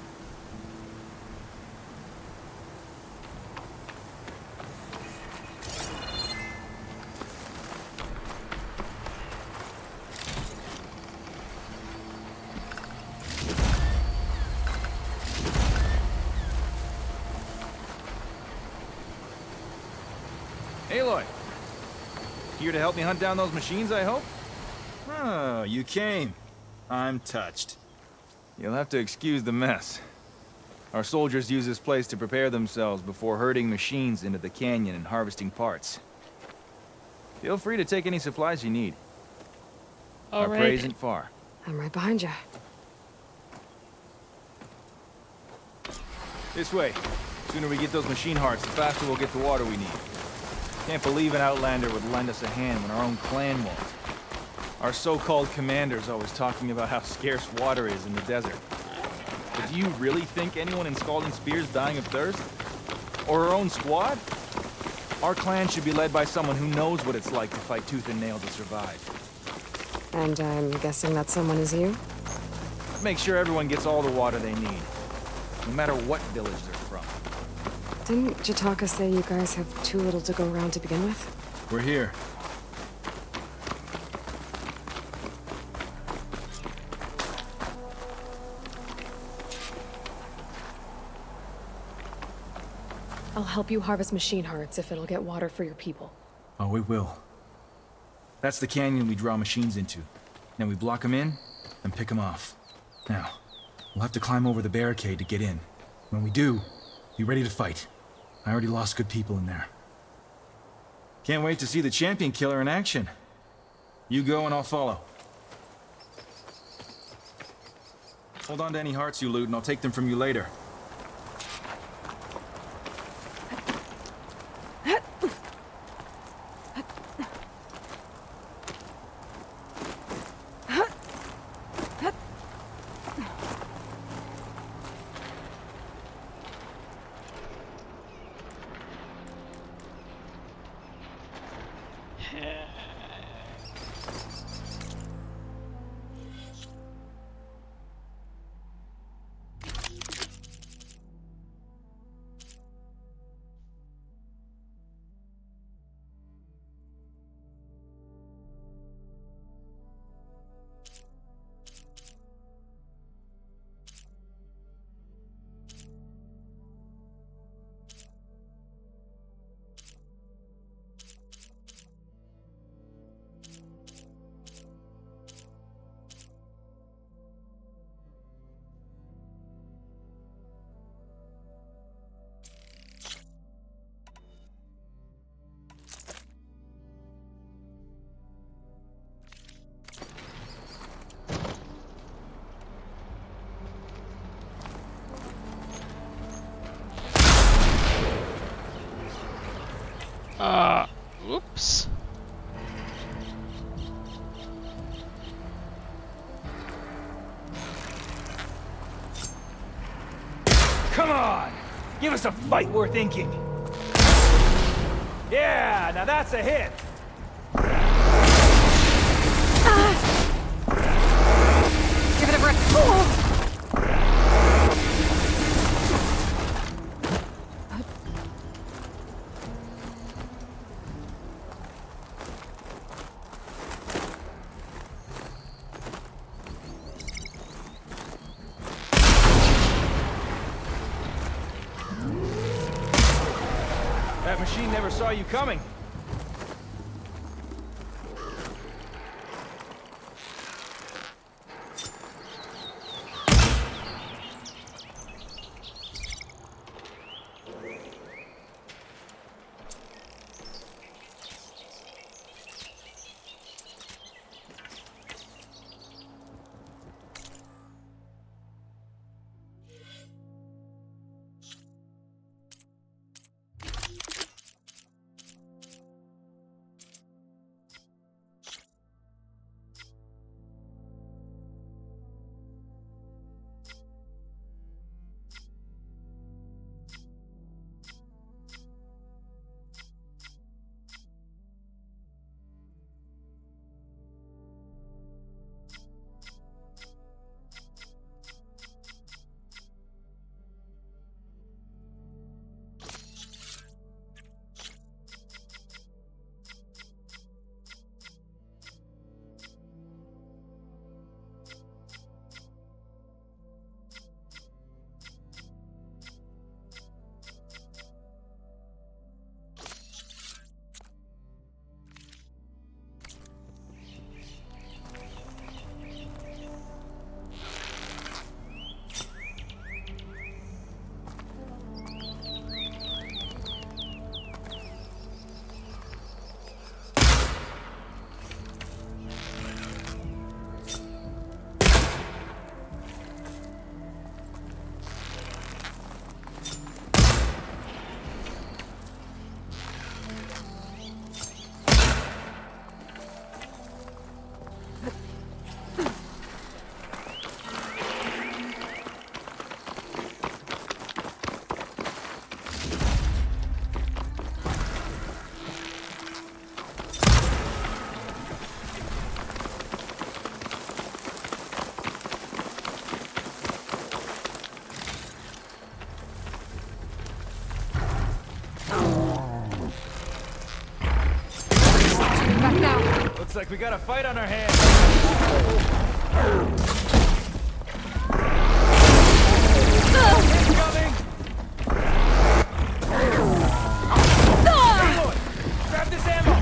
Aloy. Here to help me hunt down those machines, I hope? Oh, you came. I'm touched. You'll have to excuse the mess. Our soldiers use this place to prepare themselves before herding machines into the canyon and harvesting parts. Feel free to take any supplies you need. Our prey isn't far. I'm right behind you. This way. The sooner we get those machine hearts, the faster we'll get the water we need. Can't believe an Outlander would lend us a hand when our own clan won't. Our so-called commander's always talking about how scarce water is in the desert. But do you really think anyone in Scalding Spear's dying of thirst? Or our own squad? Our clan should be led by someone who knows what it's like to fight tooth and nail to survive. And I'm guessing that someone is you? Make sure everyone gets all the water they need, no matter what village they're from. Didn't Jataka say you guys have too little to go around to begin with? We're here. I'll help you harvest machine hearts if it'll get water for your people. Oh, it will. That's the canyon we draw machines into. Then we block them in and pick them off. Now, we'll have to climb over the barricade to get in. When we do, be ready to fight. I already lost good people in there. Can't wait to see the Champion Killer in action. You go and I'll follow. Hold on to any hearts you loot and I'll take them from you later. Oops. Come on! Give us a fight worth inking! Yeah, now that's a hit! Give it a breath. Oh. That machine never saw you coming. like we got a fight on our hands. Incoming! Aloy, grab this ammo!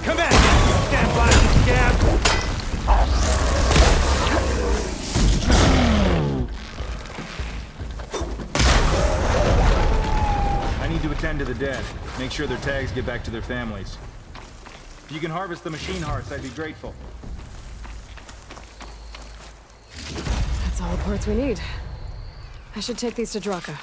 Come back! Stand by, scab! I need to attend to the dead. Make sure their tags get back to their families. If you can harvest the machine hearts, I'd be grateful. That's all the parts we need. I should take these to Draka.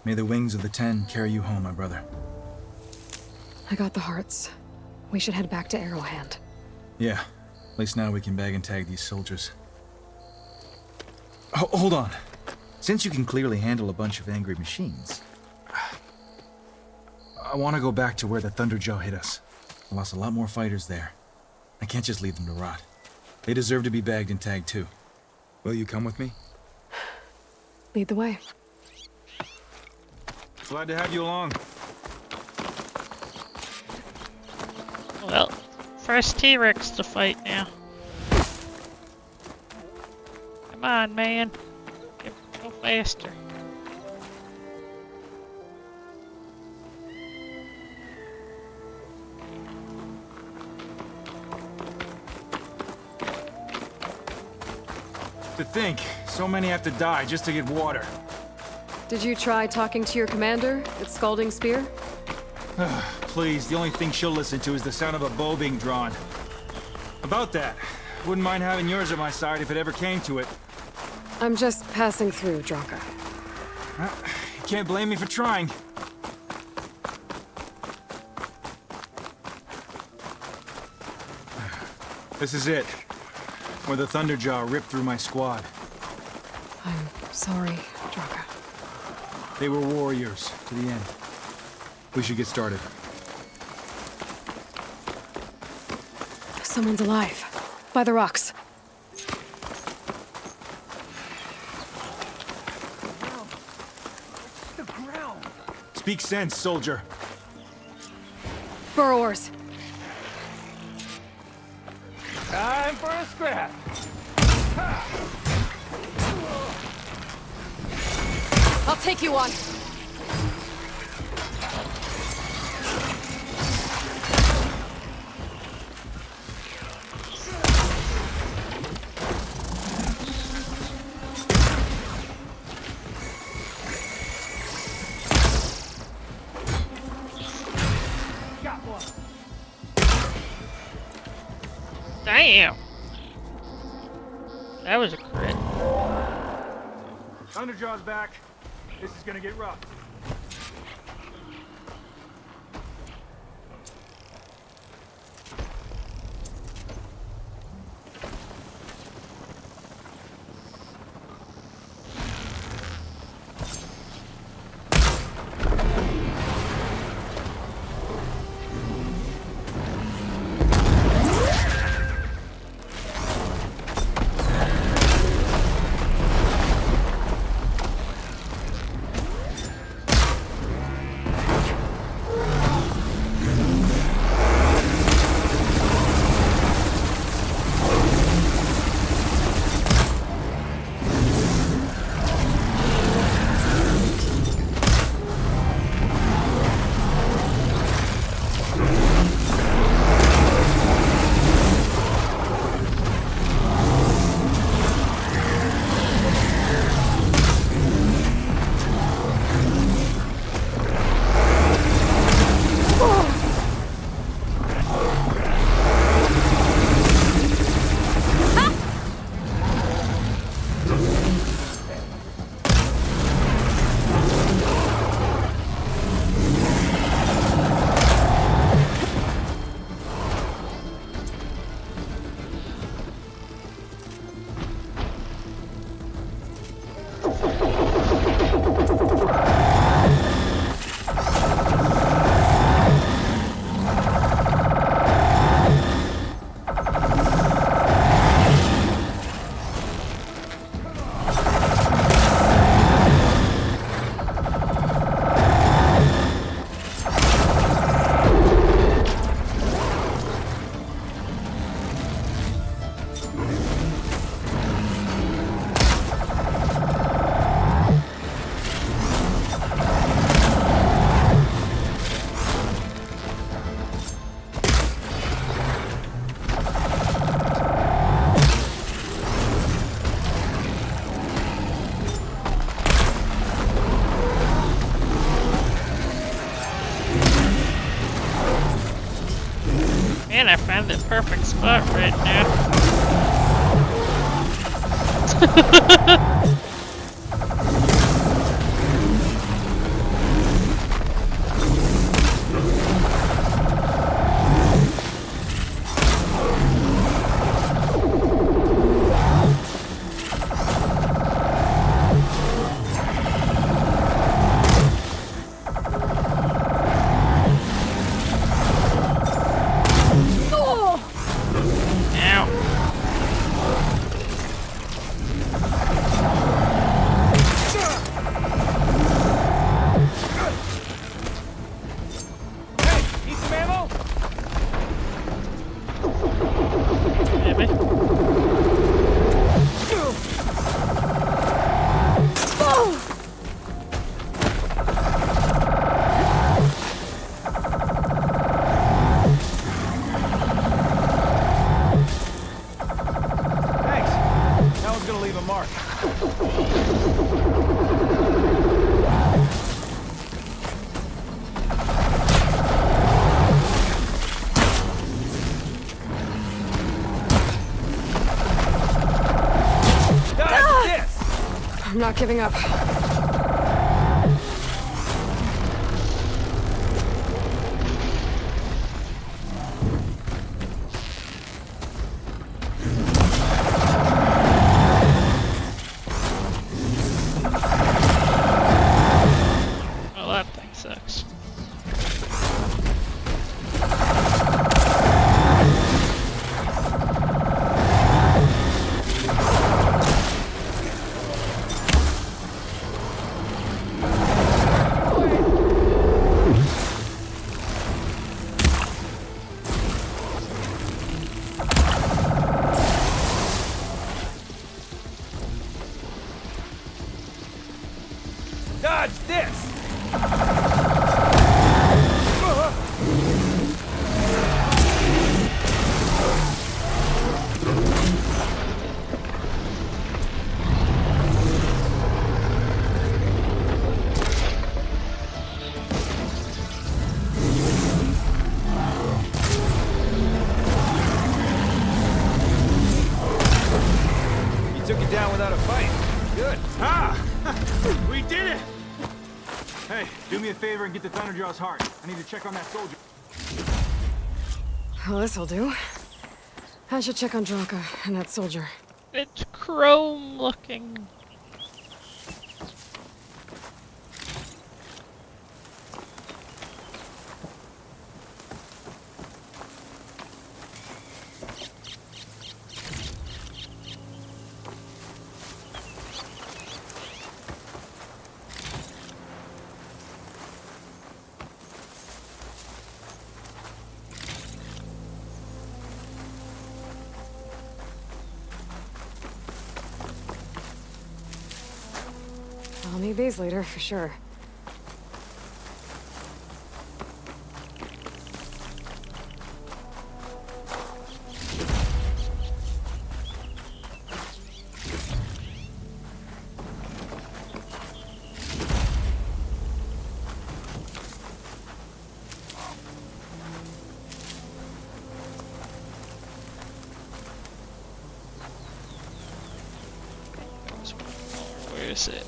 May the wings of the Ten carry you home, my brother. I got the hearts. We should head back to Arrowhand. Yeah, at least now we can bag and tag these soldiers. Hold on. Since you can clearly handle a bunch of angry machines, I want to go back to where the Thunderjaw hit us. I lost a lot more fighters there. I can't just leave them to rot. They deserve to be bagged and tagged too. Will you come with me? Lead the way. Glad to have you along. Well, first T-Rex to fight now. Come on, man. Go faster. To think, so many have to die just to get water. Did you try talking to your commander at Scalding Spear? Please, the only thing she'll listen to is the sound of a bow being drawn. About that, wouldn't mind having yours at my side if it ever came to it. I'm just passing through, Draka. You can't blame me for trying. This is it, where the Thunderjaw ripped through my squad. I'm sorry, Draka. They were warriors to the end. We should get started. Someone's alive. By the rocks. Speak sense, soldier. Burrowers. Time for a scrap. I'll take you on. Damn! That was a crit. Thunderjaw's back. This is gonna get rough. find the perfect spot right now. I'm not giving up. Well, that thing sucks. Dodge this! You took it down without a fight. Good. Ah! We did it! Hey, do me a favor and get the Thunderjaw's heart. I need to check on that soldier. Well, this'll do. I should check on Draka and that soldier. It's chrome looking. I'll need these later, for sure. Where is it?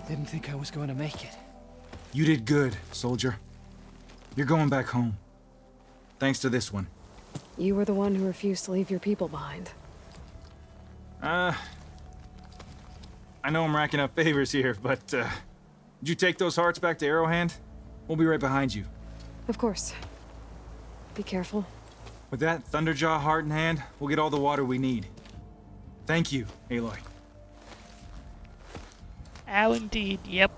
Didn't think I was going to make it. You did good, soldier. You're going back home. Thanks to this one. You were the one who refused to leave your people behind. I know I'm racking up favors here, but, did you take those hearts back to Arrowhand? We'll be right behind you. Of course. Be careful. With that Thunderjaw heart in hand, we'll get all the water we need. Thank you, Aloy. Ow, indeed, yep.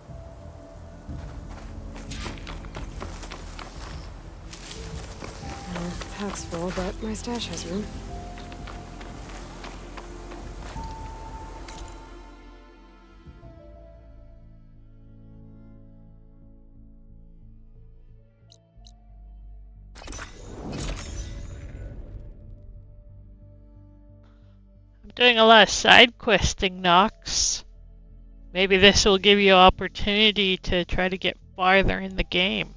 backpack's full, but my stash has room. I'm doing a lot of side questing, Nox. Maybe this will give you opportunity to try to get farther in the game.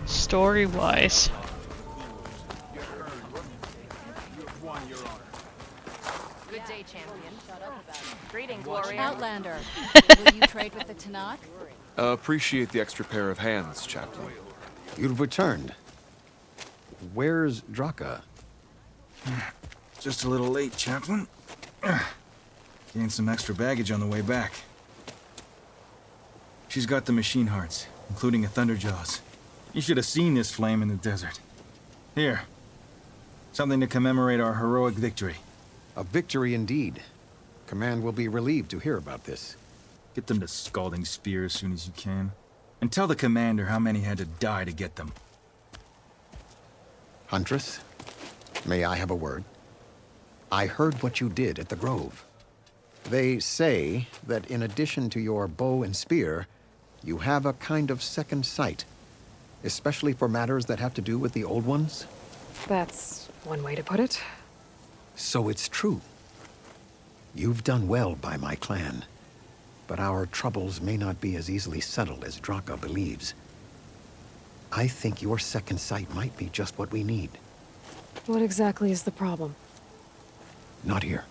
Story-wise. Good day, champion. Shut up about it. Greetings, warrior. Outlander, will you trade with the Tanakh? Appreciate the extra pair of hands, Chaplain. You've returned. Where's Draka? Just a little late, Chaplain. Gained some extra baggage on the way back. She's got the machine hearts, including a Thunderjaws. You should have seen this flame in the desert. Here. Something to commemorate our heroic victory. A victory indeed. Command will be relieved to hear about this. Get them to Scalding Spear as soon as you can. And tell the commander how many had to die to get them. Huntress, may I have a word? I heard what you did at the Grove. They say that in addition to your bow and spear, you have a kind of second sight, especially for matters that have to do with the Old Ones? That's one way to put it. So it's true. You've done well by my clan, but our troubles may not be as easily settled as Draka believes. I think your second sight might be just what we need. What exactly is the problem? Not here.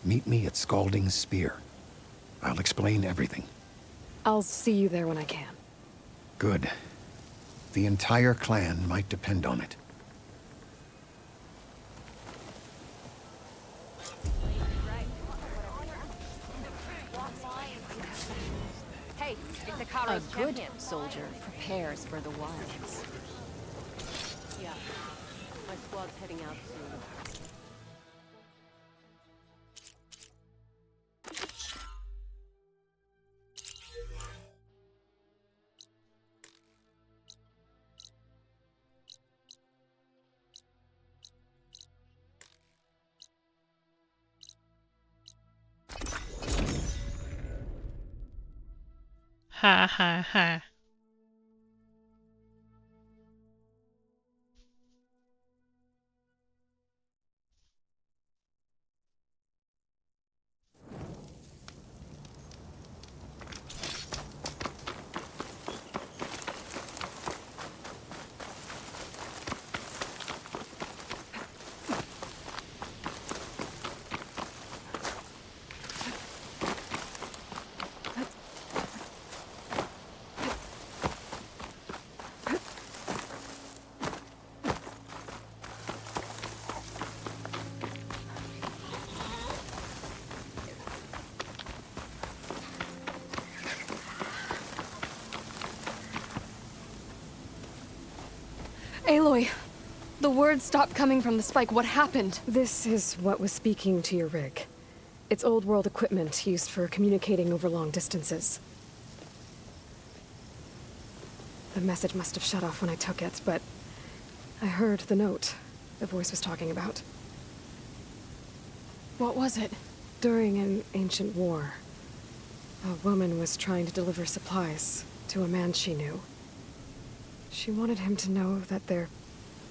Meet me at Scalding Spear. I'll explain everything. I'll see you there when I can. Good. The entire clan might depend on it. Hey, it's the A Karo's good champion. soldier prepares for the wilds. Yeah. My squad's heading out soon. Ha ha ha. Aloy, the words stopped coming from the spike. What happened? This is what was speaking to your rig. It's old world equipment used for communicating over long distances. The message must have shut off when I took it, but I heard the note the voice was talking about. What was it? During an ancient war, a woman was trying to deliver supplies to a man she knew. She wanted him to know that their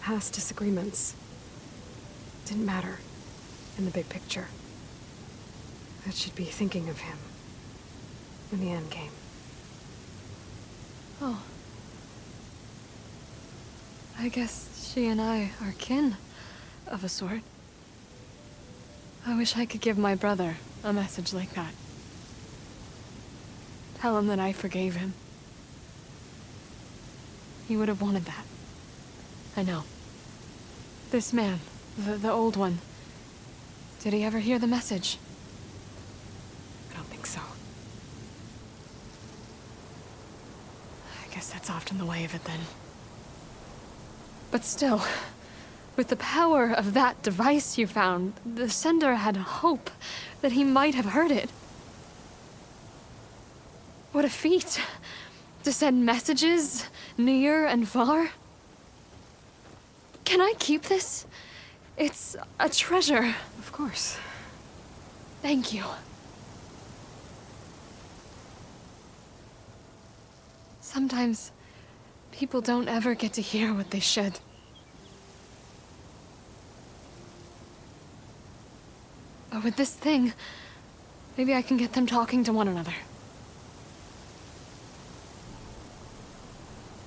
past disagreements didn't matter in the big picture. That she'd be thinking of him when the end came. Oh. I guess she and I are kin, of a sort. I wish I could give my brother a message like that. Tell him that I forgave him. He would have wanted that. I know. This man, the old one, did he ever hear the message? I don't think so. I guess that's often the way of it then. But still, with the power of that device you found, the sender had hope that he might have heard it. What a feat. To send messages near and far. Can I keep this? It's a treasure. Of course. Thank you. Sometimes people don't ever get to hear what they should. But with this thing, maybe I can get them talking to one another.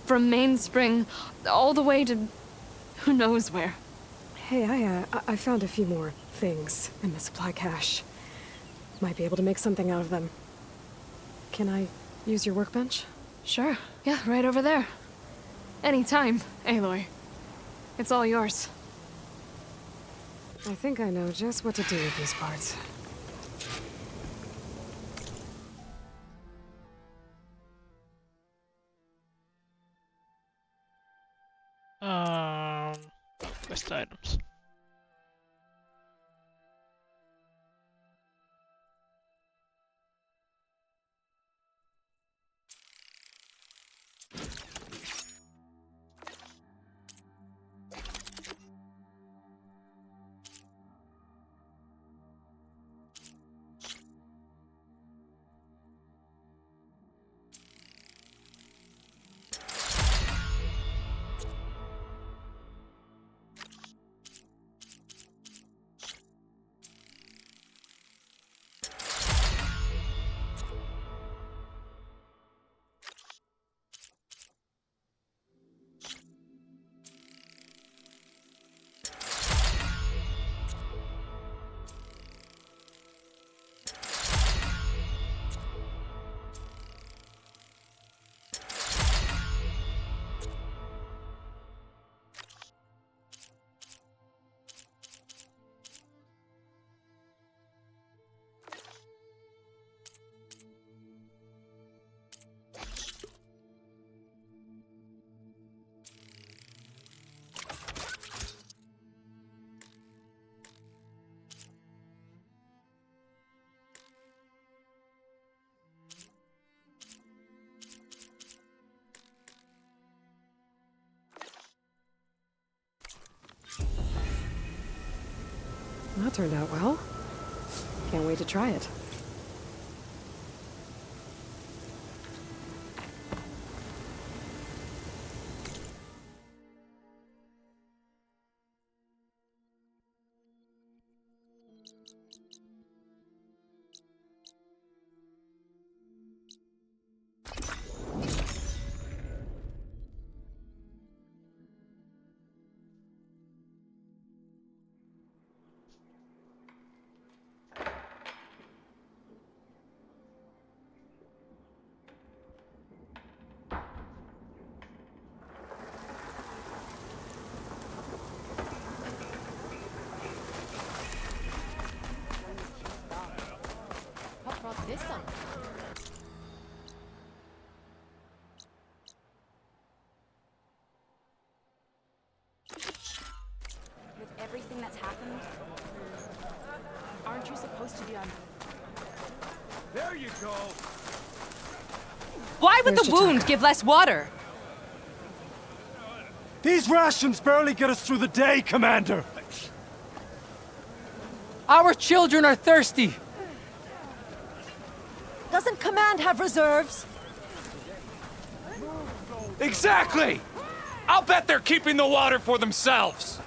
From Mainspring all the way to who knows where. Hey, I found a few more things in the supply cache. Might be able to make something out of them. Can I use your workbench? Sure. Yeah, right over there. Anytime, Aloy. It's all yours. I think I know just what to do with these parts. Quest items. That turned out well. Can't wait to try it. What brought this on? With everything that's happened, Aren't you supposed to be on... There you go! Why would There's the wound give less water? These rations barely get us through the day, Commander! Our children are thirsty! Doesn't Command have reserves? Exactly! I'll bet they're keeping the water for themselves!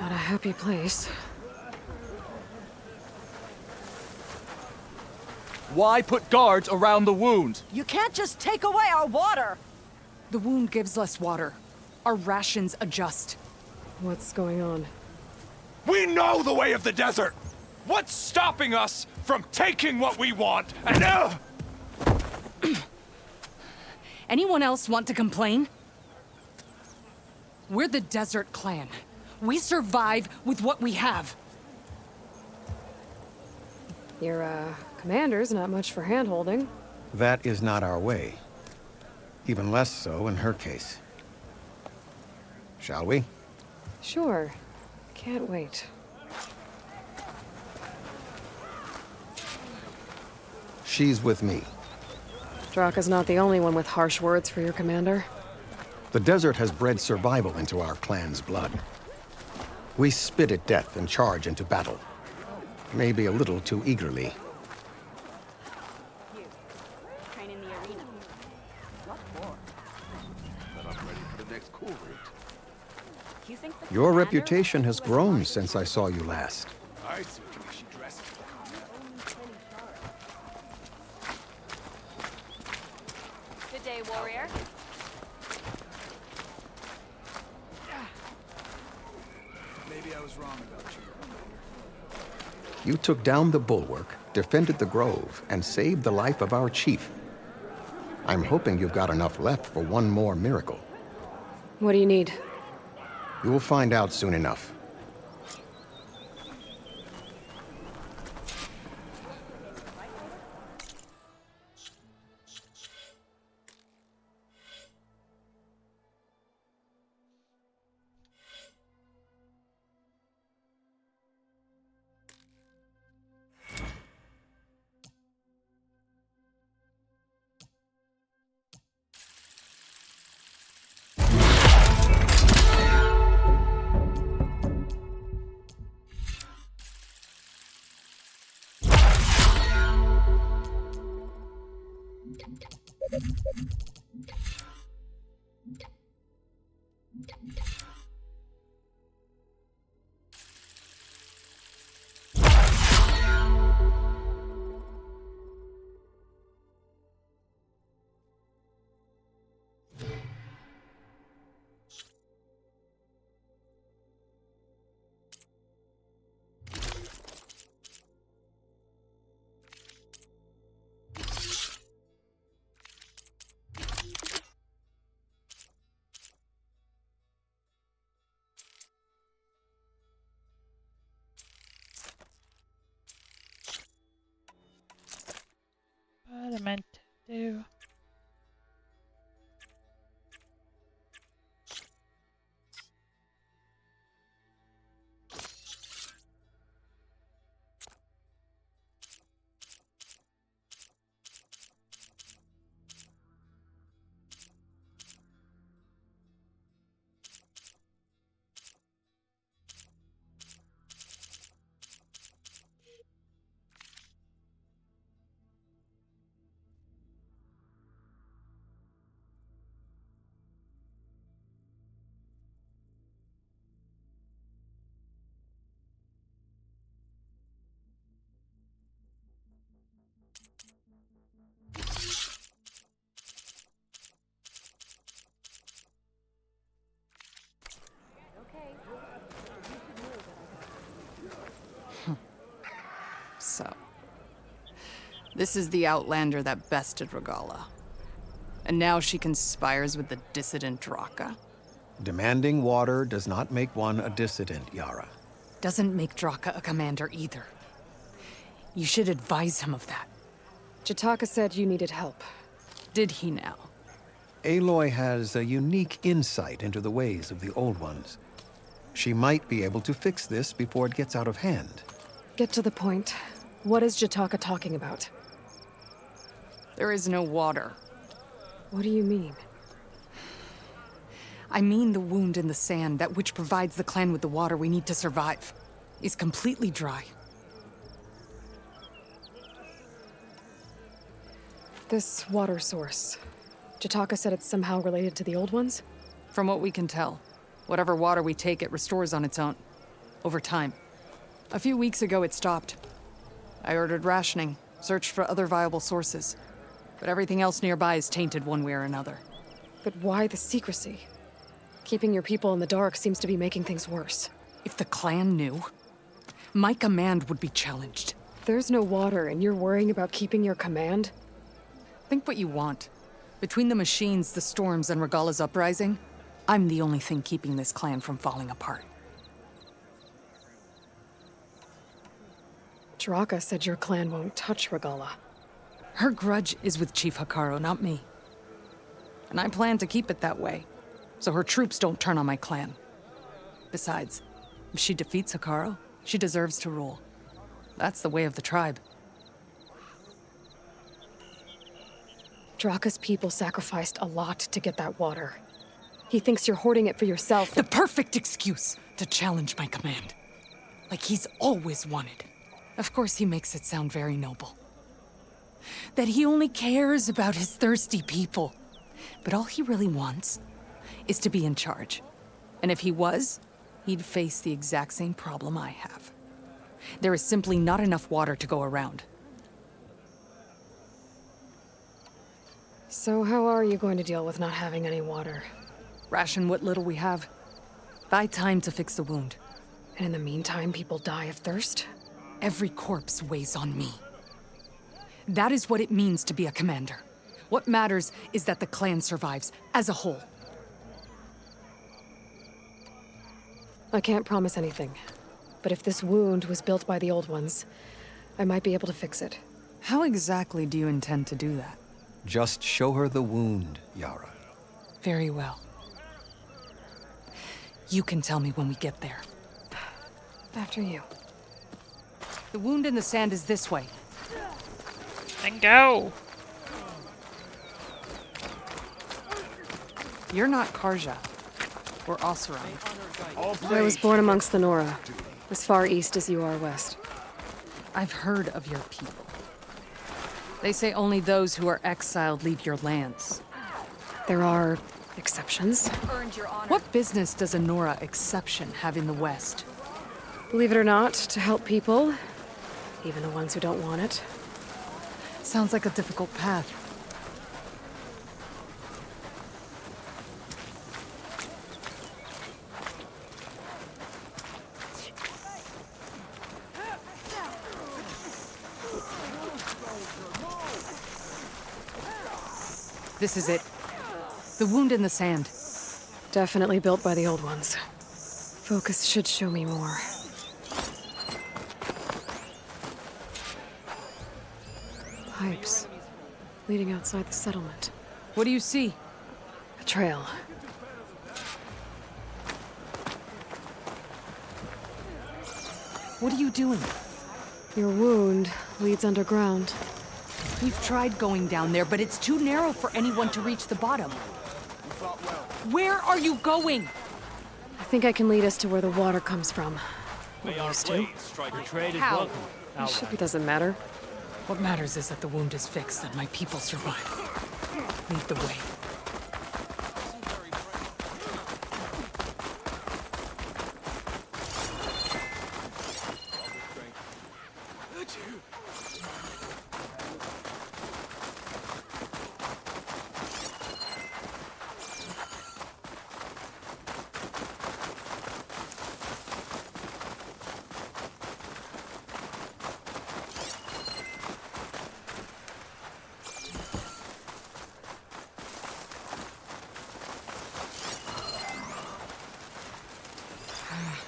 Not a happy place. Why put guards around the wound? You can't just take away our water! The wound gives less water. Our rations adjust. What's going on? We know the way of the desert! What's stopping us from taking what we want and Anyone else want to complain? We're the Desert Clan. We survive with what we have. Your, commander's not much for hand-holding. That is not our way. Even less so in her case. Shall we? Sure. Can't wait. She's with me. Draka's not the only one with harsh words for your commander. The desert has bred survival into our clan's blood. We spit at death and charge into battle. Maybe a little too eagerly. Train in the arena. What for? But I'm ready for the next cool route. You think the Your commander reputation has was grown right? since I saw you last. I see what she dresses. Good day, warrior. Maybe I was wrong about you. You took down the bulwark, defended the grove, and saved the life of our chief. I'm hoping you've got enough left for one more miracle. What do you need? You'll find out soon enough. What I meant to do. So, this is the Outlander that bested Regalla. And now she conspires with the dissident Draka. Demanding water does not make one a dissident, Yara. Doesn't make Draka a commander either. You should advise him of that. Jataka said you needed help. Did he now? Aloy has a unique insight into the ways of the Old Ones. She might be able to fix this before it gets out of hand. Get to the point. What is Jataka talking about? There is no water. What do you mean? I mean the wound in the sand, that which provides the clan with the water we need to survive, is completely dry. This water source. Jataka said it's somehow related to the Old Ones? From what we can tell, whatever water we take, it restores on its own. Over time. A few weeks ago, it stopped. I ordered rationing, searched for other viable sources. But everything else nearby is tainted one way or another. But why the secrecy? Keeping your people in the dark seems to be making things worse. If the clan knew, my command would be challenged. There's no water, and you're worrying about keeping your command? Think what you want. Between the machines, the storms, and Regalla's uprising, I'm the only thing keeping this clan from falling apart. Draka said your clan won't touch Regalla. Her grudge is with Chief Hekarro, not me. And I plan to keep it that way, so her troops don't turn on my clan. Besides, if she defeats Hekarro, she deserves to rule. That's the way of the tribe. Draka's people sacrificed a lot to get that water. He thinks you're hoarding it for yourself. The perfect excuse to challenge my command. Like he's always wanted. Of course, he makes it sound very noble. That he only cares about his thirsty people. But all he really wants is to be in charge. And if he was, he'd face the exact same problem I have. There is simply not enough water to go around. So how are you going to deal with not having any water? Ration what little we have. Buy time to fix the wound. And in the meantime, people die of thirst? Every corpse weighs on me. That is what it means to be a commander. What matters is that the clan survives, as a whole. I can't promise anything. But if this wound was built by the old ones, I might be able to fix it. How exactly do you intend to do that? Just show her the wound, Yara. Very well. You can tell me when we get there. After you. The wound in the sand is this way. Then go! You're not Karja. Or Oseram. I was born amongst the Nora, as far east as you are west. I've heard of your people. They say only those who are exiled leave your lands. There are exceptions. What business does a Nora exception have in the West? Believe it or not, to help people, even the ones who don't want it. Sounds like a difficult path. This is it. The wound in the sand. Definitely built by the old ones. Focus should show me more. Pipes. Leading outside the settlement. What do you see? A trail. What are you doing? Your wound leads underground. We've tried going down there, but it's too narrow for anyone to reach the bottom. Where are you going? I think I can lead us to where the water comes from. Used to. How? It doesn't matter. What matters is that the wound is fixed and my people survive. Lead the way.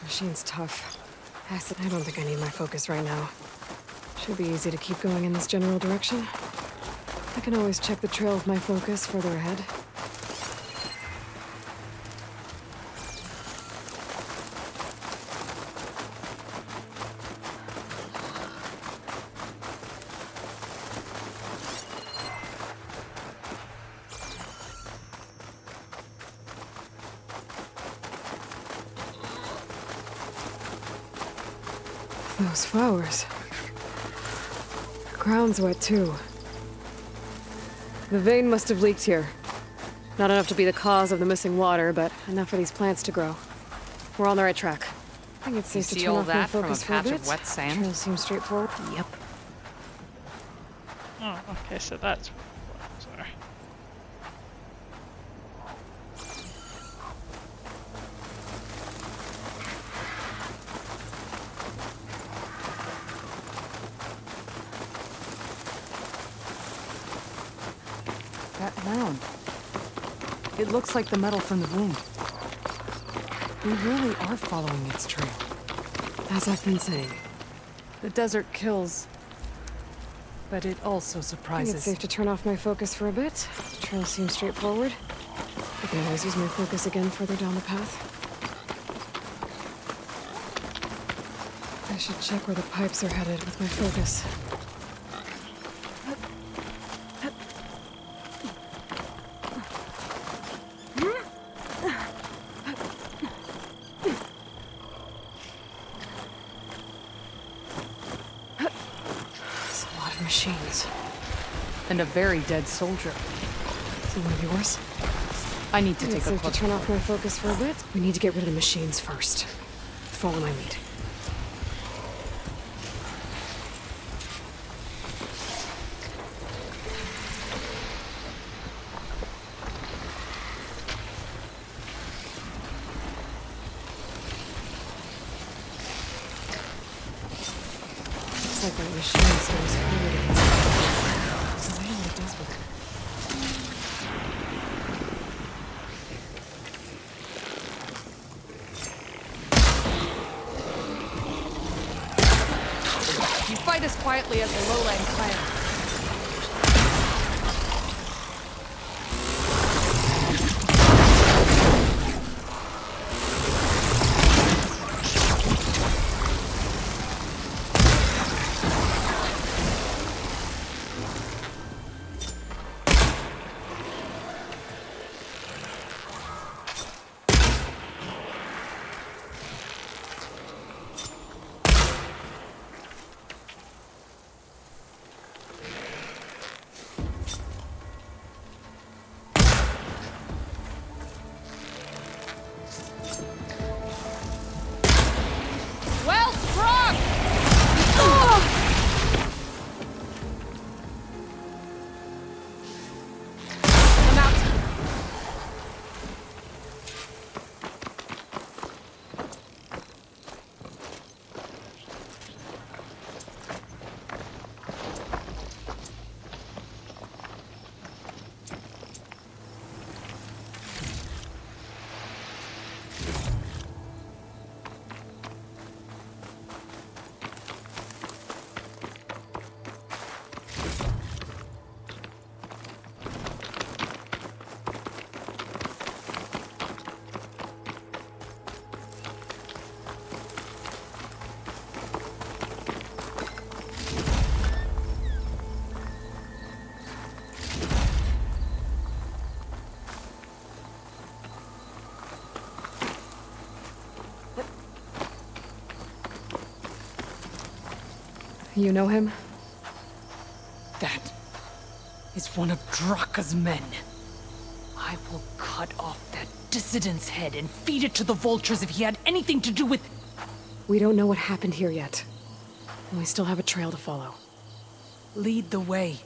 Machine's tough. Acid, I don't think I need my focus right now. Should be easy to keep going in this general direction. I can always check the trail with my focus further ahead. Those flowers. The ground's wet too. The vein must have leaked here. Not enough to be the cause of the missing water, but enough for these plants to grow. We're on the right track. I think it's safe to turn off my focus for a bit. Of wet sand? Trail seems straightforward. Yep. Oh, okay, so that's where the flowers are. That mound. It looks like the metal from the wound. We really are following its trail. As I've been saying. The desert kills, but it also I think surprises. it's safe to turn off my focus for a bit. The trail seems straightforward. I can always use my focus again further down the path. I should check where the pipes are headed with my focus. machines. And a very dead soldier. Is he one of yours? I need to take a safe closer to turn look. off my focus for a bit. We need to get rid of the machines first. Follow my lead. Looks like that machine stores fluid in it. I wonder what it does with it. You fight as quietly as the Lowland clan. Well struck! I'm out. You know him? That is one of Draka's men. I will cut off that dissident's head and feed it to the vultures if he had anything to do with... We don't know what happened here yet. And we still have a trail to follow. Lead the way.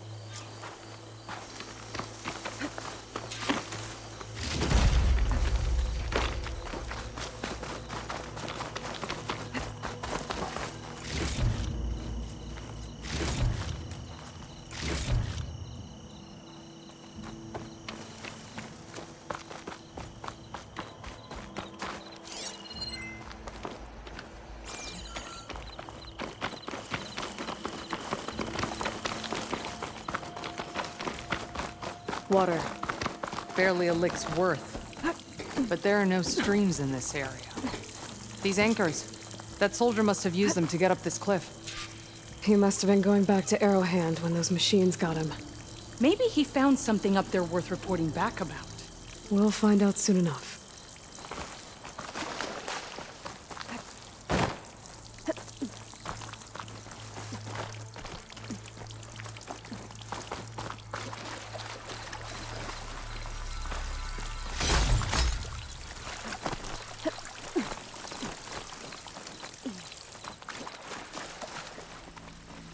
Water. Barely a lick's worth. But there are no streams in this area. These anchors. That soldier must have used them to get up this cliff. He must have been going back to Arrowhand when those machines got him. Maybe he found something up there worth reporting back about. We'll find out soon enough.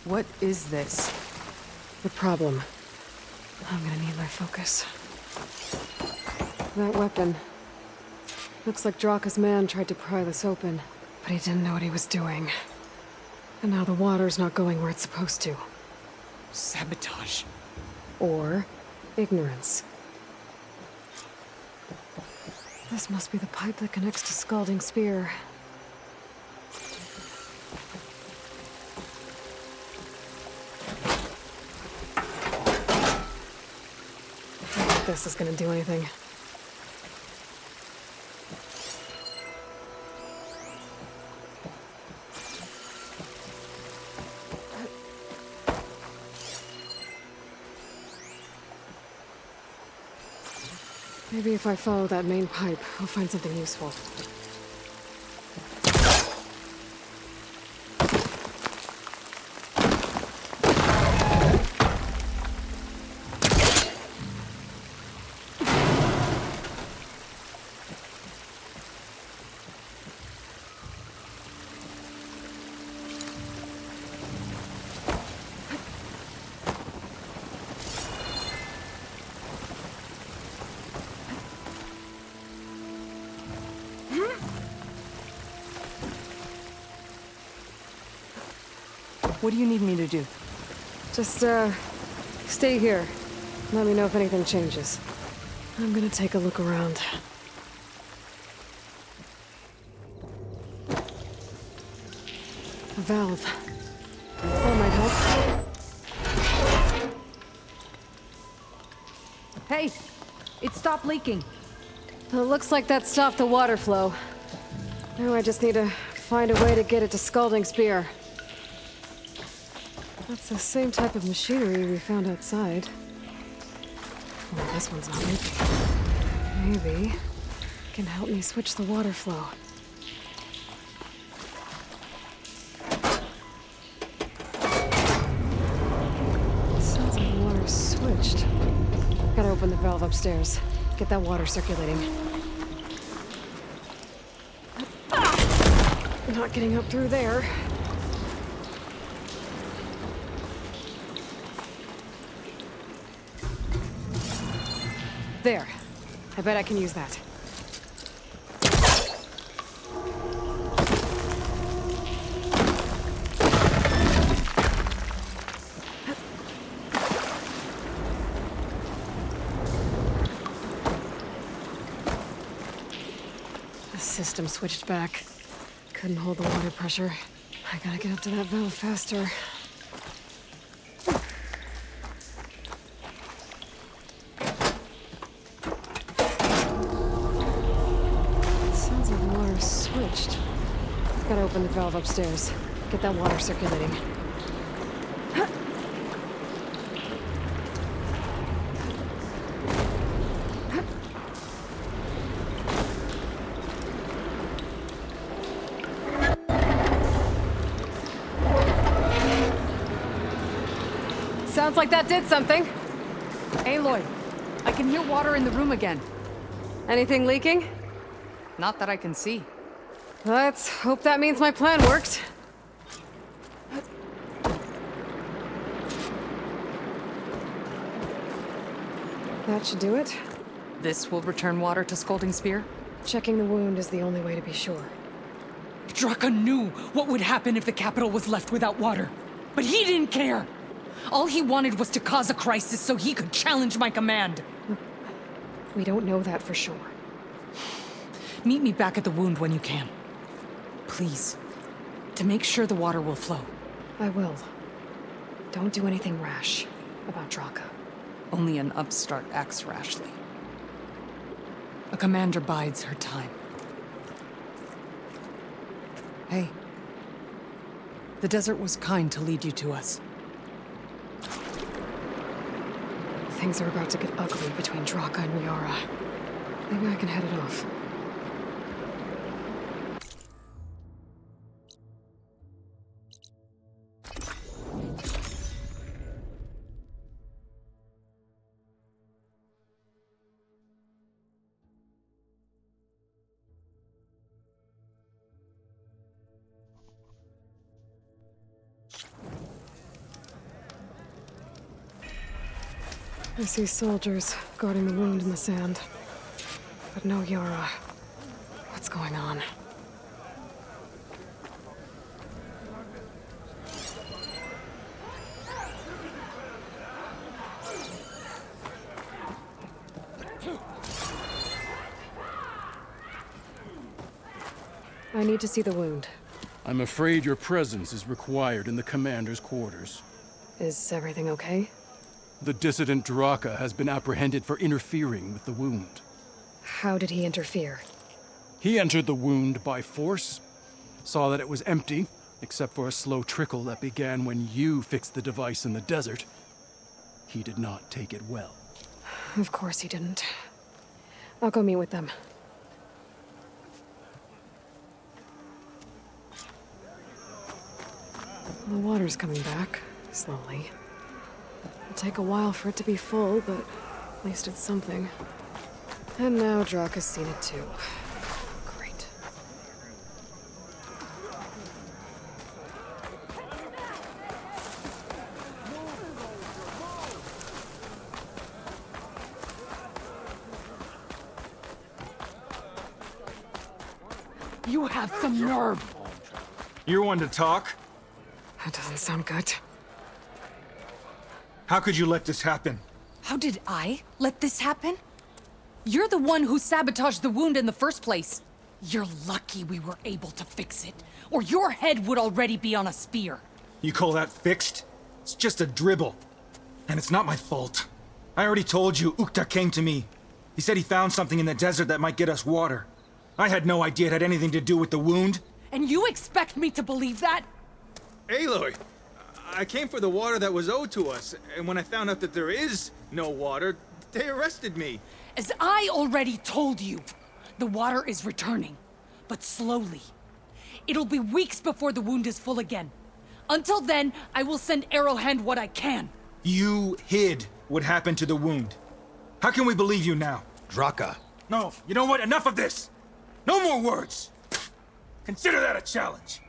What is this? The problem. I'm gonna need my focus. That weapon. Looks like Draka's man tried to pry this open, but he didn't know what he was doing. And now the water's not going where it's supposed to. Sabotage. Or ignorance. This must be the pipe that connects to Scalding Spear. I don't think this is gonna do anything. Maybe if I follow that main pipe, I'll find something useful. What do you need me to do? Just, stay here. Let me know if anything changes. I'm gonna take a look around. A valve. That might help. Hey! It stopped leaking. Well, it looks like that stopped the water flow. Now I just need to find a way to get it to Scalding Spear. That's the same type of machinery we found outside. Well, this one's not leaking. Maybe it can help me switch the water flow. Sounds like the water's switched. Gotta open the valve upstairs. Get that water circulating. Not getting up through there. There. I bet I can use that. The system switched back. Couldn't hold the water pressure. I gotta get up to that valve faster. Sounds like the water's switched. Gotta open the valve upstairs. Get that water circulating. Sounds like that did something. Aloy, I can hear water in the room again. Anything leaking? Not that I can see. Let's hope that means my plan worked. That should do it. This will return water to Scalding Spear? Checking the wound is the only way to be sure. Draka knew what would happen if the capital was left without water. But he didn't care! All he wanted was to cause a crisis so he could challenge my command. We don't know that for sure. Meet me back at the wound when you can. Please. To make sure the water will flow. I will. Don't do anything rash about Draka. Only an upstart acts rashly. A commander bides her time. Hey. The desert was kind to lead you to us. Things are about to get ugly between Draka and Liara. Maybe I can head it off. I see soldiers guarding the wound in the sand. But no Yara. What's going on? I need to see the wound. I'm afraid your presence is required in the commander's quarters. Is everything okay? The dissident Draka has been apprehended for interfering with the wound. How did he interfere? He entered the wound by force, saw that it was empty, except for a slow trickle that began when you fixed the device in the desert. He did not take it well. Of course he didn't. I'll go meet with them. The water's coming back, slowly. It'll take a while for it to be full, but at least it's something. And now Draka's seen it too. Great. You have some nerve! You're one to talk? That doesn't sound good. How could you let this happen? How did I let this happen? You're the one who sabotaged the wound in the first place. You're lucky we were able to fix it, or your head would already be on a spear. You call that fixed? It's just a dribble. And it's not my fault. I already told you, Ukta came to me. He said he found something in the desert that might get us water. I had no idea it had anything to do with the wound. And you expect me to believe that? Aloy, I came for the water that was owed to us, and when I found out that there is no water, they arrested me. As I already told you, the water is returning, but slowly. It'll be weeks before the wound is full again. Until then, I will send Arrowhand what I can. You hid what happened to the wound. How can we believe you now? Draka. No, you know what? Enough of this! No more words! Consider that a challenge.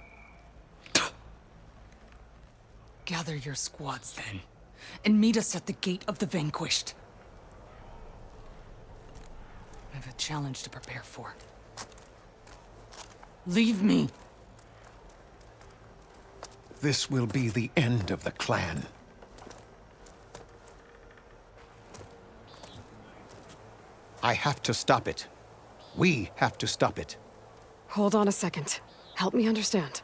Gather your squads then, and meet us at the Gate of the Vanquished. I have a challenge to prepare for. Leave me. This will be the end of the clan. I have to stop it. We have to stop it. Hold on a second. Help me understand.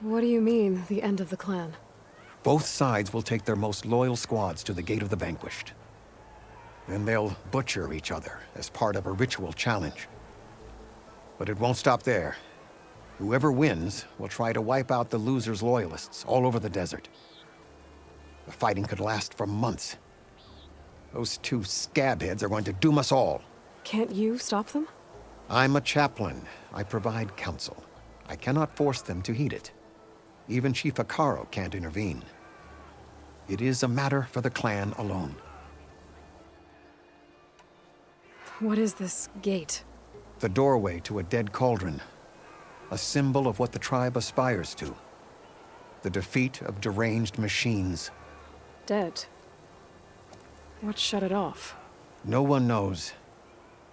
What do you mean, the end of the clan? Both sides will take their most loyal squads to the Gate of the Vanquished. Then they'll butcher each other as part of a ritual challenge. But it won't stop there. Whoever wins will try to wipe out the loser's loyalists all over the desert. The fighting could last for months. Those two scabheads are going to doom us all. Can't you stop them? I'm a chaplain. I provide counsel. I cannot force them to heed it. Even Chief Hekarro can't intervene. It is a matter for the clan alone. What is this gate? The doorway to a dead cauldron. A symbol of what the tribe aspires to. The defeat of deranged machines. Dead. What shut it off? No one knows.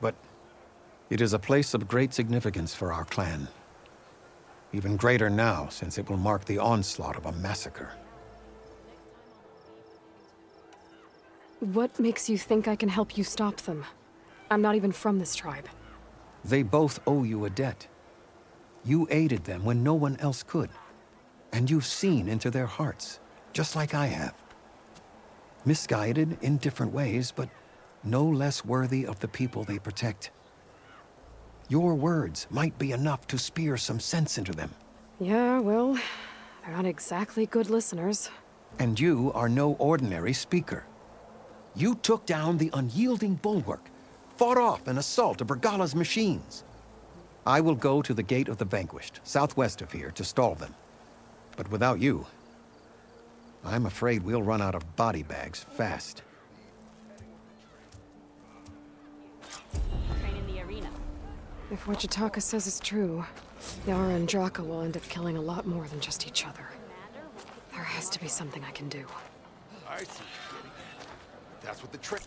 But it is a place of great significance for our clan. Even greater now, since it will mark the onslaught of a massacre. What makes you think I can help you stop them? I'm not even from this tribe. They both owe you a debt. You aided them when no one else could. And you've seen into their hearts, just like I have. Misguided in different ways, but no less worthy of the people they protect. Your words might be enough to spear some sense into them. Yeah, well, they're not exactly good listeners. And you are no ordinary speaker. You took down the unyielding bulwark, fought off an assault of Regala's machines. I will go to the Gate of the Vanquished, southwest of here, to stall them. But without you, I'm afraid we'll run out of body bags fast. Train in the arena. If what Jataka says is true, Yara and Draka will end up killing a lot more than just each other. There has to be something I can do. I see what you're getting at. That's what the trick...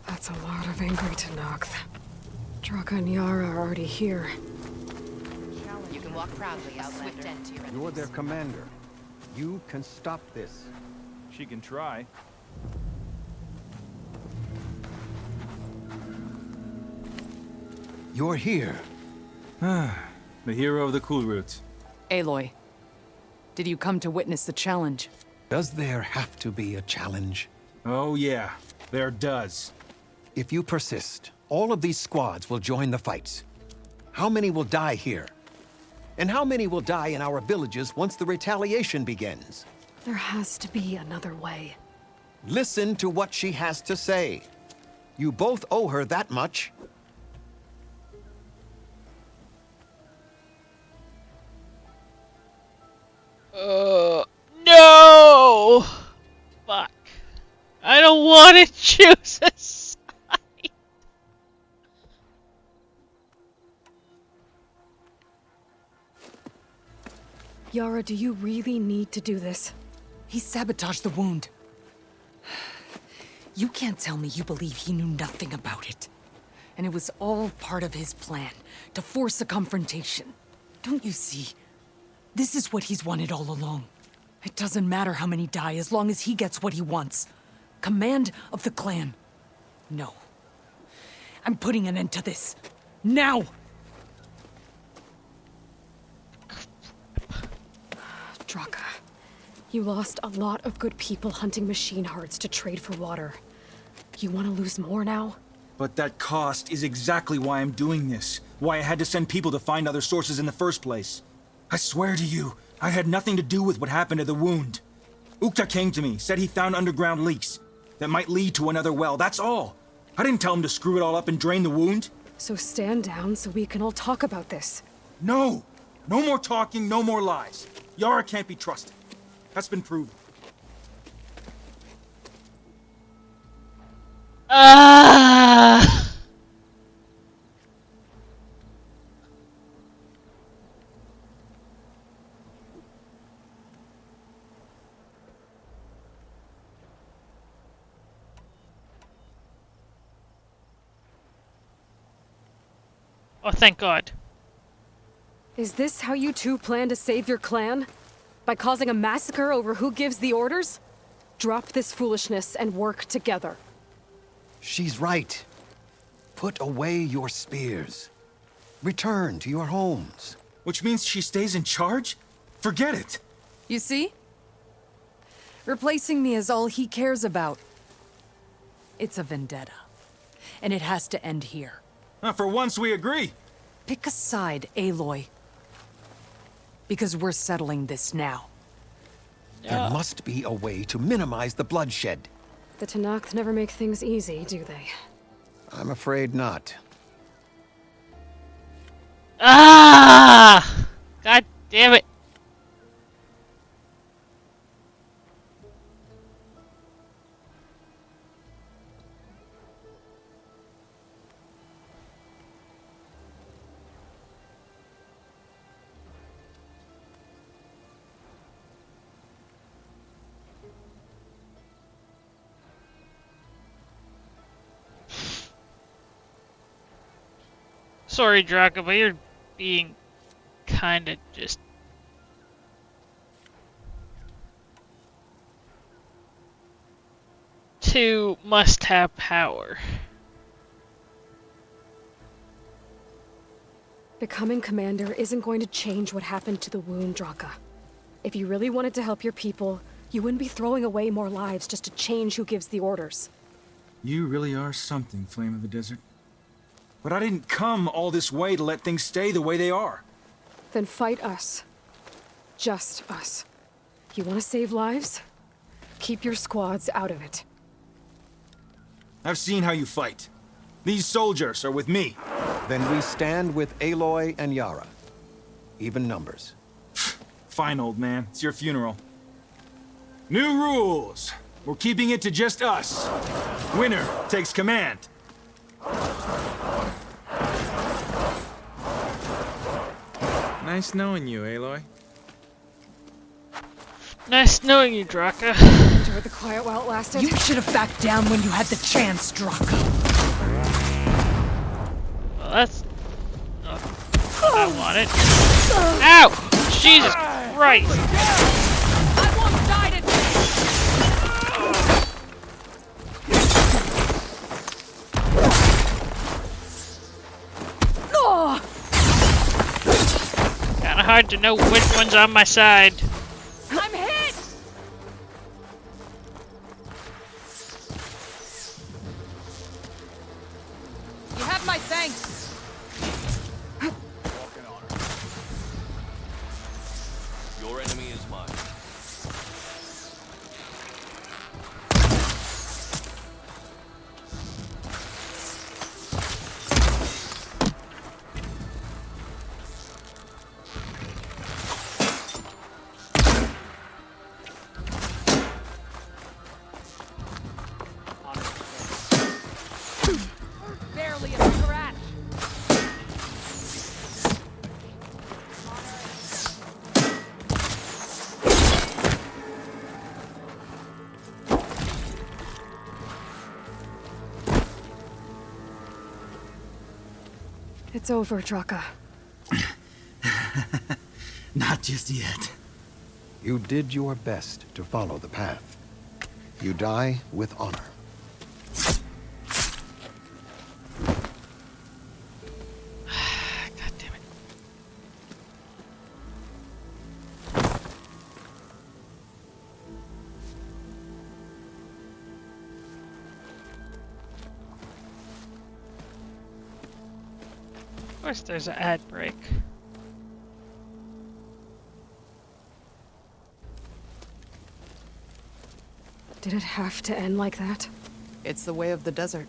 That's a lot of angry Tenakth. Draka and Yara are already here. You can walk proudly, Outlander. Swift end to your You're their commander. You can stop this. She can try. You're here. the hero of the Cool Roots. Aloy, did you come to witness the challenge? Does there have to be a challenge? Oh yeah, there does. If you persist, all of these squads will join the fights. How many will die here? And how many will die in our villages once the retaliation begins? There has to be another way. Listen to what she has to say. You both owe her that much. No! Fuck. I don't want to choose a side. Yara, do you really need to do this? He sabotaged the wound. You can't tell me you believe he knew nothing about it. And it was all part of his plan, to force a confrontation. Don't you see? This is what he's wanted all along. It doesn't matter how many die as long as he gets what he wants. Command of the clan. No. I'm putting an end to this. Now! Draka, you lost a lot of good people hunting machine hearts to trade for water. You want to lose more now? But that cost is exactly why I'm doing this. Why I had to send people to find other sources in the first place. I swear to you, I had nothing to do with what happened to the wound. Ukta came to me, said he found underground leaks that might lead to another well, that's all. I didn't tell him to screw it all up and drain the wound. So stand down so we can all talk about this. No! No more talking, no more lies. Yara can't be trusted. That's been proven. Oh, thank God. Is this how you two plan to save your clan? By causing a massacre over who gives the orders? Drop this foolishness and work together. She's right. Put away your spears. Return to your homes. Which means she stays in charge? Forget it. You see? Replacing me is all he cares about. It's a vendetta. And it has to end here. For once we agree. Pick a side, Aloy. Because we're settling this now. There must be a way to minimize the bloodshed. The Tenakth never make things easy, do they? I'm afraid not. Ah! God damn it. Sorry, Draka, but you're being kinda just... too must-have power. Becoming commander isn't going to change what happened to the wound, Draka. If you really wanted to help your people, you wouldn't be throwing away more lives just to change who gives the orders. You really are something, Flame of the Desert. But I didn't come all this way to let things stay the way they are. Then fight us. Just us. You want to save lives? Keep your squads out of it. I've seen how you fight. These soldiers are with me. Then we stand with Aloy and Yara. Even numbers. Fine, old man. It's your funeral. New rules. We're keeping it to just us. Winner takes command. Nice knowing you, Aloy. Nice knowing you, Draka. Enjoy the quiet while it lasted. You should have backed down when you had the chance, Draka. Well, that's... I want it. Ow! Jesus Christ! I won't die today! hard to know which one's on my side. I'm hit! You have my thanks. Your enemy is mine. Barely a scratch. It's over, Draka. Not just yet. You did your best to follow the path. You die with honor. God damn it. Of course there's an ad break. Did it have to end like that? It's the way of the desert.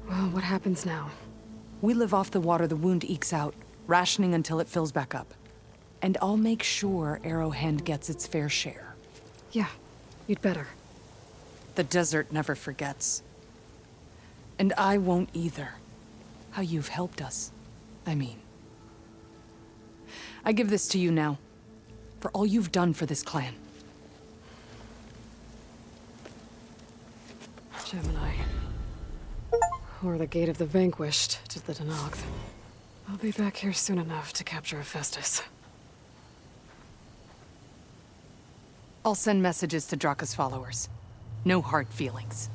Well, what happens now? We live off the water the wound ekes out, rationing until it fills back up. And I'll make sure Arrowhand gets its fair share. Yeah, you'd better. The desert never forgets. And I won't either. How you've helped us, I mean. I give this to you now, for all you've done for this clan. Gemini. Or the Gate of the Vanquished to the Danogth. I'll be back here soon enough to capture Hephaestus. I'll send messages to Draka's followers. No hard feelings.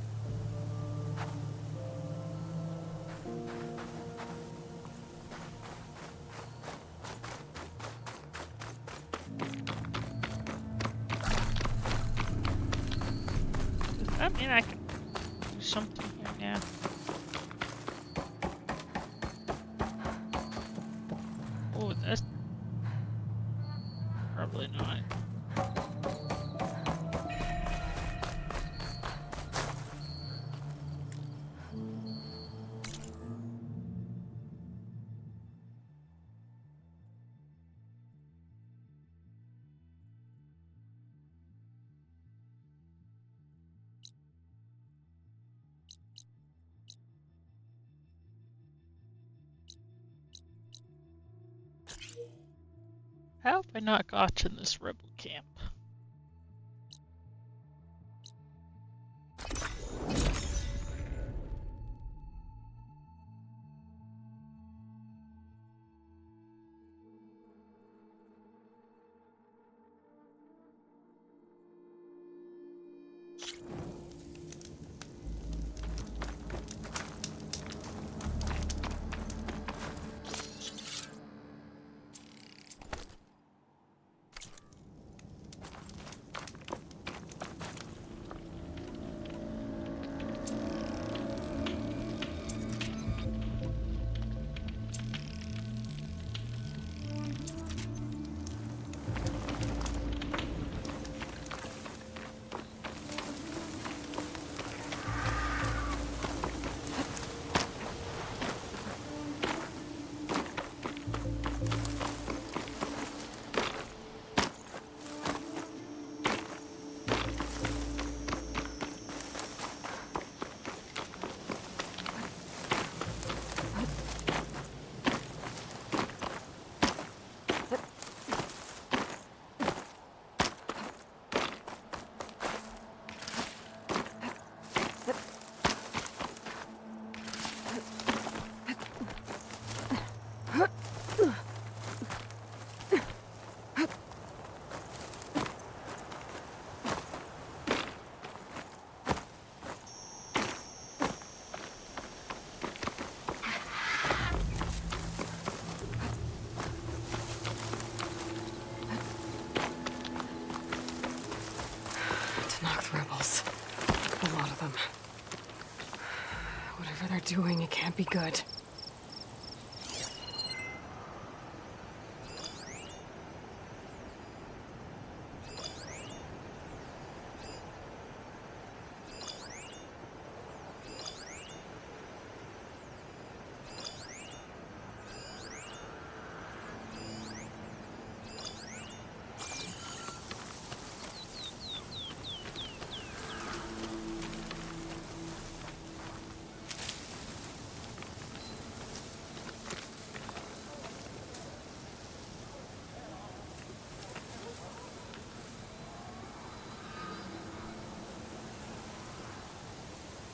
Does that mean I can do something here now? Oh, that's probably not. How have I not gotten this rebel camp? them. Whatever they're doing, it can't be good.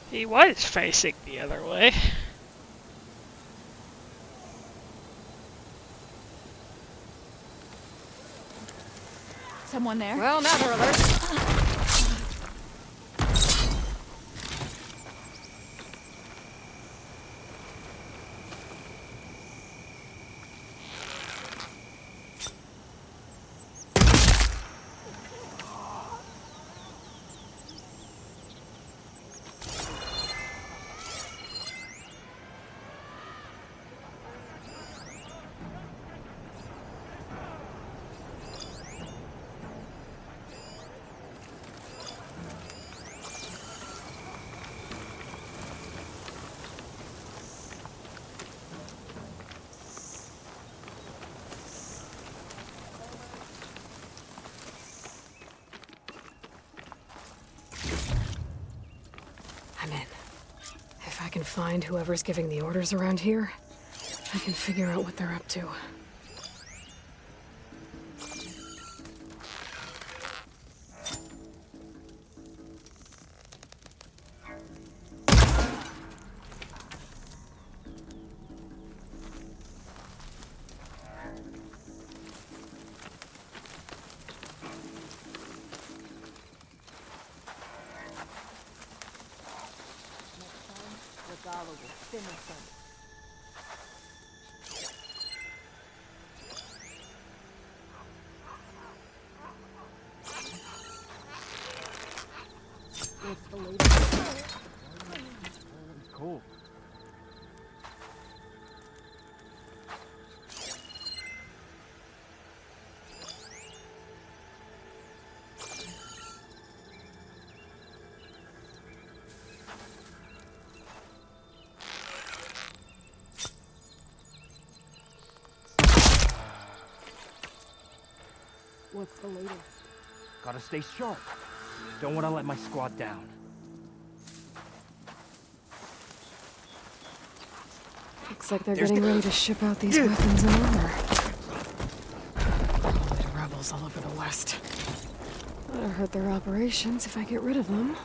He was facing the other way. Someone there? Well, Matter alert. I'm in. If I can find whoever's giving the orders around here, I can figure out what they're up to. Regalo will finish them. It's the latest. Cool. What's the latest? Gotta stay sharp. Don't want to let my squad down. Looks like they're getting ready to ship out these weapons and armor. Probably the rebels all over the west. That'll hurt their operations if I get rid of them.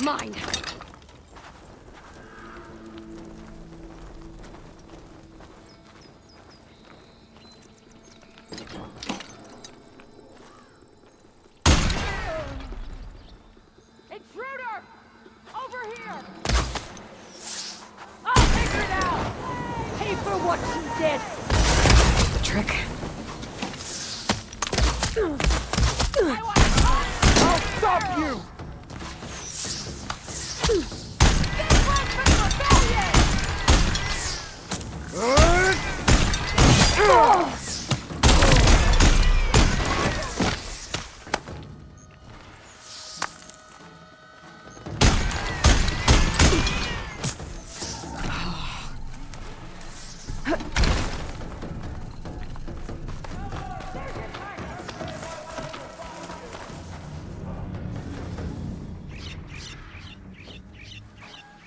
Mine! Intruder! Over here! I'll figure it out! Pay for what you did! The trick. I'll stop you!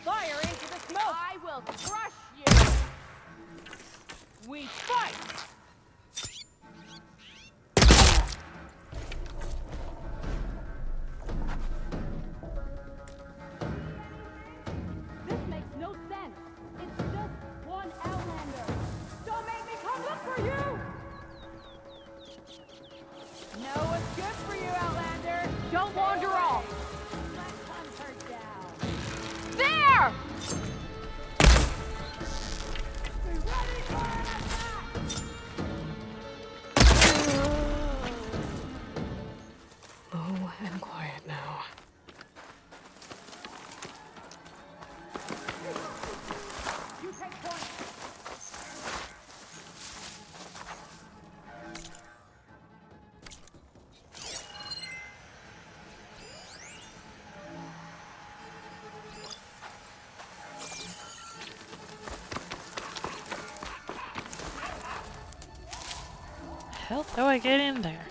Fire into the smoke! I will crush you! We fight! This makes no sense. It's just one Outlander. Don't make me come look for you! Know what's good for you, Outlander. Don't wander off. Let's hunt her down. There! hell do I get in there?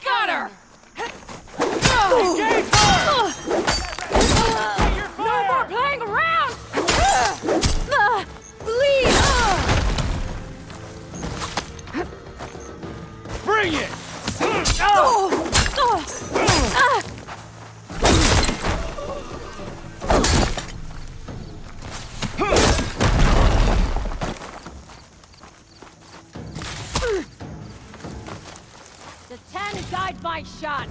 Got her! No more playing around! Please! Bring it! The 10 died my shot.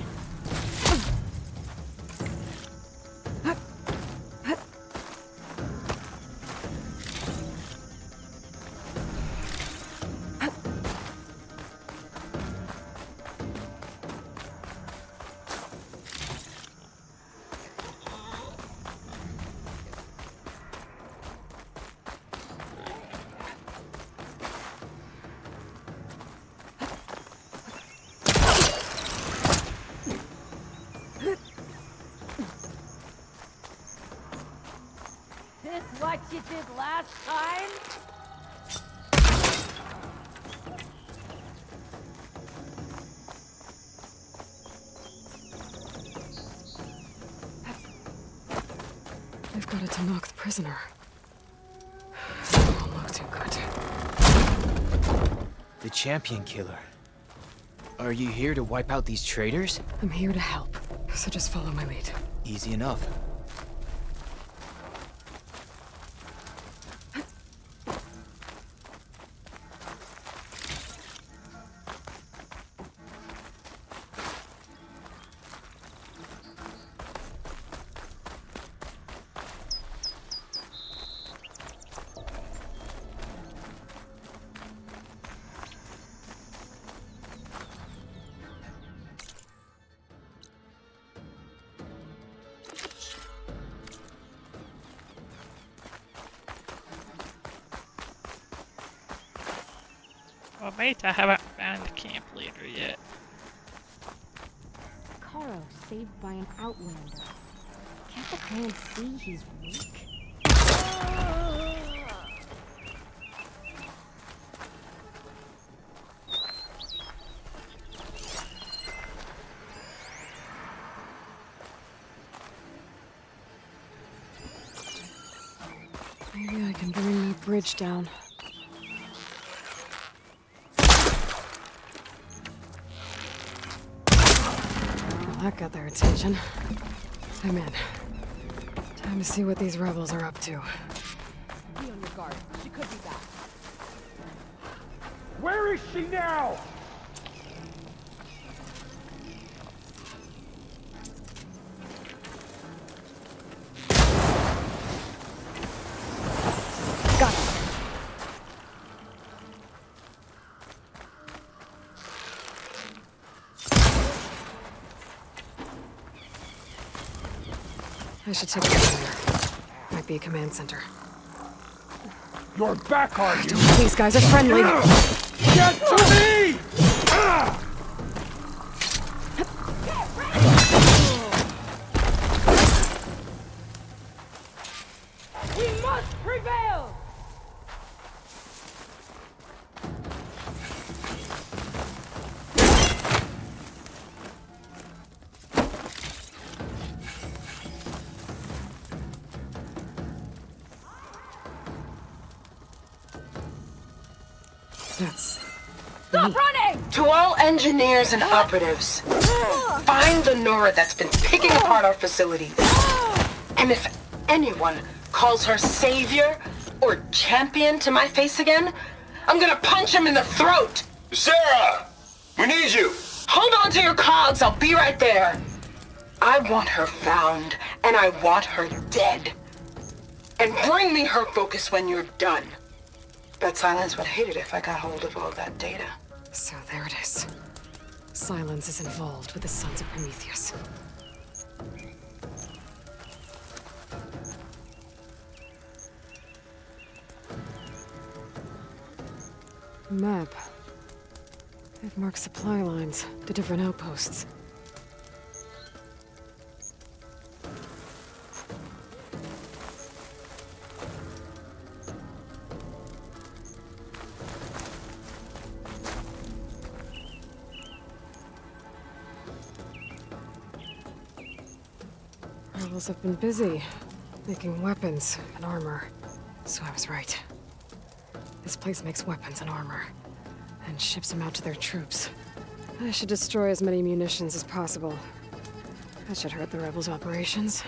This what you did last time? They've got it to knock the prisoner. It won't look too good. The champion killer. Are you here to wipe out these traitors? I'm here to help, so just follow my lead. Easy enough. Well, mate, I haven't found the camp leader yet. Karo saved by an outlander. Can't the clan see he's weak? Maybe I can bring that bridge down. That got their attention. I'm in. Time to see what these rebels are up to. Be on your guard. She could be back. Where is she now? Got it. I should take a look there. Might be a command center. You're back, are you? These guys are friendly. Get to me! We must prevail! That's... Stop running! To all engineers and operatives, find the Nora that's been picking apart our facilities. And if anyone calls her savior or champion to my face again, I'm gonna punch him in the throat! Sarah! We need you! Hold on to your cogs, I'll be right there. I want her found, and I want her dead. And bring me her focus when you're done. Bet Silence would hate it if I got hold of all that data. So there it is. Silence is involved with the Sons of Prometheus. Map. They've marked supply lines to different outposts. rebels have been busy making weapons and armor. So I was right. This place makes weapons and armor, and ships them out to their troops. I should destroy as many munitions as possible. That should hurt the rebels' operations.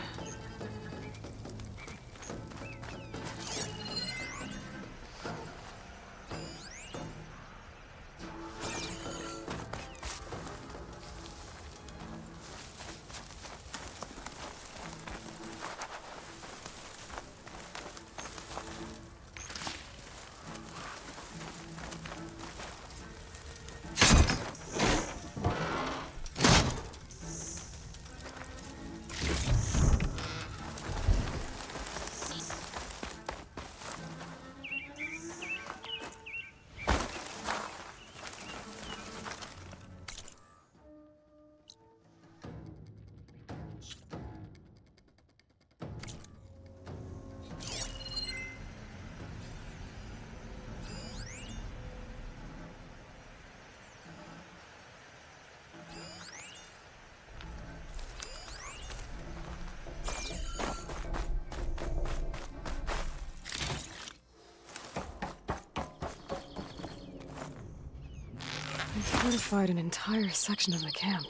They fortified an entire section of the camp.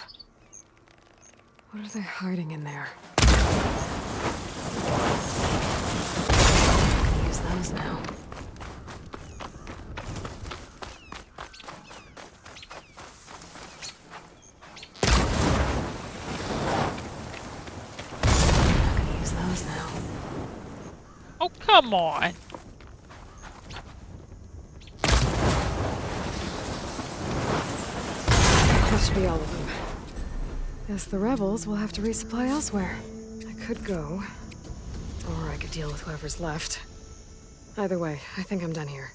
What are they hiding in there? I can use those now. I can use those now. Oh, come on. That should be all of them. Guess the rebels will have to resupply elsewhere. I could go, or I could deal with whoever's left. Either way, I think I'm done here.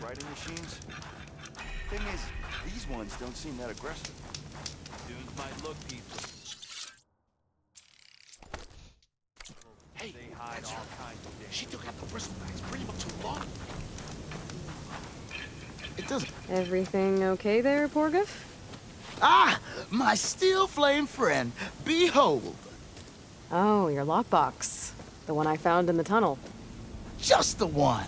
Riding machines? Thing is, these ones don't seem that aggressive. Dudes might look peaceful. Hey, they hide all kinds of things. She took out the bristlebacks pretty much too long. It doesn't. Everything okay there, Porgif? Ah! My steel flame friend, behold! Oh, your lockbox. The one I found in the tunnel. Just the one!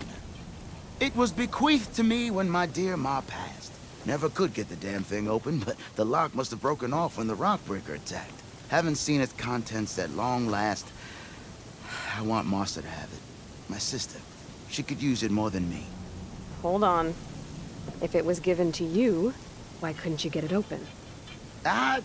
It was bequeathed to me when my dear ma passed. Never could get the damn thing open, but the lock must have broken off when the Rockbreaker attacked. Haven't seen its contents at long last. I want Martha to have it. My sister. She could use it more than me. Hold on. If it was given to you, why couldn't you get it open? I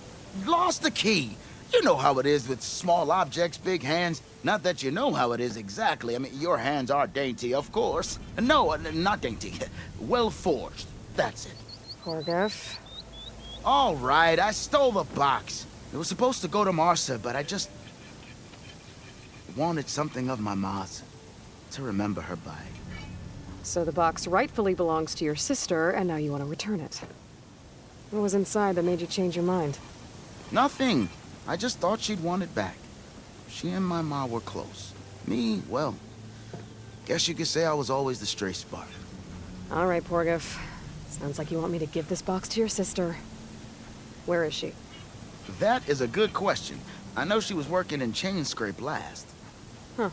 lost the key. You know how it is with small objects, big hands. Not that you know how it is exactly. I mean, your hands are dainty, of course. No, not dainty. Well forged. That's it. Porgif. All right, I stole the box. It was supposed to go to Martha, but I just wanted something of my ma's to remember her by. So the box rightfully belongs to your sister, and now you want to return it. What was inside that made you change your mind? Nothing. I just thought she'd want it back. She and my ma were close. Me, well, guess you could say I was always the stray spark. All right, Porgif. Sounds like you want me to give this box to your sister. Where is she? That is a good question. I know she was working in Chainscrape last. Huh.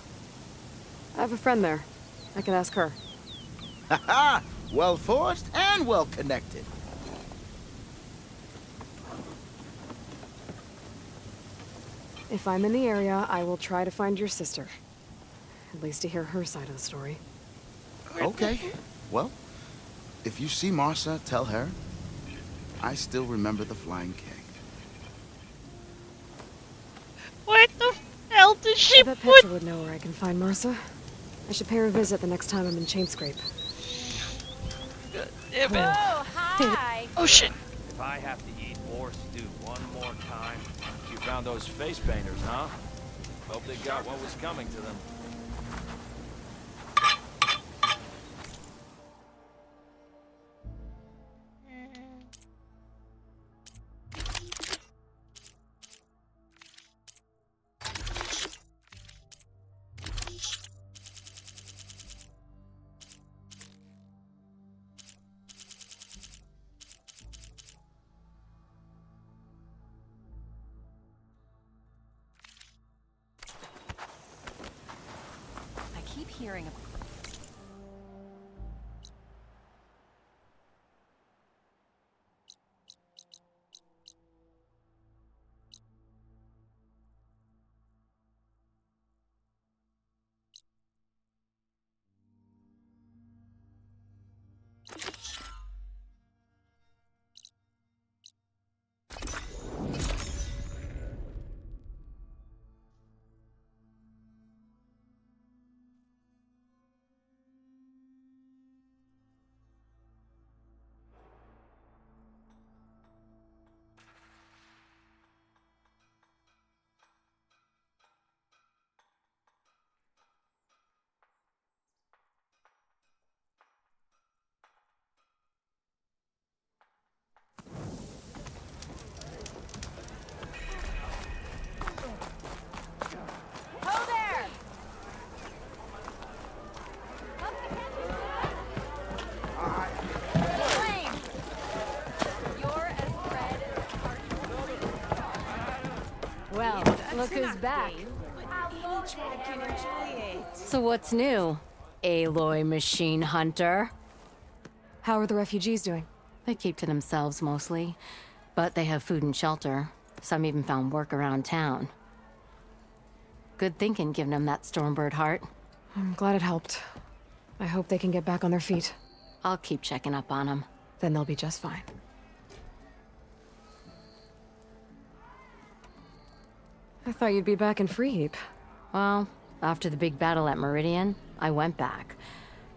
I have a friend there. I could ask her. Ha ha! Well forged and well connected. If I'm in the area, I will try to find your sister. At least to hear her side of the story. Okay. Well, if you see Martha, tell her I still remember the flying keg. What the hell did she I bet Petra would know where I can find Martha. I should pay her a visit the next time I'm in Chainscrape. Damn it. Oh, hi! Oh shit. If I have to eat more stew one more time, you found those face painters, huh? Hope they got what was coming to them. I keep hearing about... Well, look who's back. So what's new, Aloy Machine Hunter? How are the refugees doing? They keep to themselves mostly, but they have food and shelter. Some even found work around town. Good thinking, giving them that Stormbird heart. I'm glad it helped. I hope they can get back on their feet. I'll keep checking up on them. Then they'll be just fine. I thought you'd be back in Freeheap. Well, after the big battle at Meridian, I went back,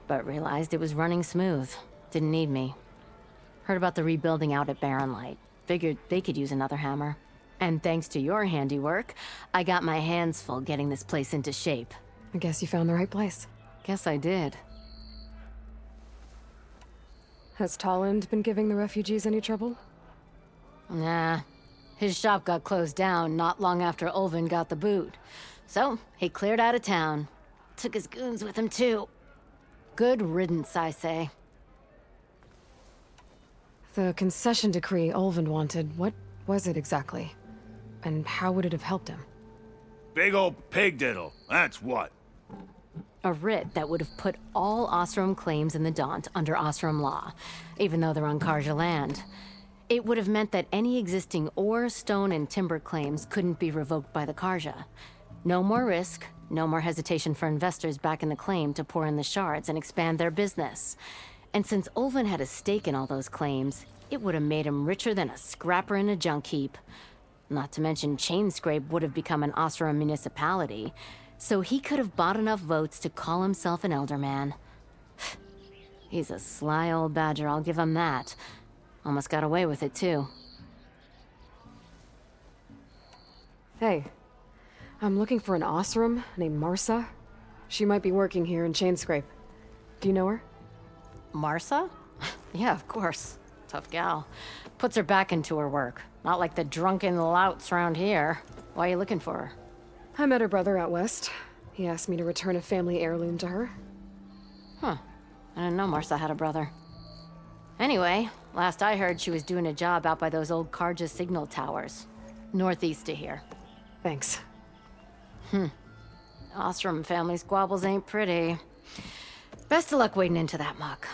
but realized it was running smooth. Didn't need me. Heard about the rebuilding out at Barren Light. Figured they could use another hammer. And thanks to your handiwork, I got my hands full getting this place into shape. I guess you found the right place. Guess I did. Has Tolland been giving the refugees any trouble? Nah. His shop got closed down not long after Ulvin got the boot. So, he cleared out of town. Took his goons with him, too. Good riddance, I say. The concession decree Ulvin wanted, what was it exactly? And how would it have helped him? Big old pig diddle, that's what. A writ that would have put all Osram claims in the Daunt under Osram law, even though they're on Karja land. It would have meant that any existing ore, stone, and timber claims couldn't be revoked by the Karja. No more risk, no more hesitation for investors back in the claim to pour in the shards and expand their business. And since Ulvin had a stake in all those claims, it would have made him richer than a scrapper in a junk heap. Not to mention Chainscrape would have become an Osram municipality, so he could have bought enough votes to call himself an Elderman. He's a sly old badger, I'll give him that. Almost got away with it, too. Hey, I'm looking for an Osram named Marsa. She might be working here in Chainscrape. Do you know her? Marsa? Yeah, of course. Tough gal. Puts her back into her work. Not like the drunken louts around here. Why are you looking for her? I met her brother out west. He asked me to return a family heirloom to her. Huh. I didn't know Marsa had a brother. Anyway, last I heard she was doing a job out by those old Karja signal towers. Northeast of here. Thanks. Ostrom family squabbles ain't pretty. Best of luck wading into that muck.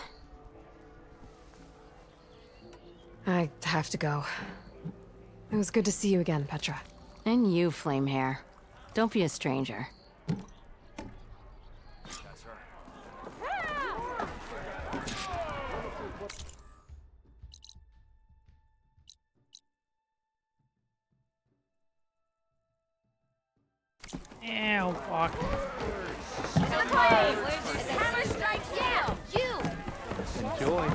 I have to go. It was good to see you again, Petra. And you, Flamehair. Don't be a stranger. Ew, fuck. Hammer strikes down! You! Enjoy.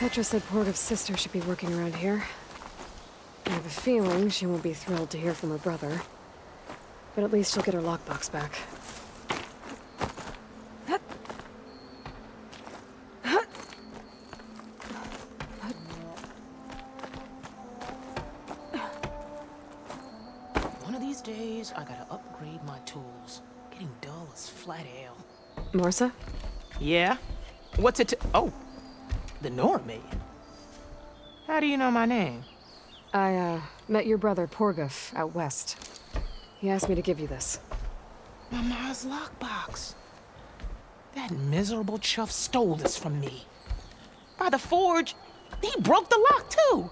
Petra said Porgov's sister should be working around here. I have a feeling she won't be thrilled to hear from her brother. But at least she'll get her lockbox back. One of these days, I gotta upgrade my tools. Getting dull as flat ale. Marsa? Yeah? What's it Oh, the Nora maid. How do you know my name? I, met your brother Porgov out west. He asked me to give you this. My ma's lockbox. That miserable chuff stole this from me. By the forge, he broke the lock too.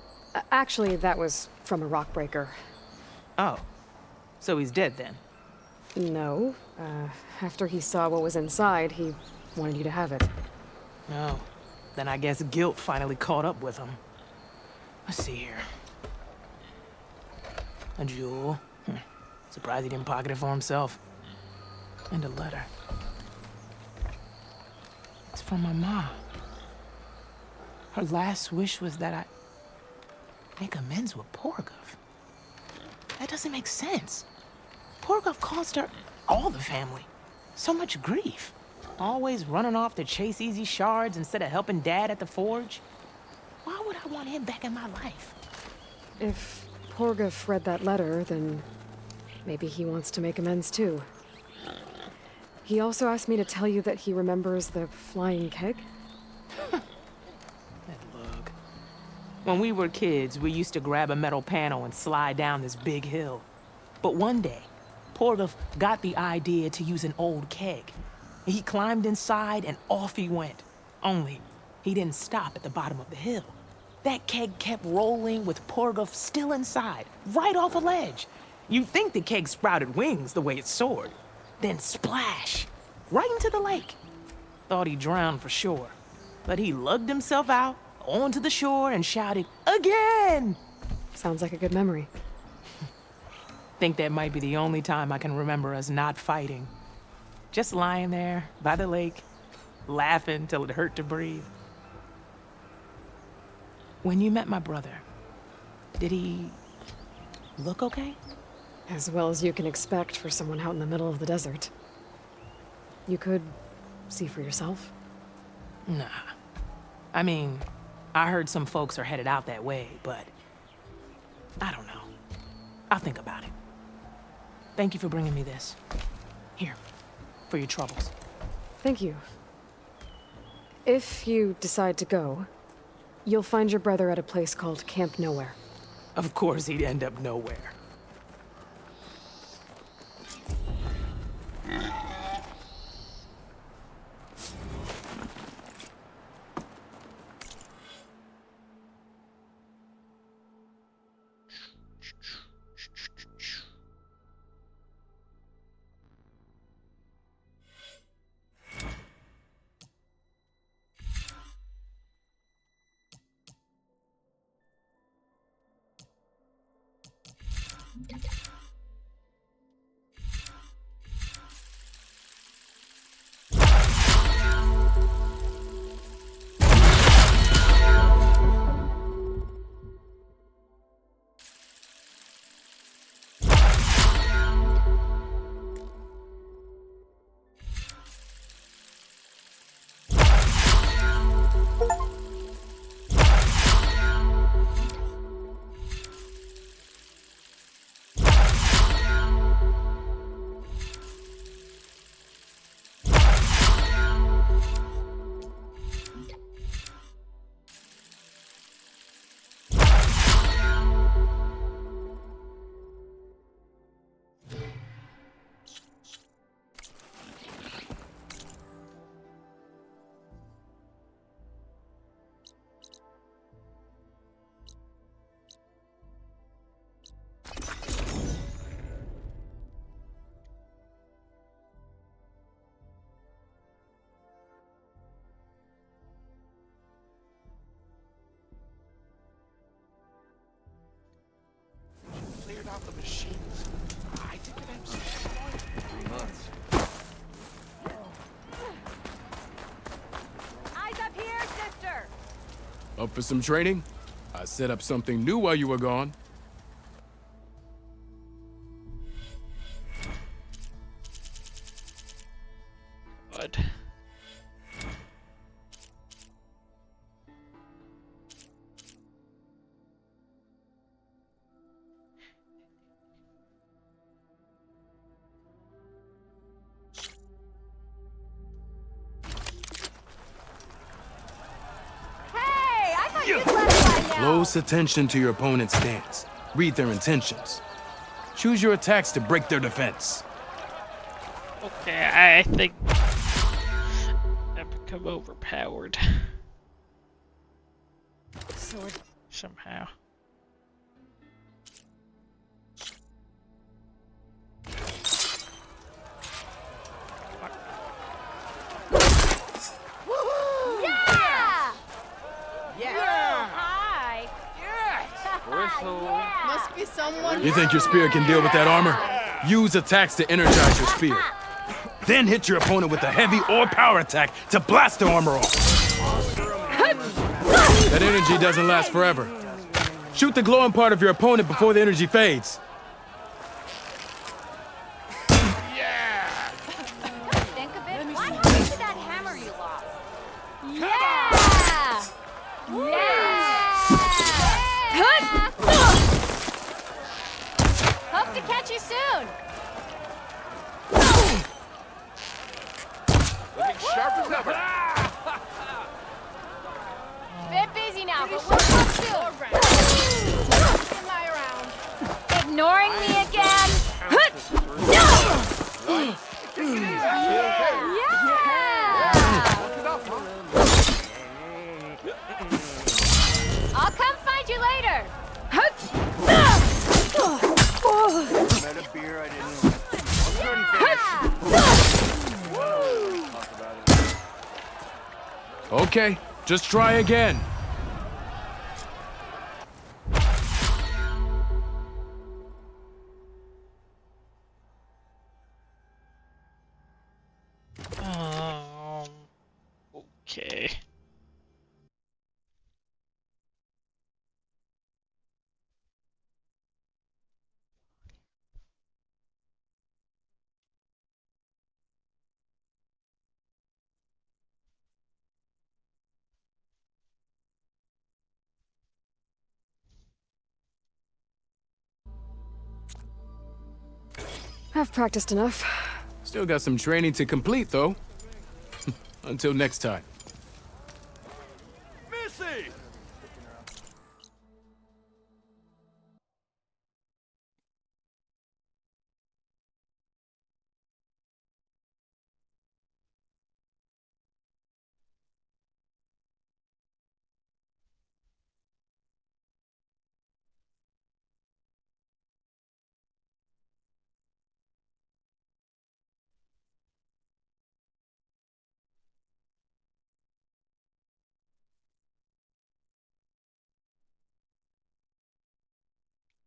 Actually, that was from a rock breaker. Oh, so he's dead then? No. After he saw what was inside, he wanted you to have it. No. Then I guess guilt finally caught up with him. Let's see here. A jewel. Surprised he didn't pocket it for himself. And a letter. It's from my mom. Her last wish was that I make amends with Porgov. That doesn't make sense. Porgov caused her, all the family, so much grief. Always running off to chase easy shards instead of helping Dad at the forge. Why would I want him back in my life? If Porgov read that letter, then maybe he wants to make amends too. He also asked me to tell you that he remembers the flying keg. That lug. When we were kids, we used to grab a metal panel and slide down this big hill. But one day, Porgov got the idea to use an old keg. He climbed inside and off he went. Only, he didn't stop at the bottom of the hill. That keg kept rolling with Porgov still inside, right off a ledge. You'd think the keg sprouted wings the way it soared. Then splash, right into the lake. Thought he drowned for sure. But he lugged himself out onto the shore and shouted, "Again!" Sounds like a good memory. Think that might be the only time I can remember us not fighting. Just lying there by the lake, laughing till it hurt to breathe. When you met my brother, did he look okay? As well as you can expect for someone out in the middle of the desert. You could see for yourself. Nah. I mean, I heard some folks are headed out that way, but I don't know. I'll think about it. Thank you for bringing me this. Here, for your troubles. Thank you. If you decide to go, you'll find your brother at a place called Camp Nowhere. Of course he'd end up nowhere. Up for some training? I set up something new while you were gone. Good. Close attention to your opponent's stance. Read their intentions. Choose your attacks to break their defense. Okay, I think I've become overpowered. Sword. Somehow. Must be someone. You think your spear can deal with that armor? Use attacks to energize your spear. Then hit your opponent with a heavy or power attack to blast the armor off. That energy doesn't last forever. Shoot the glowing part of your opponent before the energy fades. Think of it. Why did that hammer you lost? Yeah! Hope to catch you soon. Looking sharp as ever. Bit busy now, but we'll talk soon. In my round. Ignoring me again? I'll come find you later. Met a beer I didn't know. Okay, just try again. Okay. I've practiced enough. Still got some training to complete, though. Until next time. Missy!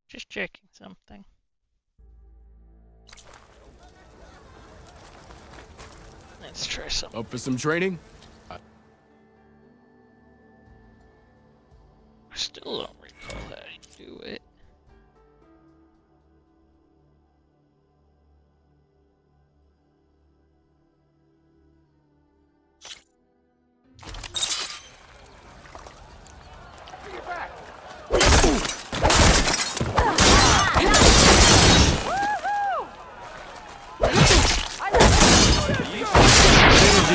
Just checking something. Let's try something. Up for some training? I still don't recall how to do it.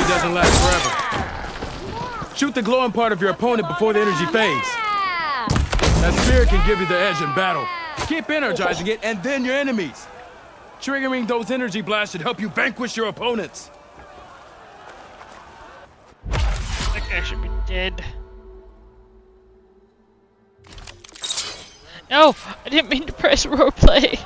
Doesn't last forever. Shoot the glowing part of your opponent before the energy fades. That spear can give you the edge in battle. Keep energizing it and then your enemies. Triggering those energy blasts should help you vanquish your opponents. That guy should be dead. No! I didn't mean to press roleplay.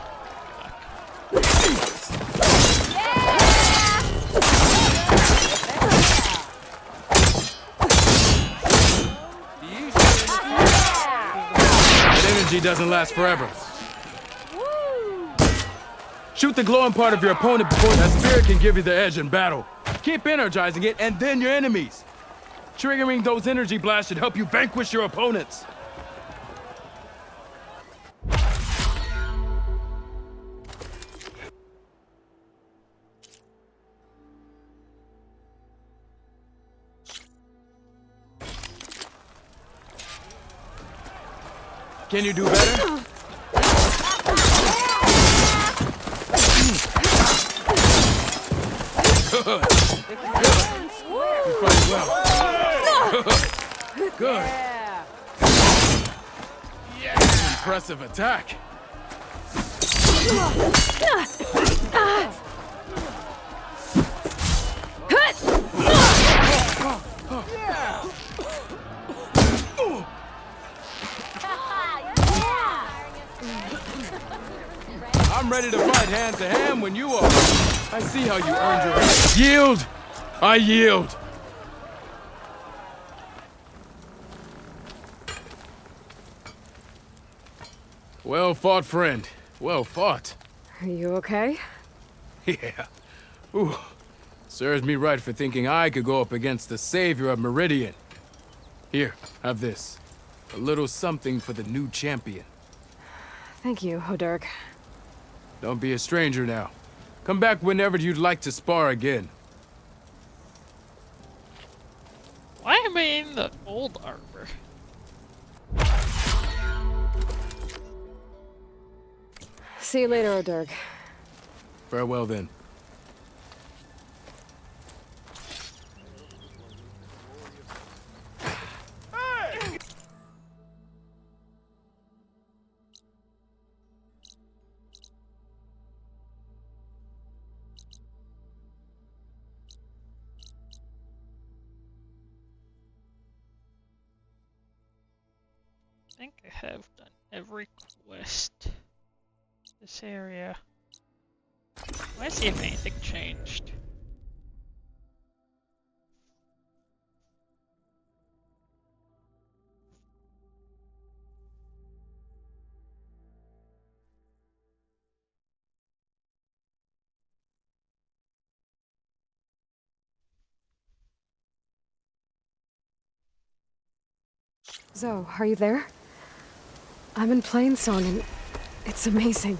Doesn't last forever. Shoot the glowing part of your opponent before that spirit can give you the edge in battle. Keep energizing it and then your enemies. Triggering those energy blasts should help you vanquish your opponents. Can you do better? Good. You fight well. Good. Yeah. Impressive attack. I'm ready to fight hand to hand when you are. I see how you earned your right. Yield! I yield! Well fought, friend. Well fought. Are you okay? Yeah. Ooh. Serves me right for thinking I could go up against the savior of Meridian. Here, have this. A little something for the new champion. Thank you, Hodurg. Don't be a stranger now. Come back whenever you'd like to spar again. Why am I in the old armor? See you later, Hodurg. Farewell then. I think I have done every quest. This area. Let's see if anything changed. Zoe, are you there? I'm in Plainsong and it's amazing.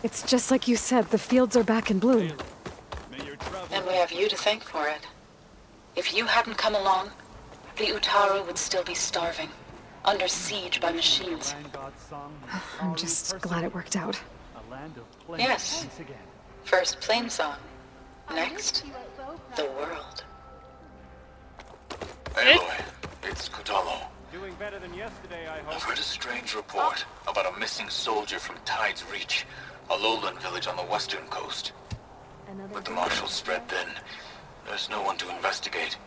It's just like you said, the fields are back in bloom. And we have you to thank for it. If you hadn't come along, the Utaru would still be starving, under siege by machines. I'm just glad it worked out. Yes. First Plainsong. Next, the world. Aloy, it's Kotallo. Doing better than yesterday, I hope. I've heard a strange report about a missing soldier from Tide's Reach, a lowland village on the western coast. With the marshals spread thin, there's no one to investigate.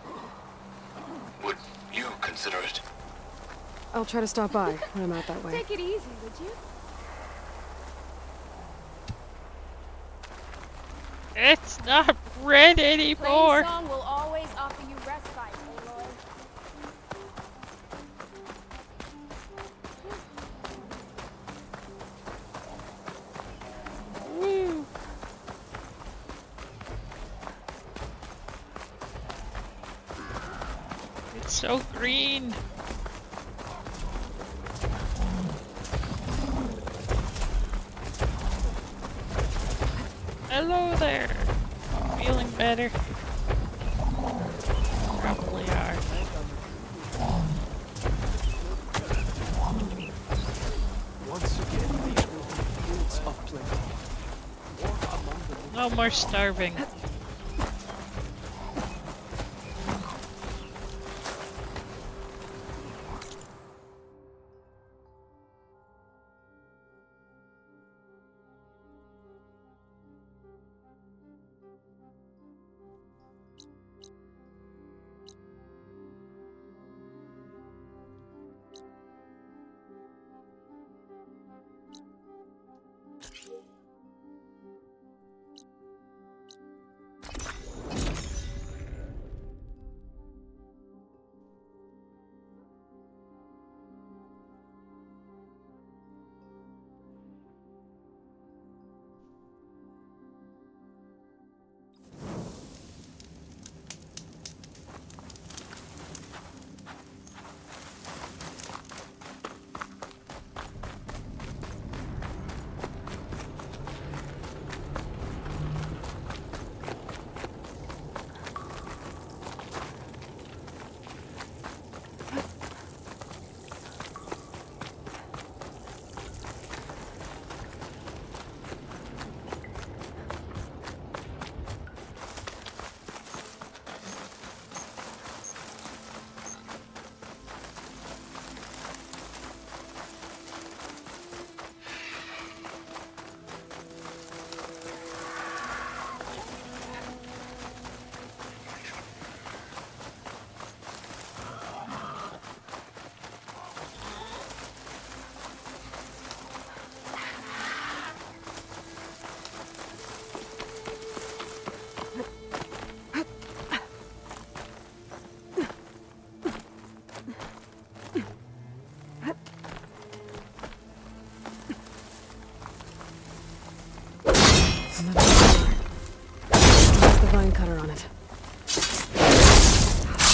Would you consider it? I'll try to stop by when I'm out that way. Take it easy, would you? It's not red anymore. Plainsong will always offer you respite, Aloy. Woo. It's so green. Hello there. Feeling better? Probably are. Once again, these will be fields of plenty. Walk among the No more starving.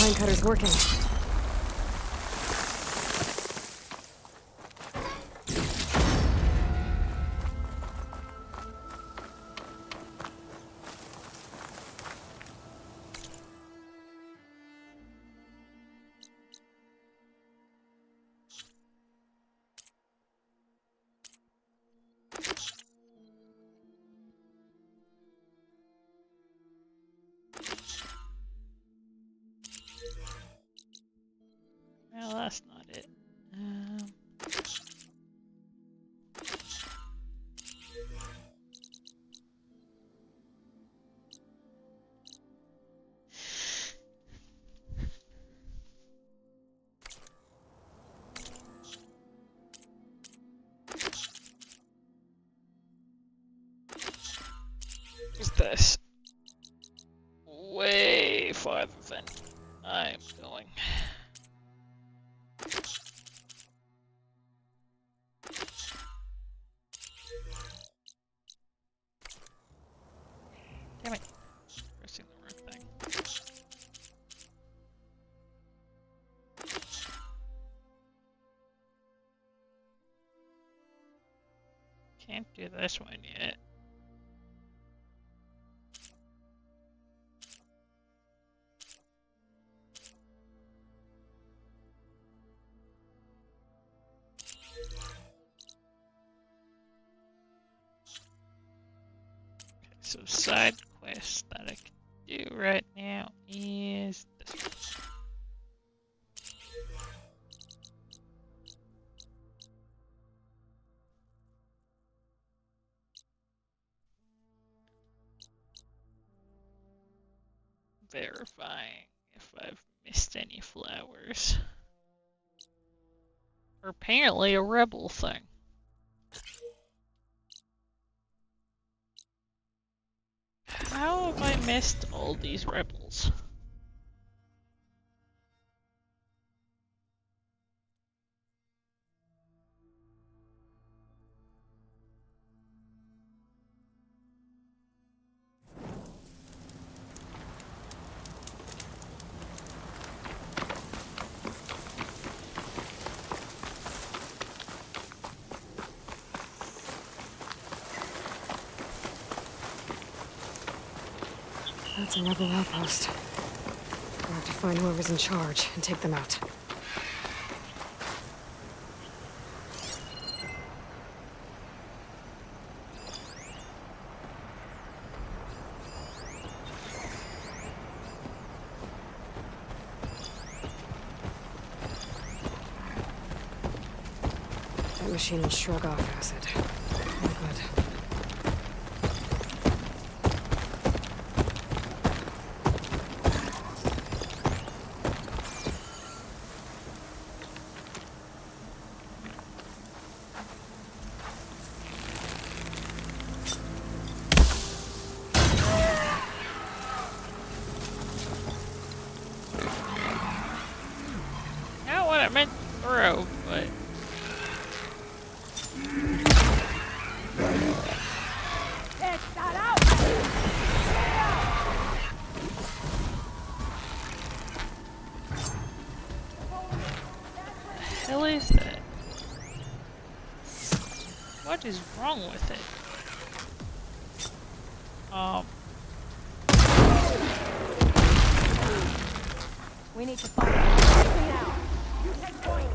pine cutter's working. Well, that's not it. What's this? Way farther than I'm going. Damn it. Pressing the wrong thing. Can't do this one yet. So side quest that I can do right now is this one. Verifying if I've missed any flowers. Or apparently a rebel thing. How have I missed all these rebels? That's a rebel outpost. We'll have to find whoever's in charge and take them out. That machine will shrug off acid. Oh, good. Not what I meant to throw, but hell is that? What is wrong with it? We need to find it now. You take point.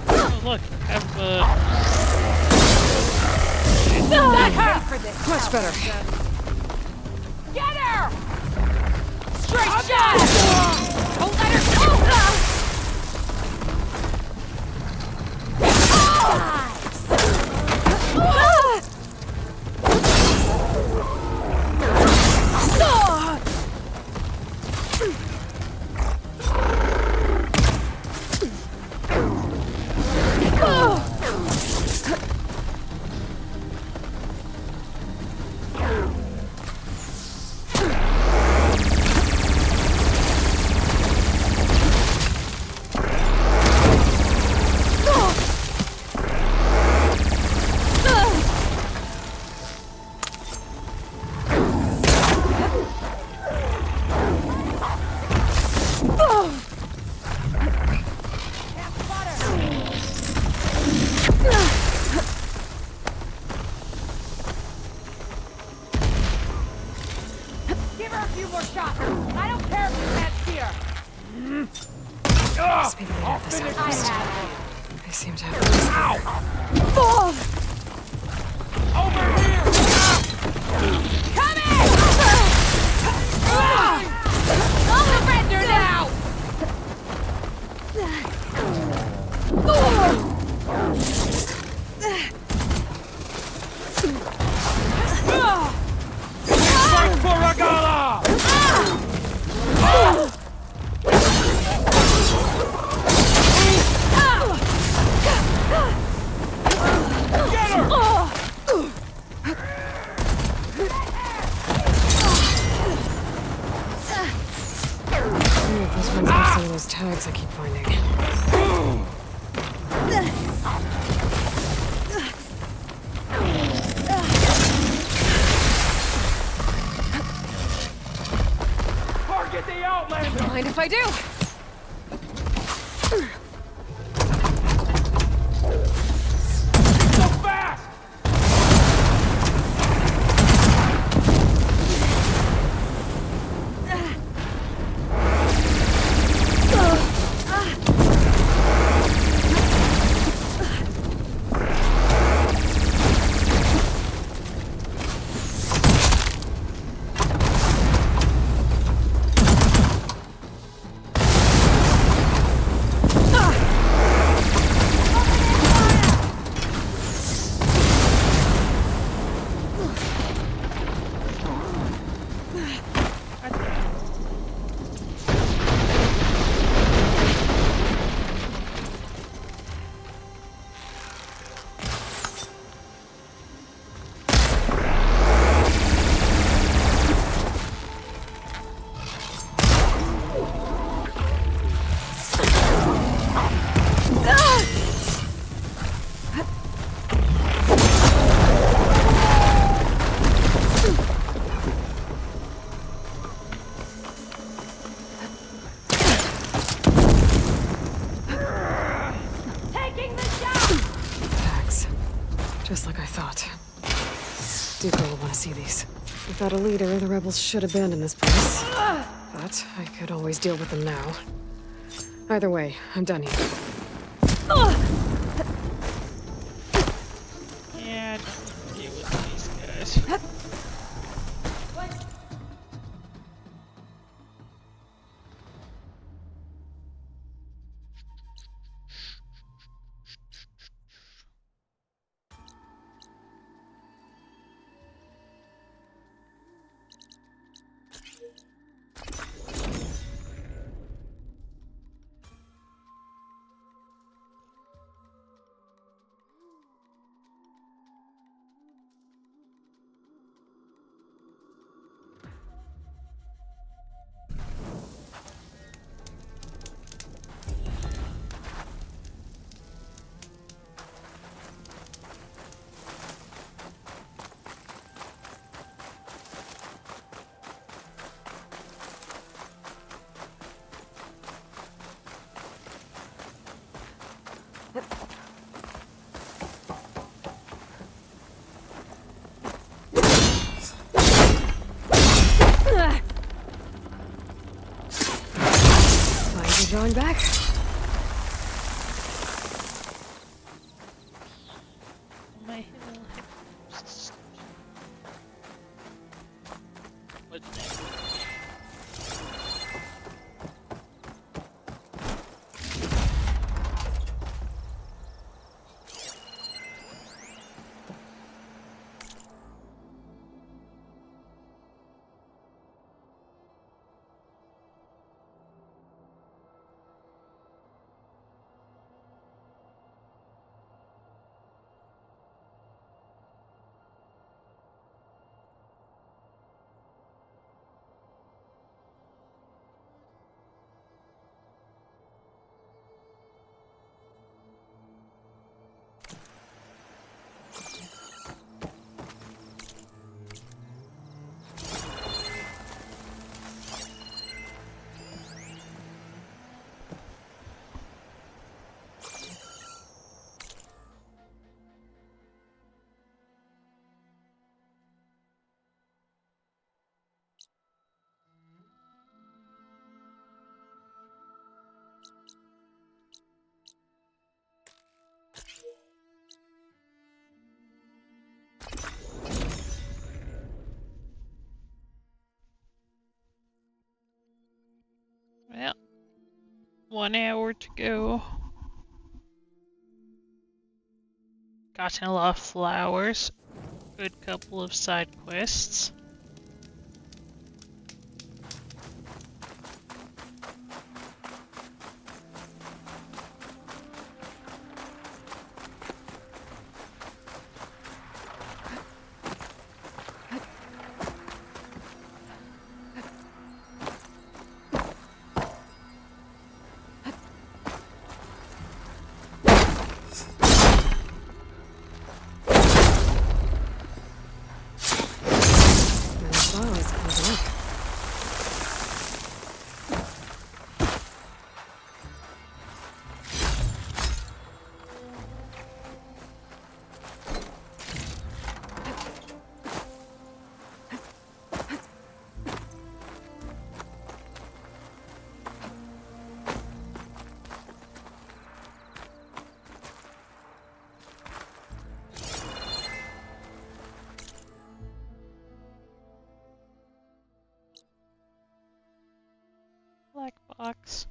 Oh look, I have That hurt for this. Much better. Get her! Straight shot! Don't let her go! They seem to have... Ow! Over here! Come in! I'll surrender now! Fight for Regala! Get her! Those ones have some of those tags I keep finding. Target the Outlander! Don't mind if I do. So fast! Just like I thought. Dooku will want to see these. Without a leader, the rebels should abandon this place. But I could always deal with them now. Either way, I'm done here. Yeah, I don't deal with these guys. Drawing back. My hips. What's next? 1 hour to go. Gotten a lot of flowers. Good couple of side quests. Black box.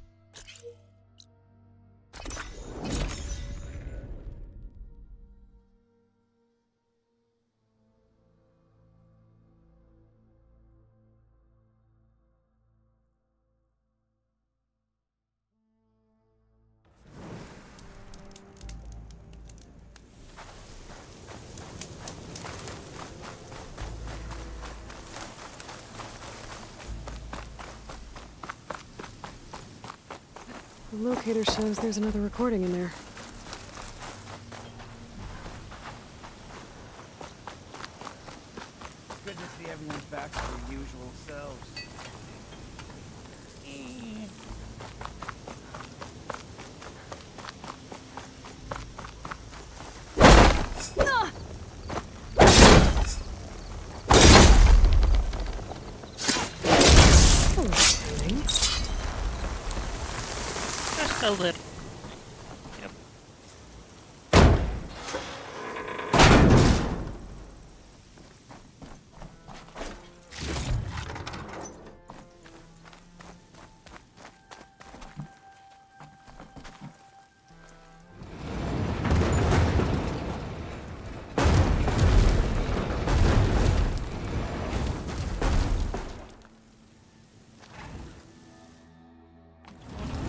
The locator shows there's another recording in there. Good to see everyone's back to their usual selves. Just a little. Yep.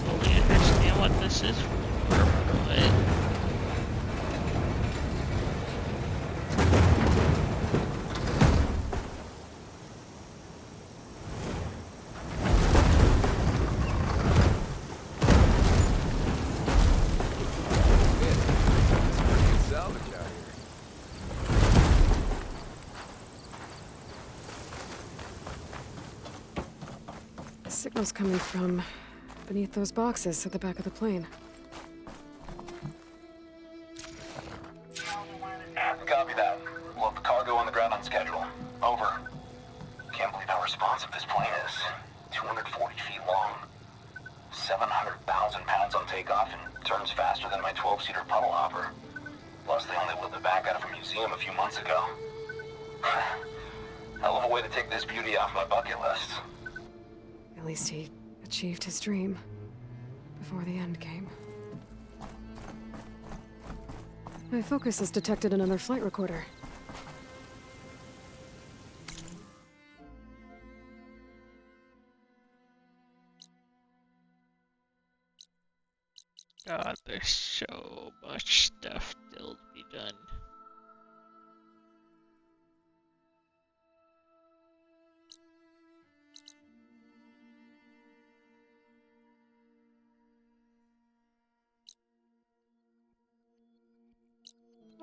Totally understand what this is for, but Salvage out here. The signal's coming from beneath those boxes at the back of the plane. Copy that. We'll have the cargo on the ground on schedule. Over. Can't believe how responsive this plane is. 240 feet long. 700,000 pounds on takeoff and turns faster than my 12-seater puddle hopper. Plus, they only whipped it back out of a museum a few months ago. Hell of a way to take this beauty off my bucket list. At least he achieved his dream before the end came. My focus has detected another flight recorder. God, there's so much stuff still to be done.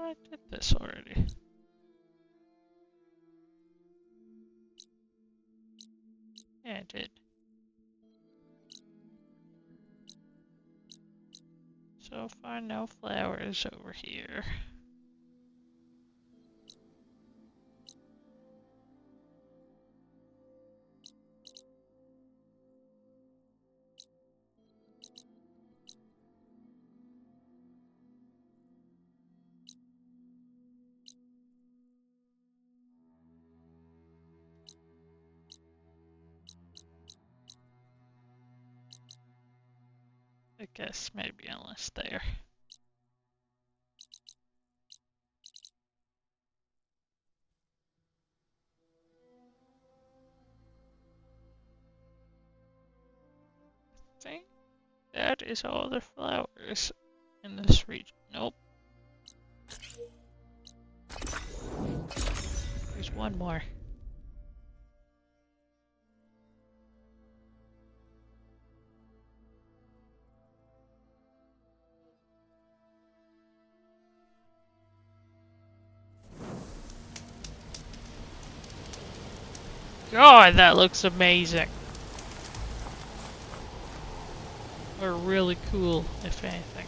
I did this already. Yeah, I did. So far, no flowers over here. guess maybe unless there. I think that is all the flowers in this region. Nope. There's one more. God, that looks amazing. Or really cool, if anything.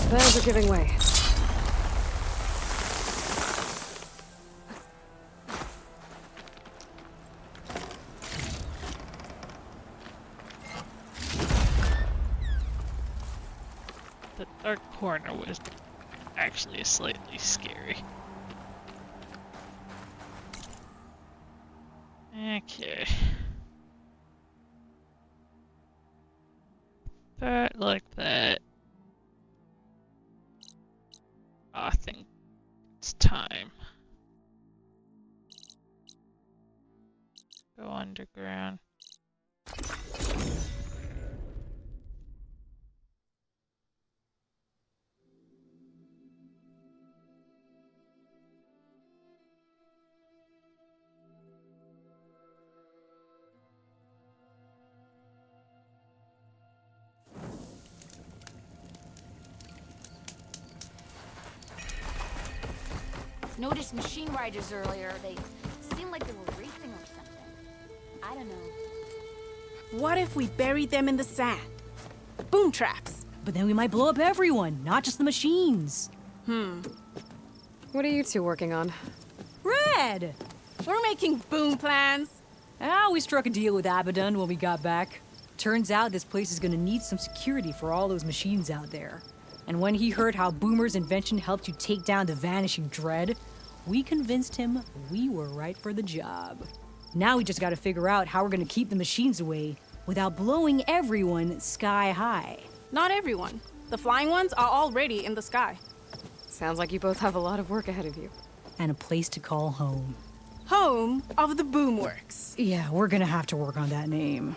Bells are giving way. The dark corner was actually slightly scary. Okay. That like that. I think it's time. Go underground. Noticed machine riders earlier. They seemed like they were racing or something. I don't know. What if we buried them in the sand? Boom traps. But then we might blow up everyone, not just the machines. What are you two working on? Red! We're making boom plans. We struck a deal with Abaddon when we got back. Turns out this place is gonna need some security for all those machines out there. And when he heard how Boomer's invention helped you take down the Vanishing Dread, we convinced him we were right for the job. Now we just gotta figure out how we're gonna keep the machines away without blowing everyone sky high. Not everyone. The flying ones are already in the sky. Sounds like you both have a lot of work ahead of you. And a place to call home. Home of the Boomworks. Yeah, we're gonna have to work on that name.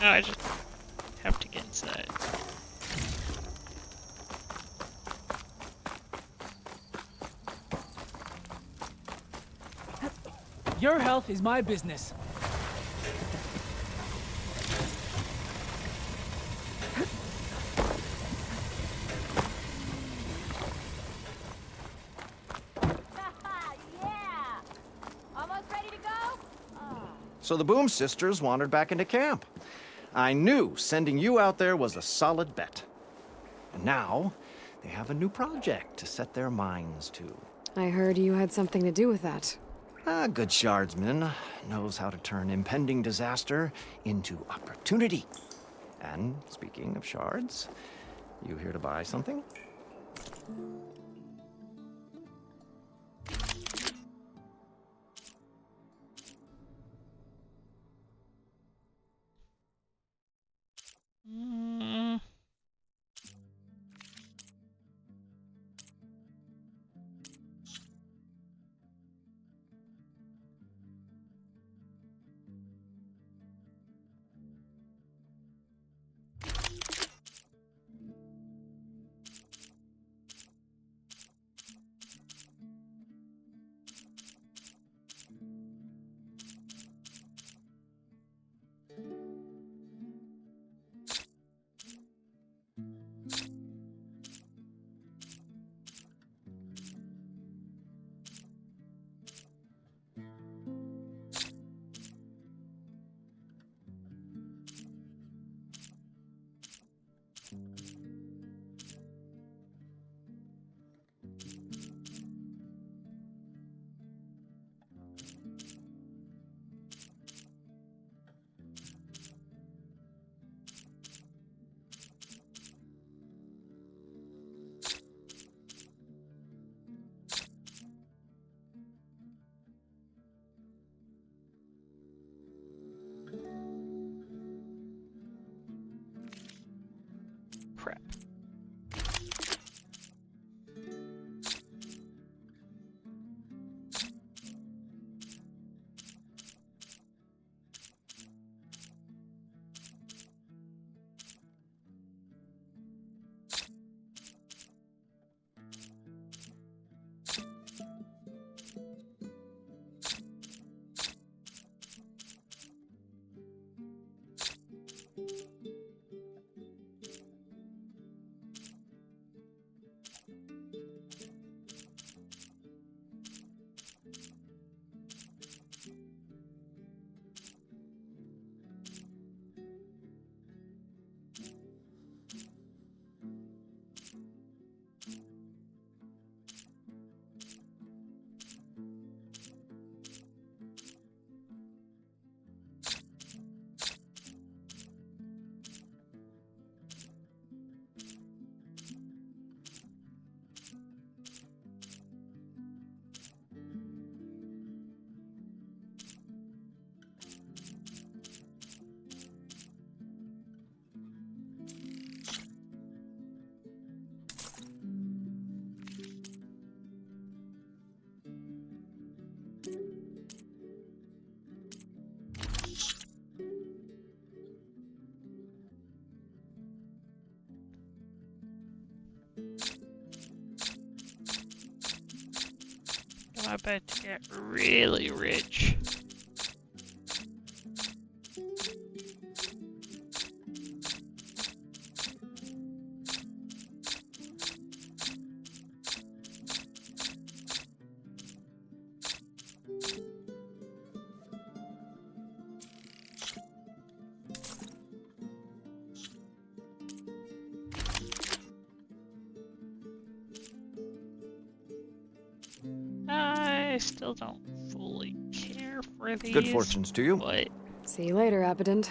No, I just have to get inside. Your health is my business. Yeah! Almost ready to go? So the Boom Sisters wandered back into camp. I knew sending you out there was a solid bet. And now, they have a new project to set their minds to. I heard you had something to do with that. A good shardsman knows how to turn impending disaster into opportunity. And speaking of shards, you here to buy something? I'm about to get really rich. I still don't fully care for these. Good fortunes to you. But See you later, Abaddon.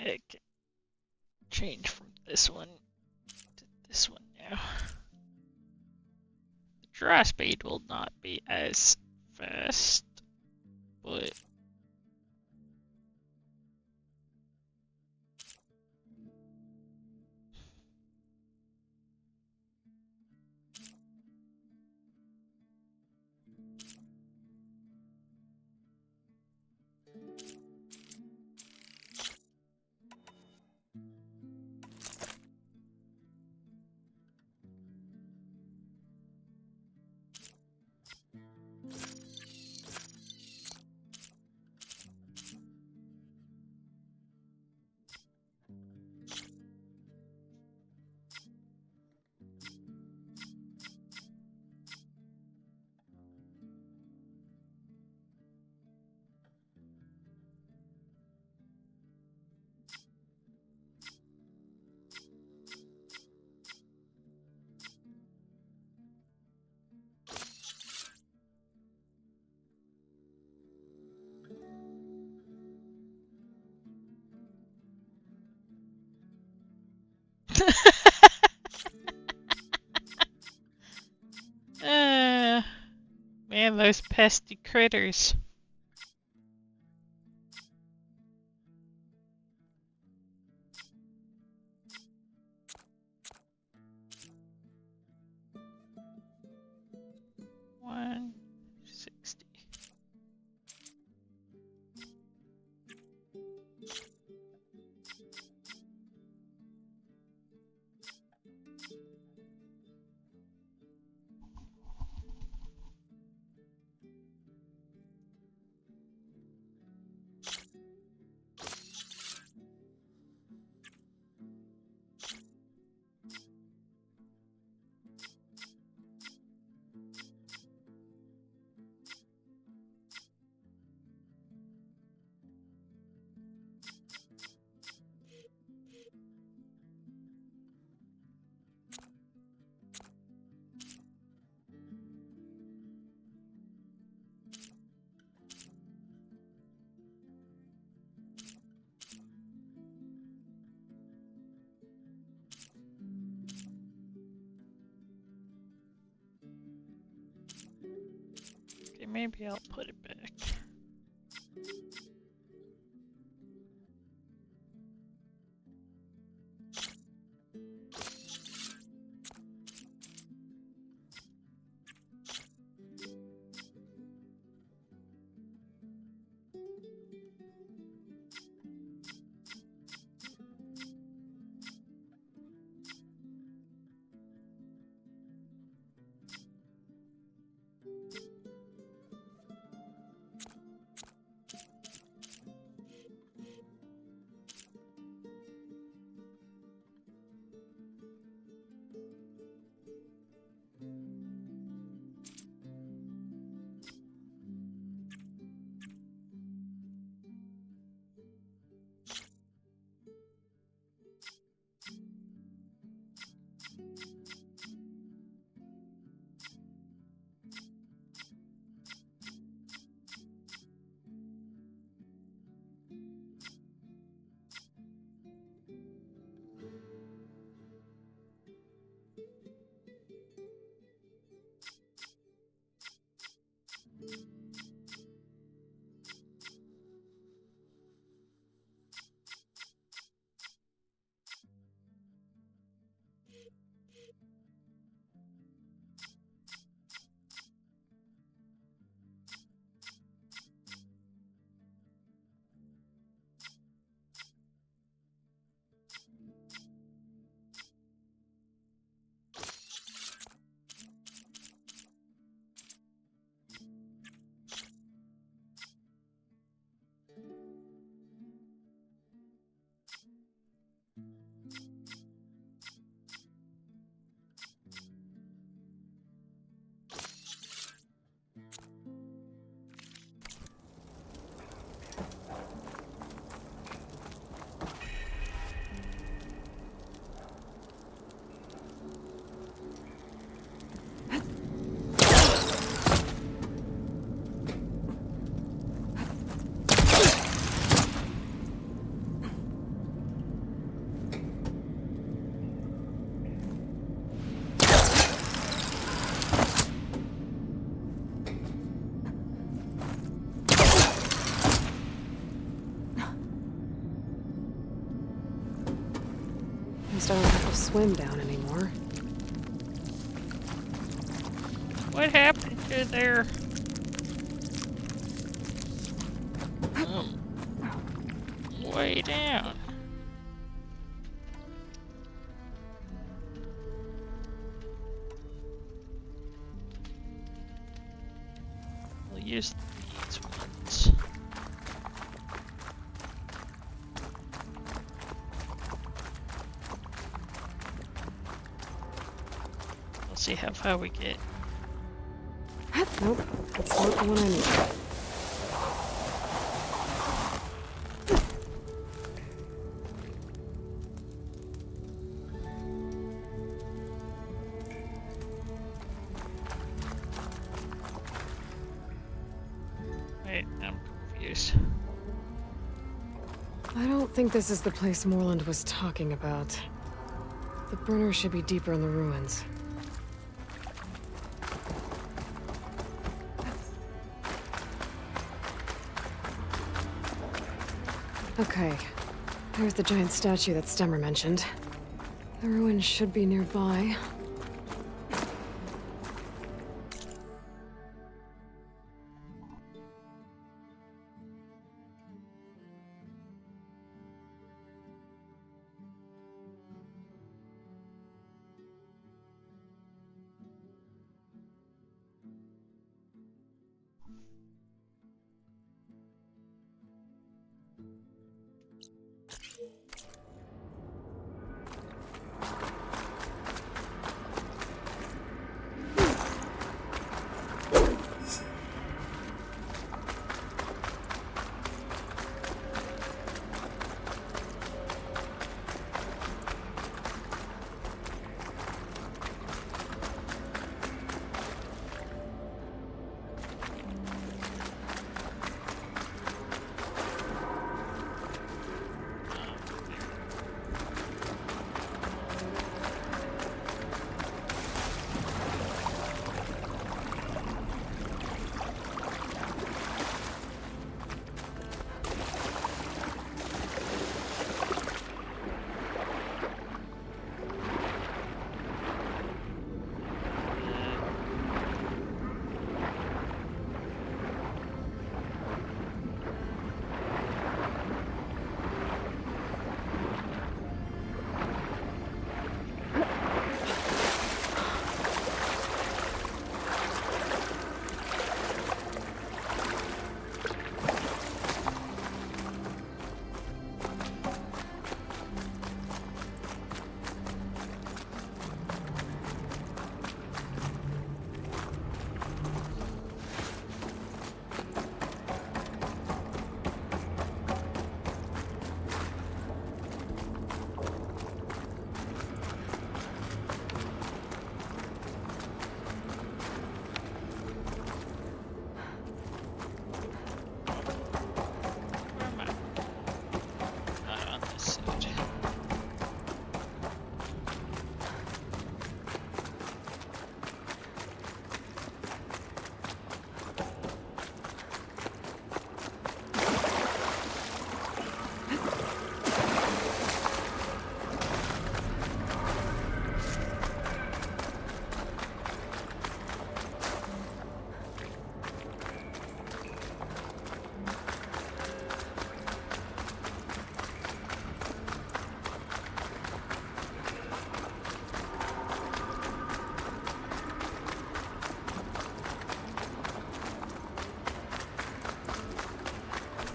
okay, change from this one to this one now. The draw speed will not be as fast, but man, those pesky critters. $160. Okay, maybe I'll put it back. least I don't have to swim down anymore. What happened to their... way down? We'll use these ones. We'll see how far we get. Nope, that's not the one I need. Wait, I'm confused. I don't think this is the place Moreland was talking about. The burner should be deeper in the ruins. Okay, there's the giant statue that Stemmer mentioned. The ruins should be nearby.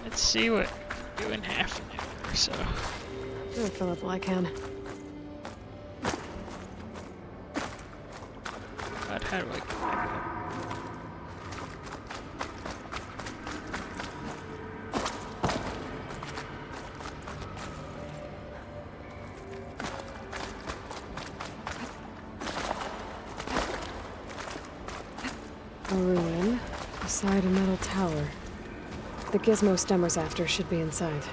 Let's see what we do in half an hour or so. I'll fill up while I can. But how do I get back up? A ruin beside a metal tower. The gizmo Stemmer's after should be inside.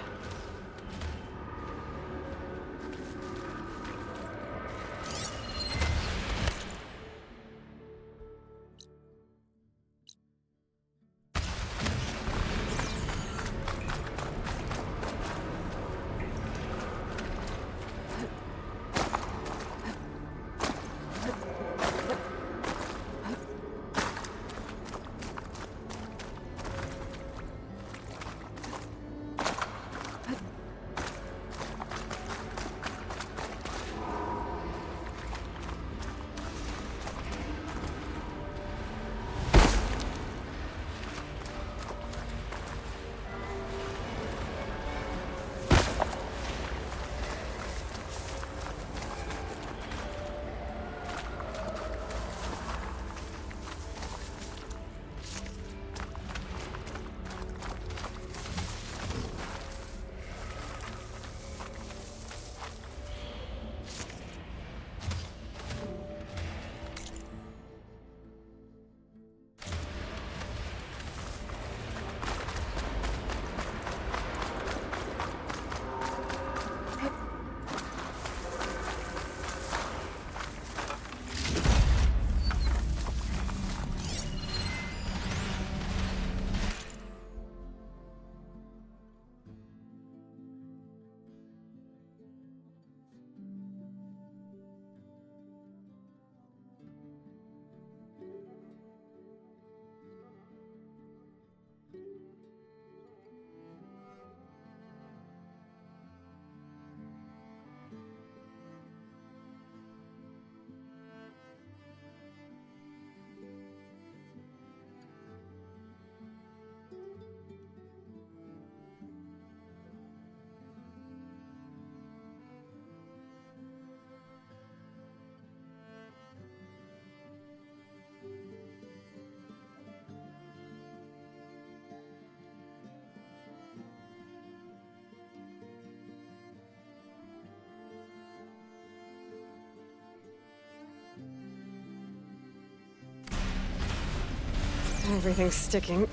Everything's sticking.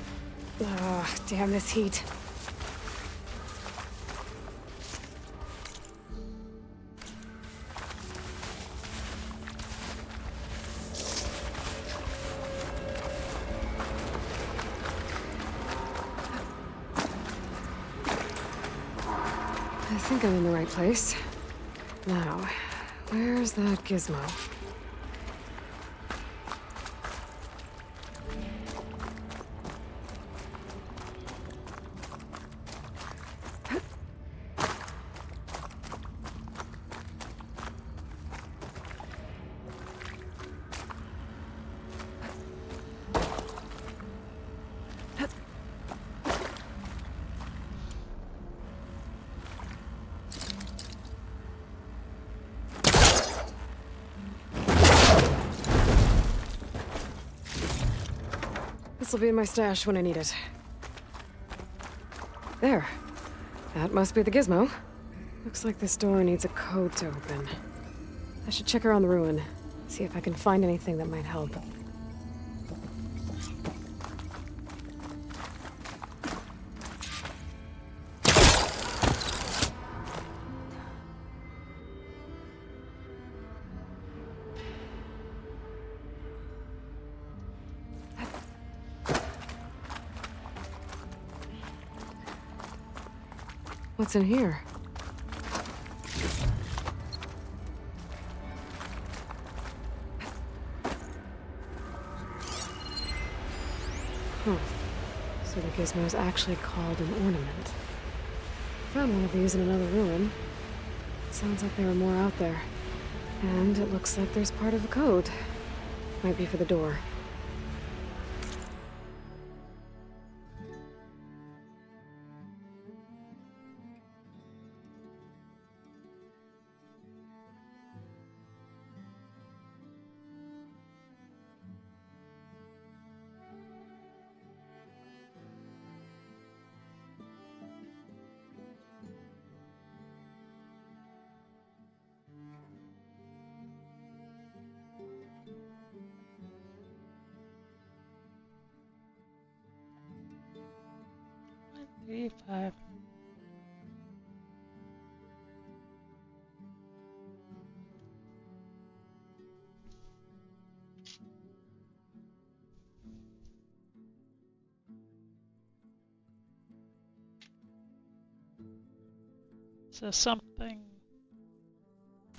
Oh, damn this heat. I think I'm in the right place. Now, where's that gizmo? This'll be in my stash when I need it. There. That must be the gizmo. Looks like this door needs a code to open. I should check around the ruin, see if I can find anything that might help. What's in here? Huh. So the gizmo is actually called an ornament. Found one of these in another ruin. Sounds like there are more out there. And it looks like there's part of a code. Might be for the door. E5. So something.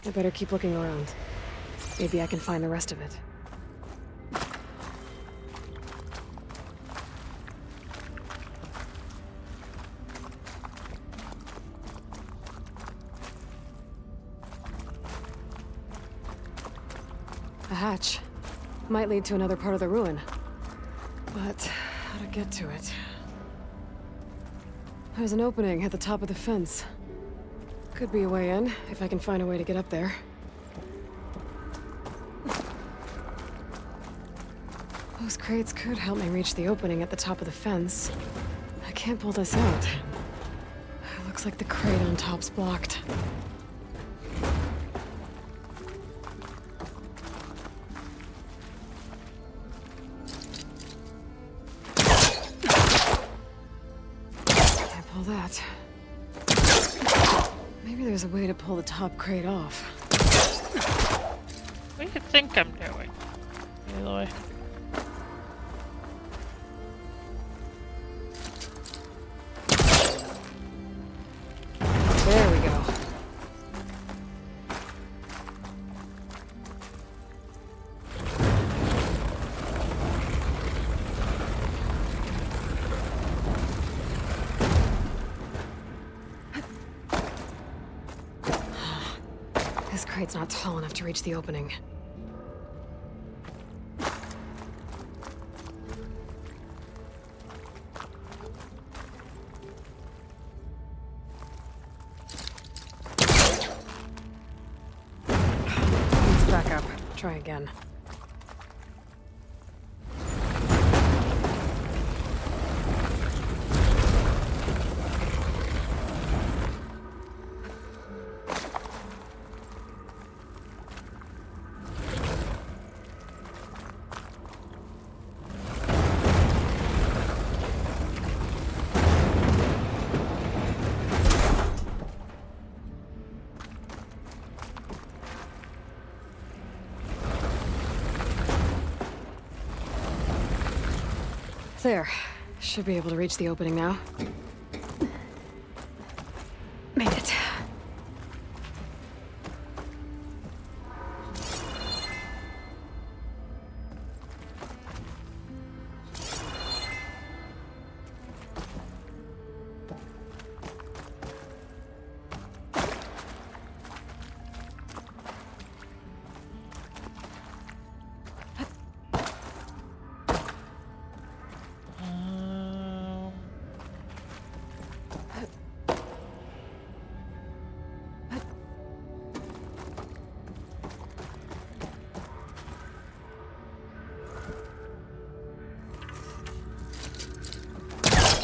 I better keep looking around. Maybe I can find the rest of it. A hatch. Might lead to another part of the ruin. But how to get to it? There's an opening at the top of the fence. Could be a way in, if I can find a way to get up there. Those crates could help me reach the opening at the top of the fence. I can't pull this out. It looks like the crate on top's blocked. Can't pull that. Maybe there's a way to pull the top crate off. What do you think I'm doing, Aloy? There we go. This crate's not tall enough to reach the opening. Let's back up. Try again. there. Should be able to reach the opening now. Made it.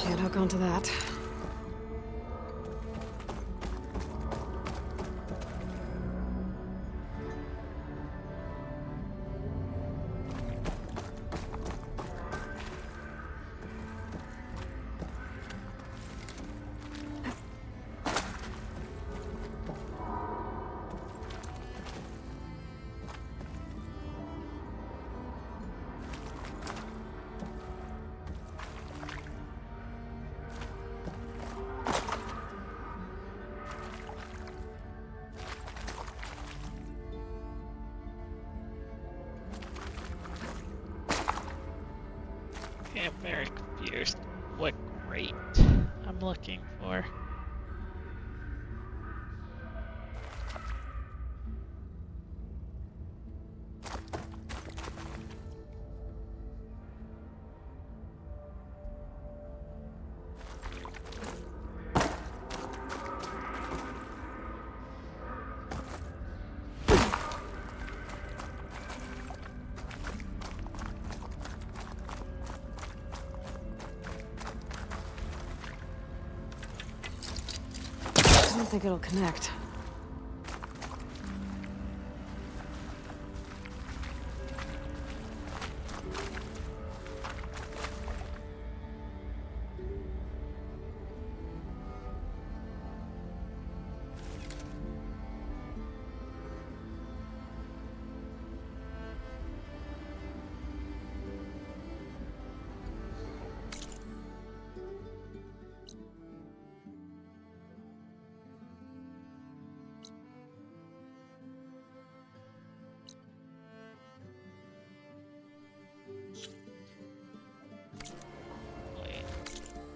Can't hook onto that. I'm very confused what crate I'm looking for. I don't think it'll connect.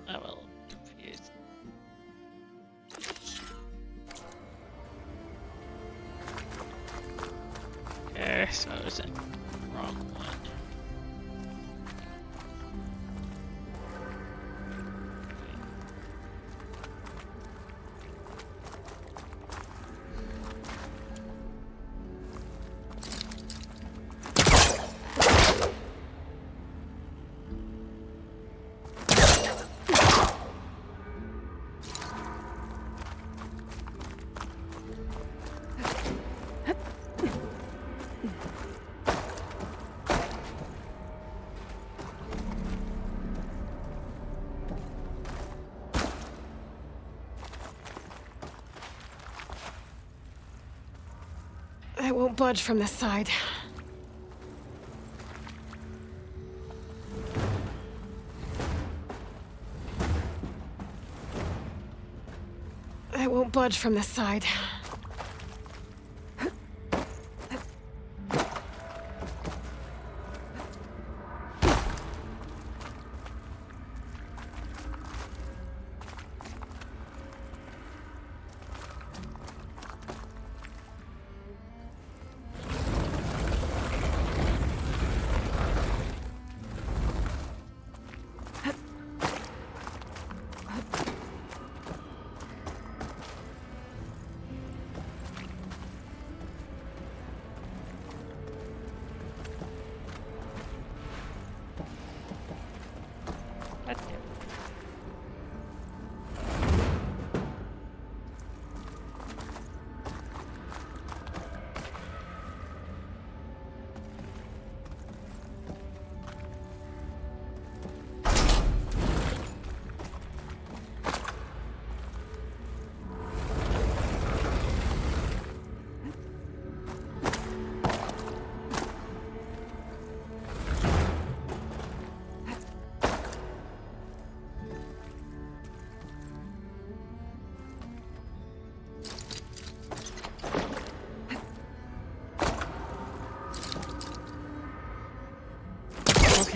I'm a little confused. Okay, so I was in the wrong one. I won't budge from this side. I won't budge from this side.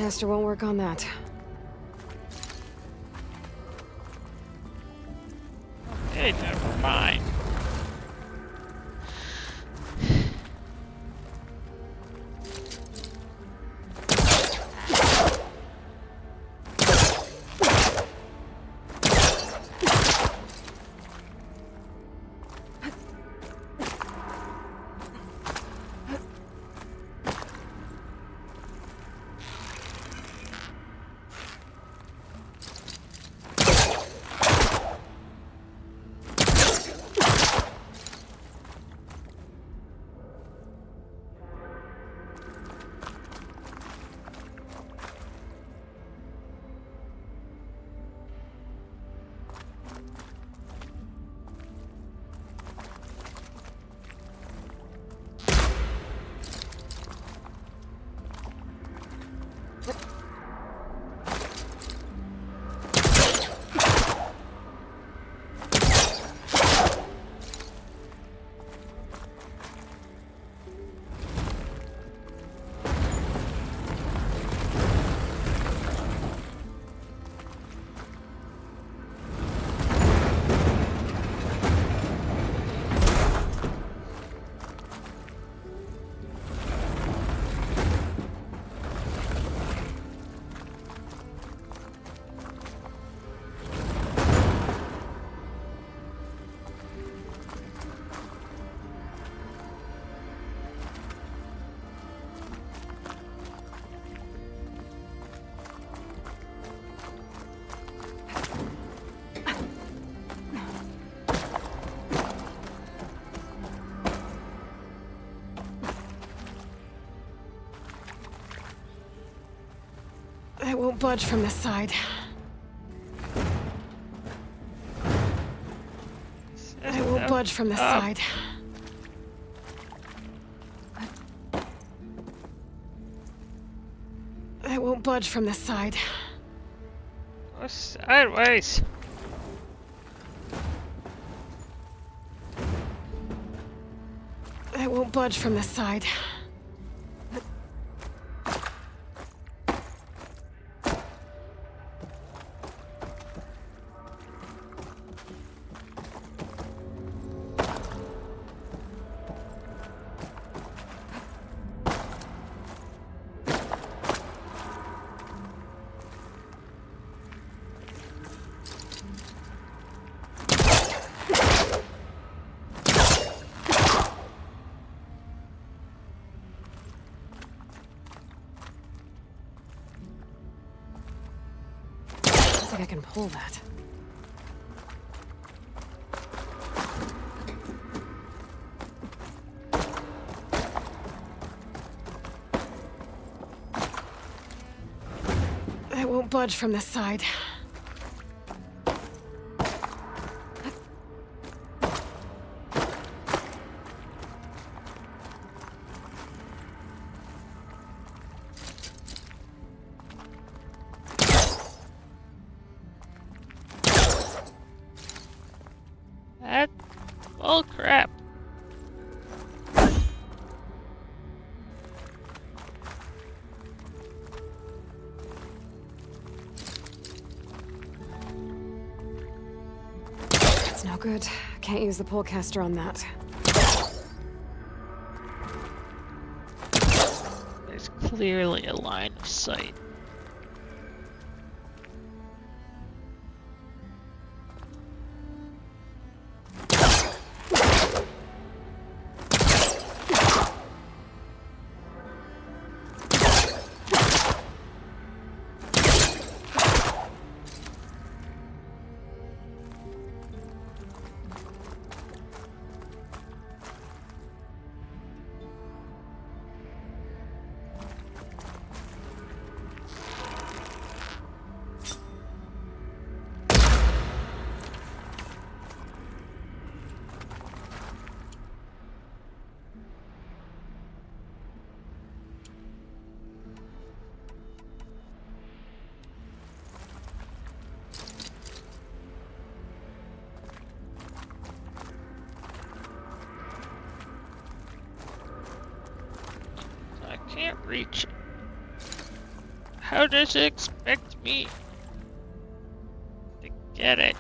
canister won't work on that. Hey, never mind. I won't budge from this side. I won't budge from this side. I won't budge from this side. Go sideways. I won't budge from this side. I think I can pull that. I won't budge from this side. Oh crap. It's no good. Can't use the polecaster on that. There's clearly a line of sight. Can't reach it. How does it expect me to get it?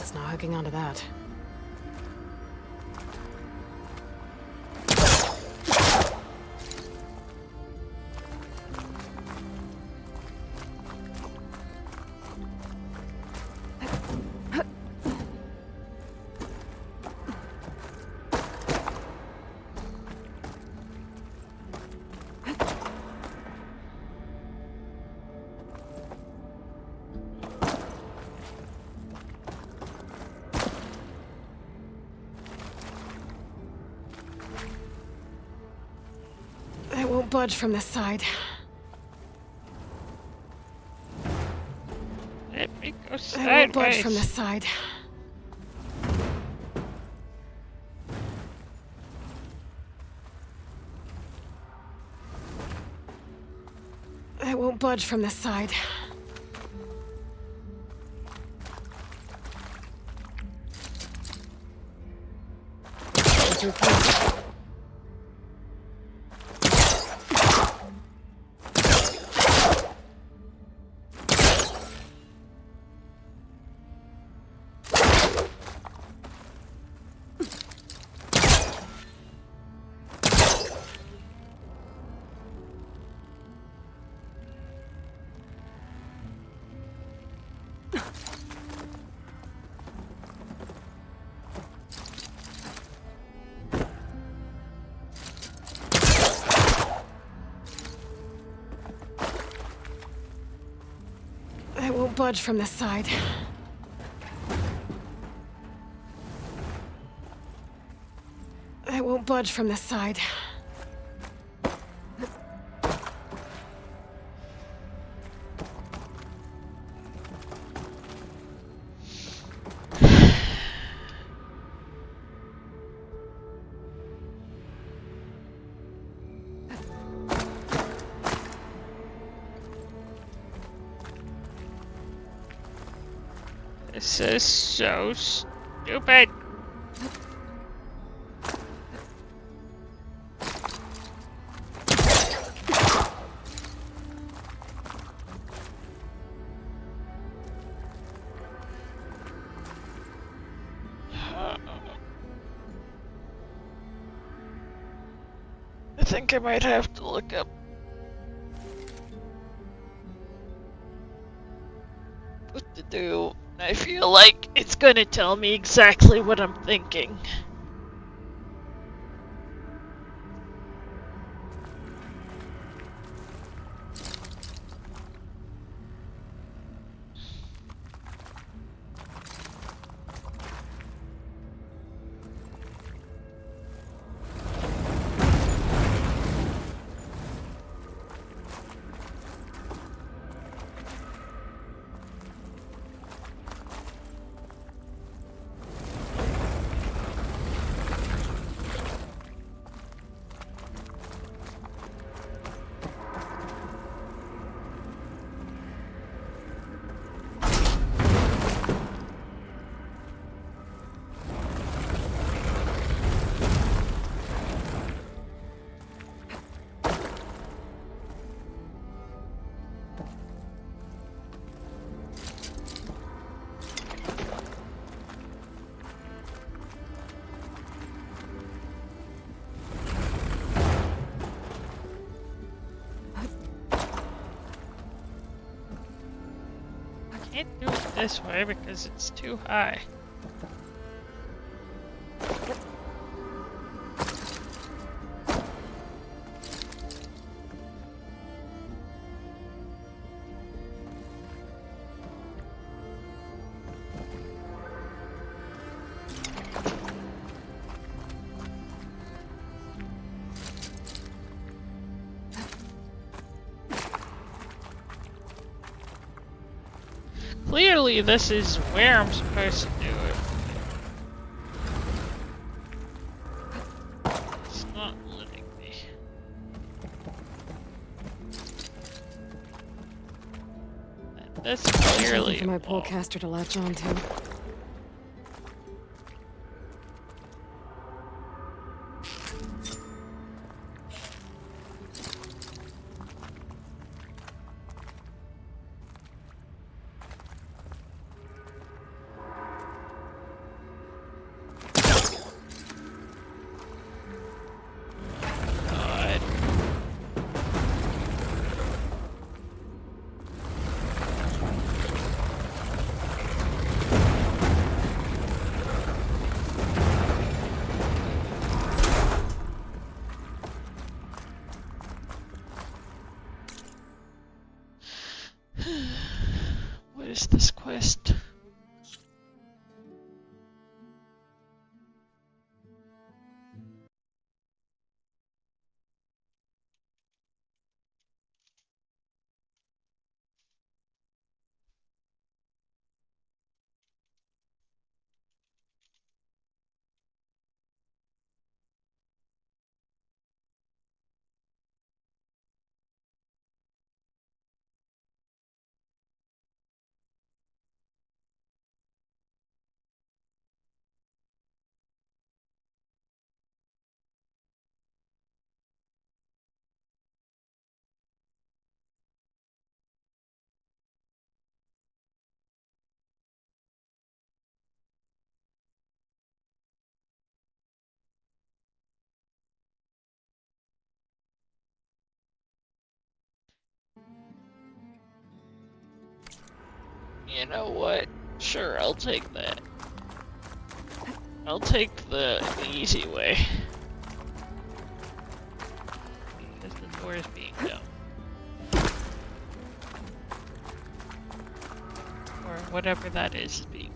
It's not hooking onto that. It won't budge from this side. Let me go It won't budge sideways. from this side. It won't budge from this side. It won't budge from this side. It won't budge from this side. This is so stupid. I think I might have to look up what to do. I feel like it's gonna tell me exactly what I'm thinking. I can't do it this way because it's too high. Clearly, this is where I'm supposed to do it. It's not letting me. That's clearly for my polecaster to latch onto. What is this quest? You know what? Sure, I'll take that. I'll take the easy way. Because the door is being dumb. Or whatever that is being dumb.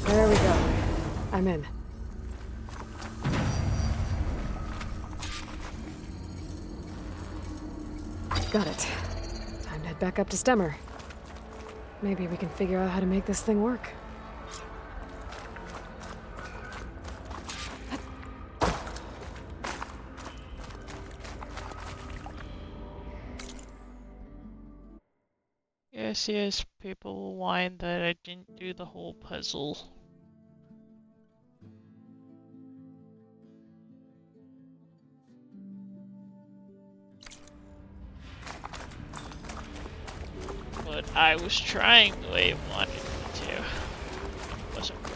There we go. I'm in. Got it. Time to head back up to Stemmer. Maybe we can figure out how to make this thing work. Yes, people will whine that I didn't do the whole puzzle. But I was trying the way I wanted me to. It wasn't working.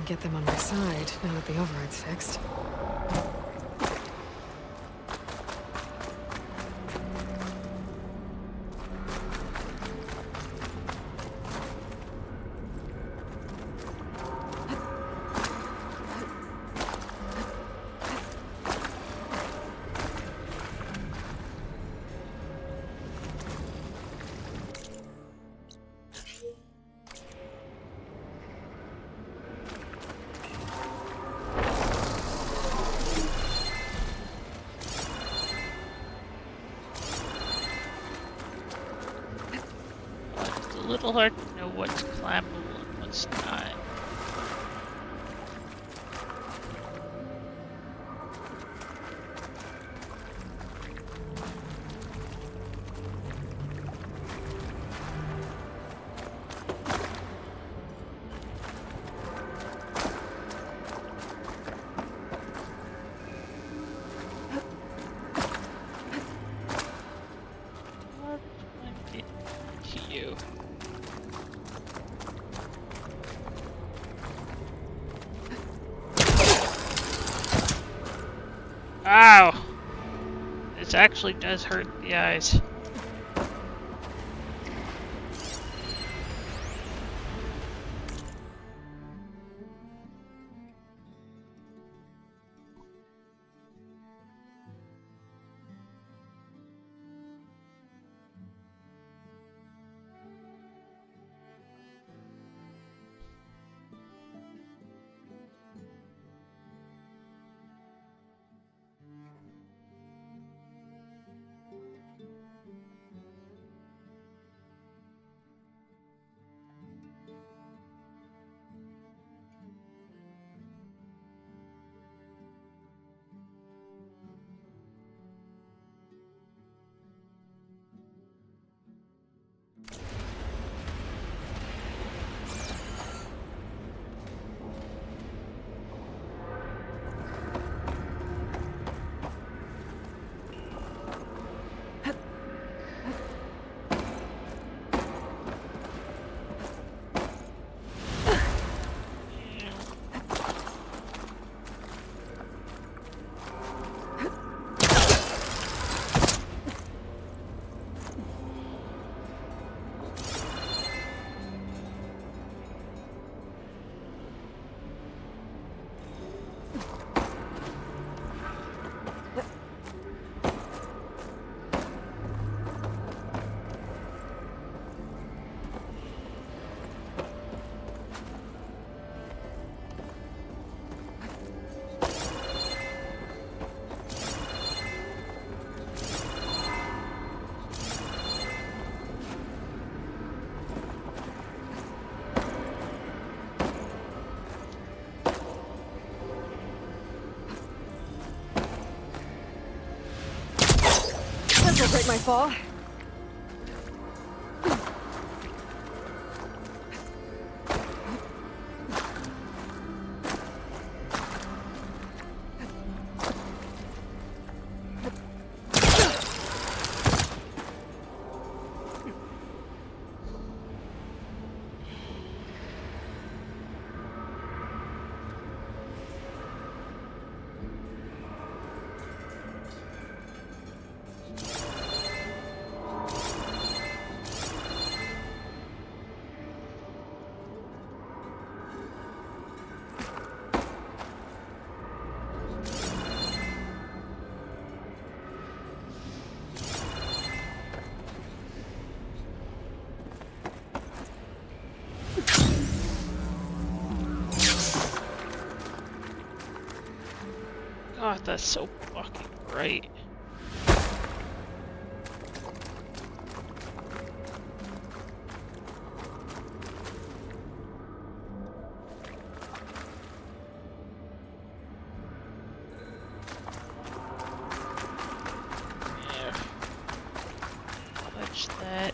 Get them on my side now that the override's fixed. little hard to know what's climbable and what's not. Ow! This actually does hurt the eyes. This'll break my fall. God, that's so fucking bright. Yeah. Touch that.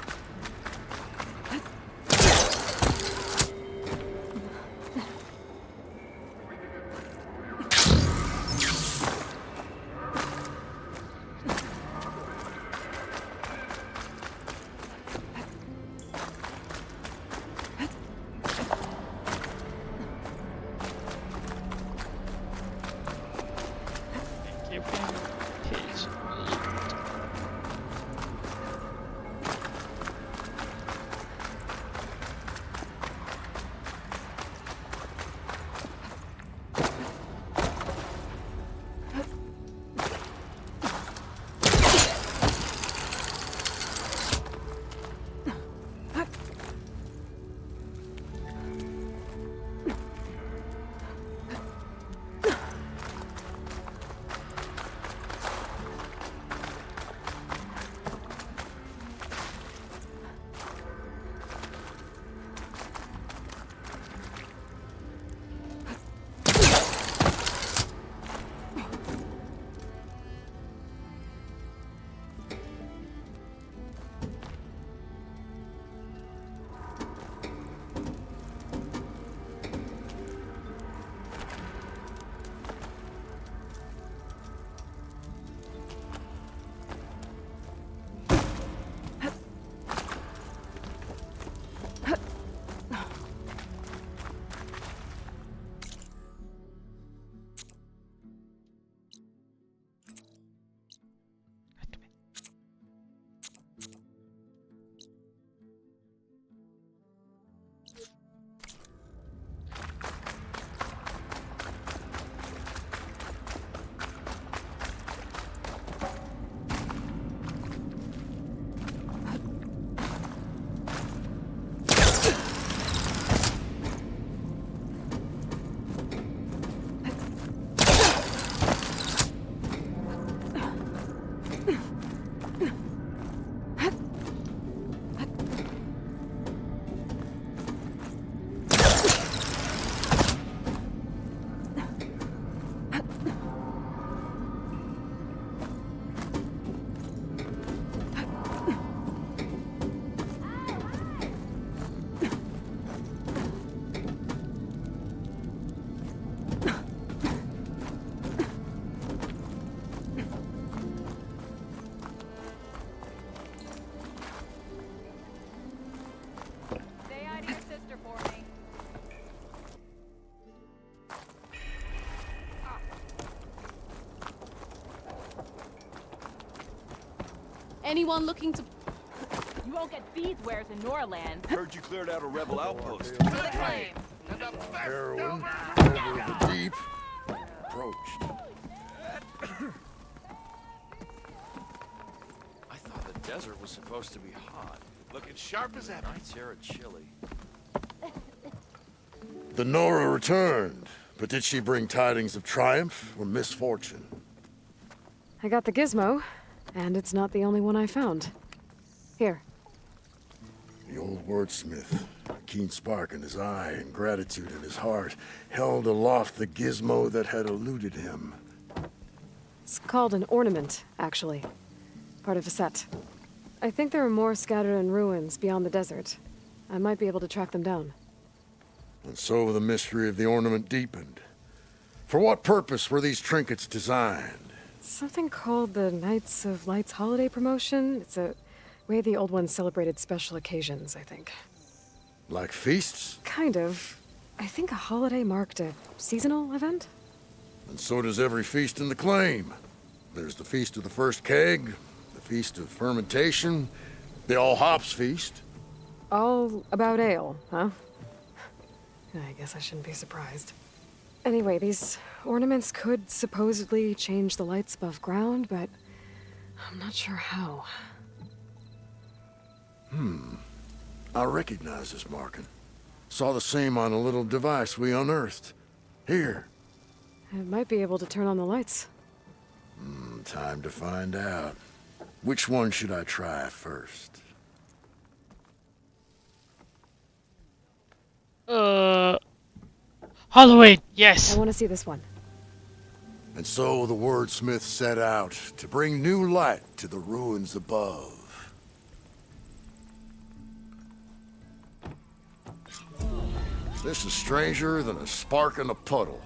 Anyone looking to... You won't get these wares in Norland. Heard you cleared out a rebel outpost. To the claim. Heroin over the deep approached. I thought the desert was supposed to be hot. Looking sharp as ever. Nights here are chilly. The Nora returned, but did she bring tidings of triumph or misfortune? I got the gizmo, and it's not the only one I found. Here. The old wordsmith, a keen spark in his eye and gratitude in his heart, held aloft the gizmo that had eluded him. It's called an ornament, actually. Part of a set. I think there are more scattered in ruins beyond the desert. I might be able to track them down. And so the mystery of the ornament deepened. For what purpose were these trinkets designed? Something called the Knights of Light's holiday promotion. It's a way the old ones celebrated special occasions, I think. Like feasts? Kind of. I think a holiday marked a seasonal event? And so does every feast in the claim. There's the Feast of the First Keg, the Feast of Fermentation, the All Hops Feast. All about ale, huh? I guess I shouldn't be surprised. Anyway, these ornaments could supposedly change the lights above ground, but I'm not sure how. I recognize this marking. Saw the same on a little device we unearthed. Here. It might be able to turn on the lights. Time to find out. Which one should I try first? Halloween, yes. I want to see this one. And so the wordsmith set out to bring new light to the ruins above. This is stranger than a spark in a puddle.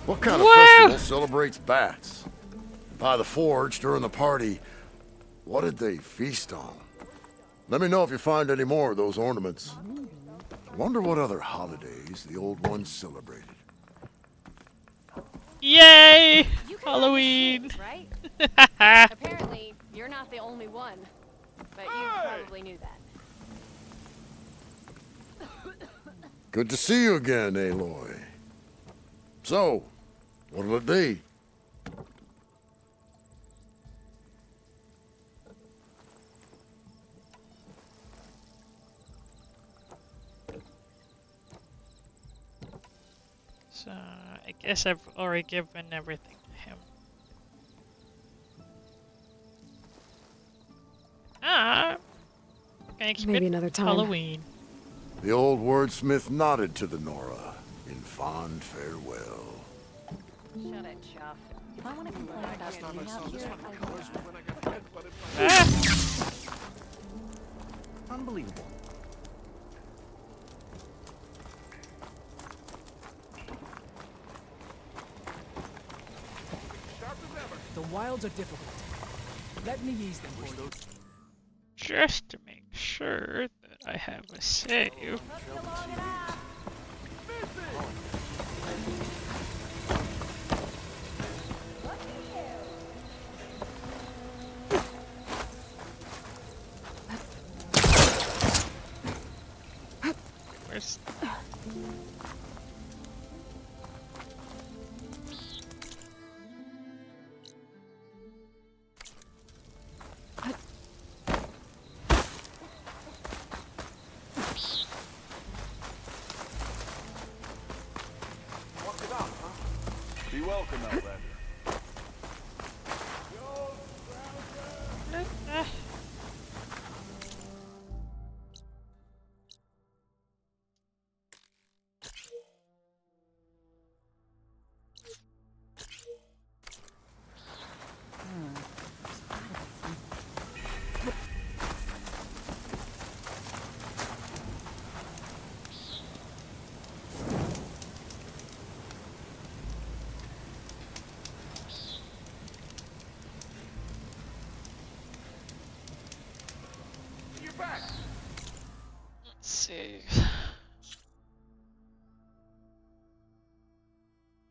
What kind of festival celebrates bats? By the forge during the party, what did they feast on? Let me know if you find any more of those ornaments. Wonder what other holidays the old ones celebrated. Yay! Halloween! Right? Apparently, you're not the only one. But you probably knew that. Good to see you again, Aloy. So, what'll it be? So, I guess I've already given everything to him. Maybe another time. Halloween. The old wordsmith nodded to the Nora in fond farewell. Shut it, Chuff. If I want to complain about being out here, Unbelievable. The wilds are difficult. Let me ease them for you. Just to make sure that I have a save. Where's... Be welcome, Outlander. Let's see.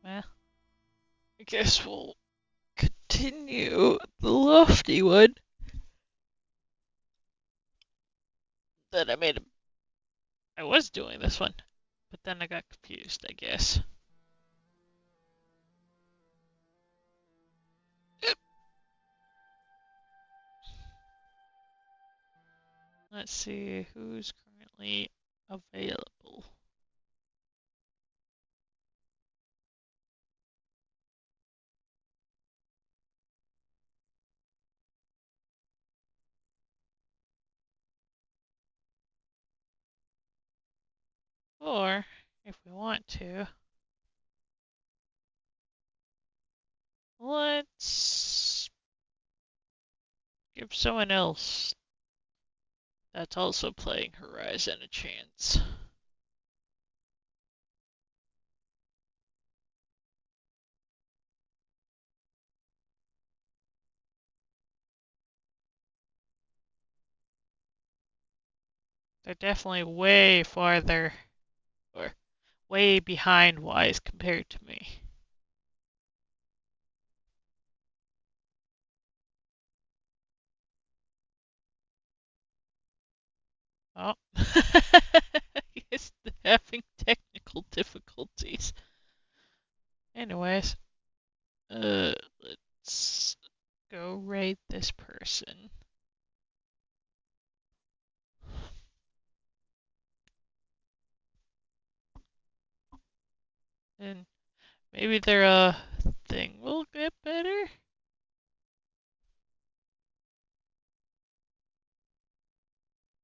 Well, I guess we'll continue the lofty one that I was doing this one, but then I got confused, I guess. Let's see who's currently available. Or, if we want to, let's give someone else that's also playing Horizon a chance. They're definitely way farther, or way behind Wise compared to me. Oh, he's having technical difficulties. Anyways, let's go raid this person. And maybe their thing will get better?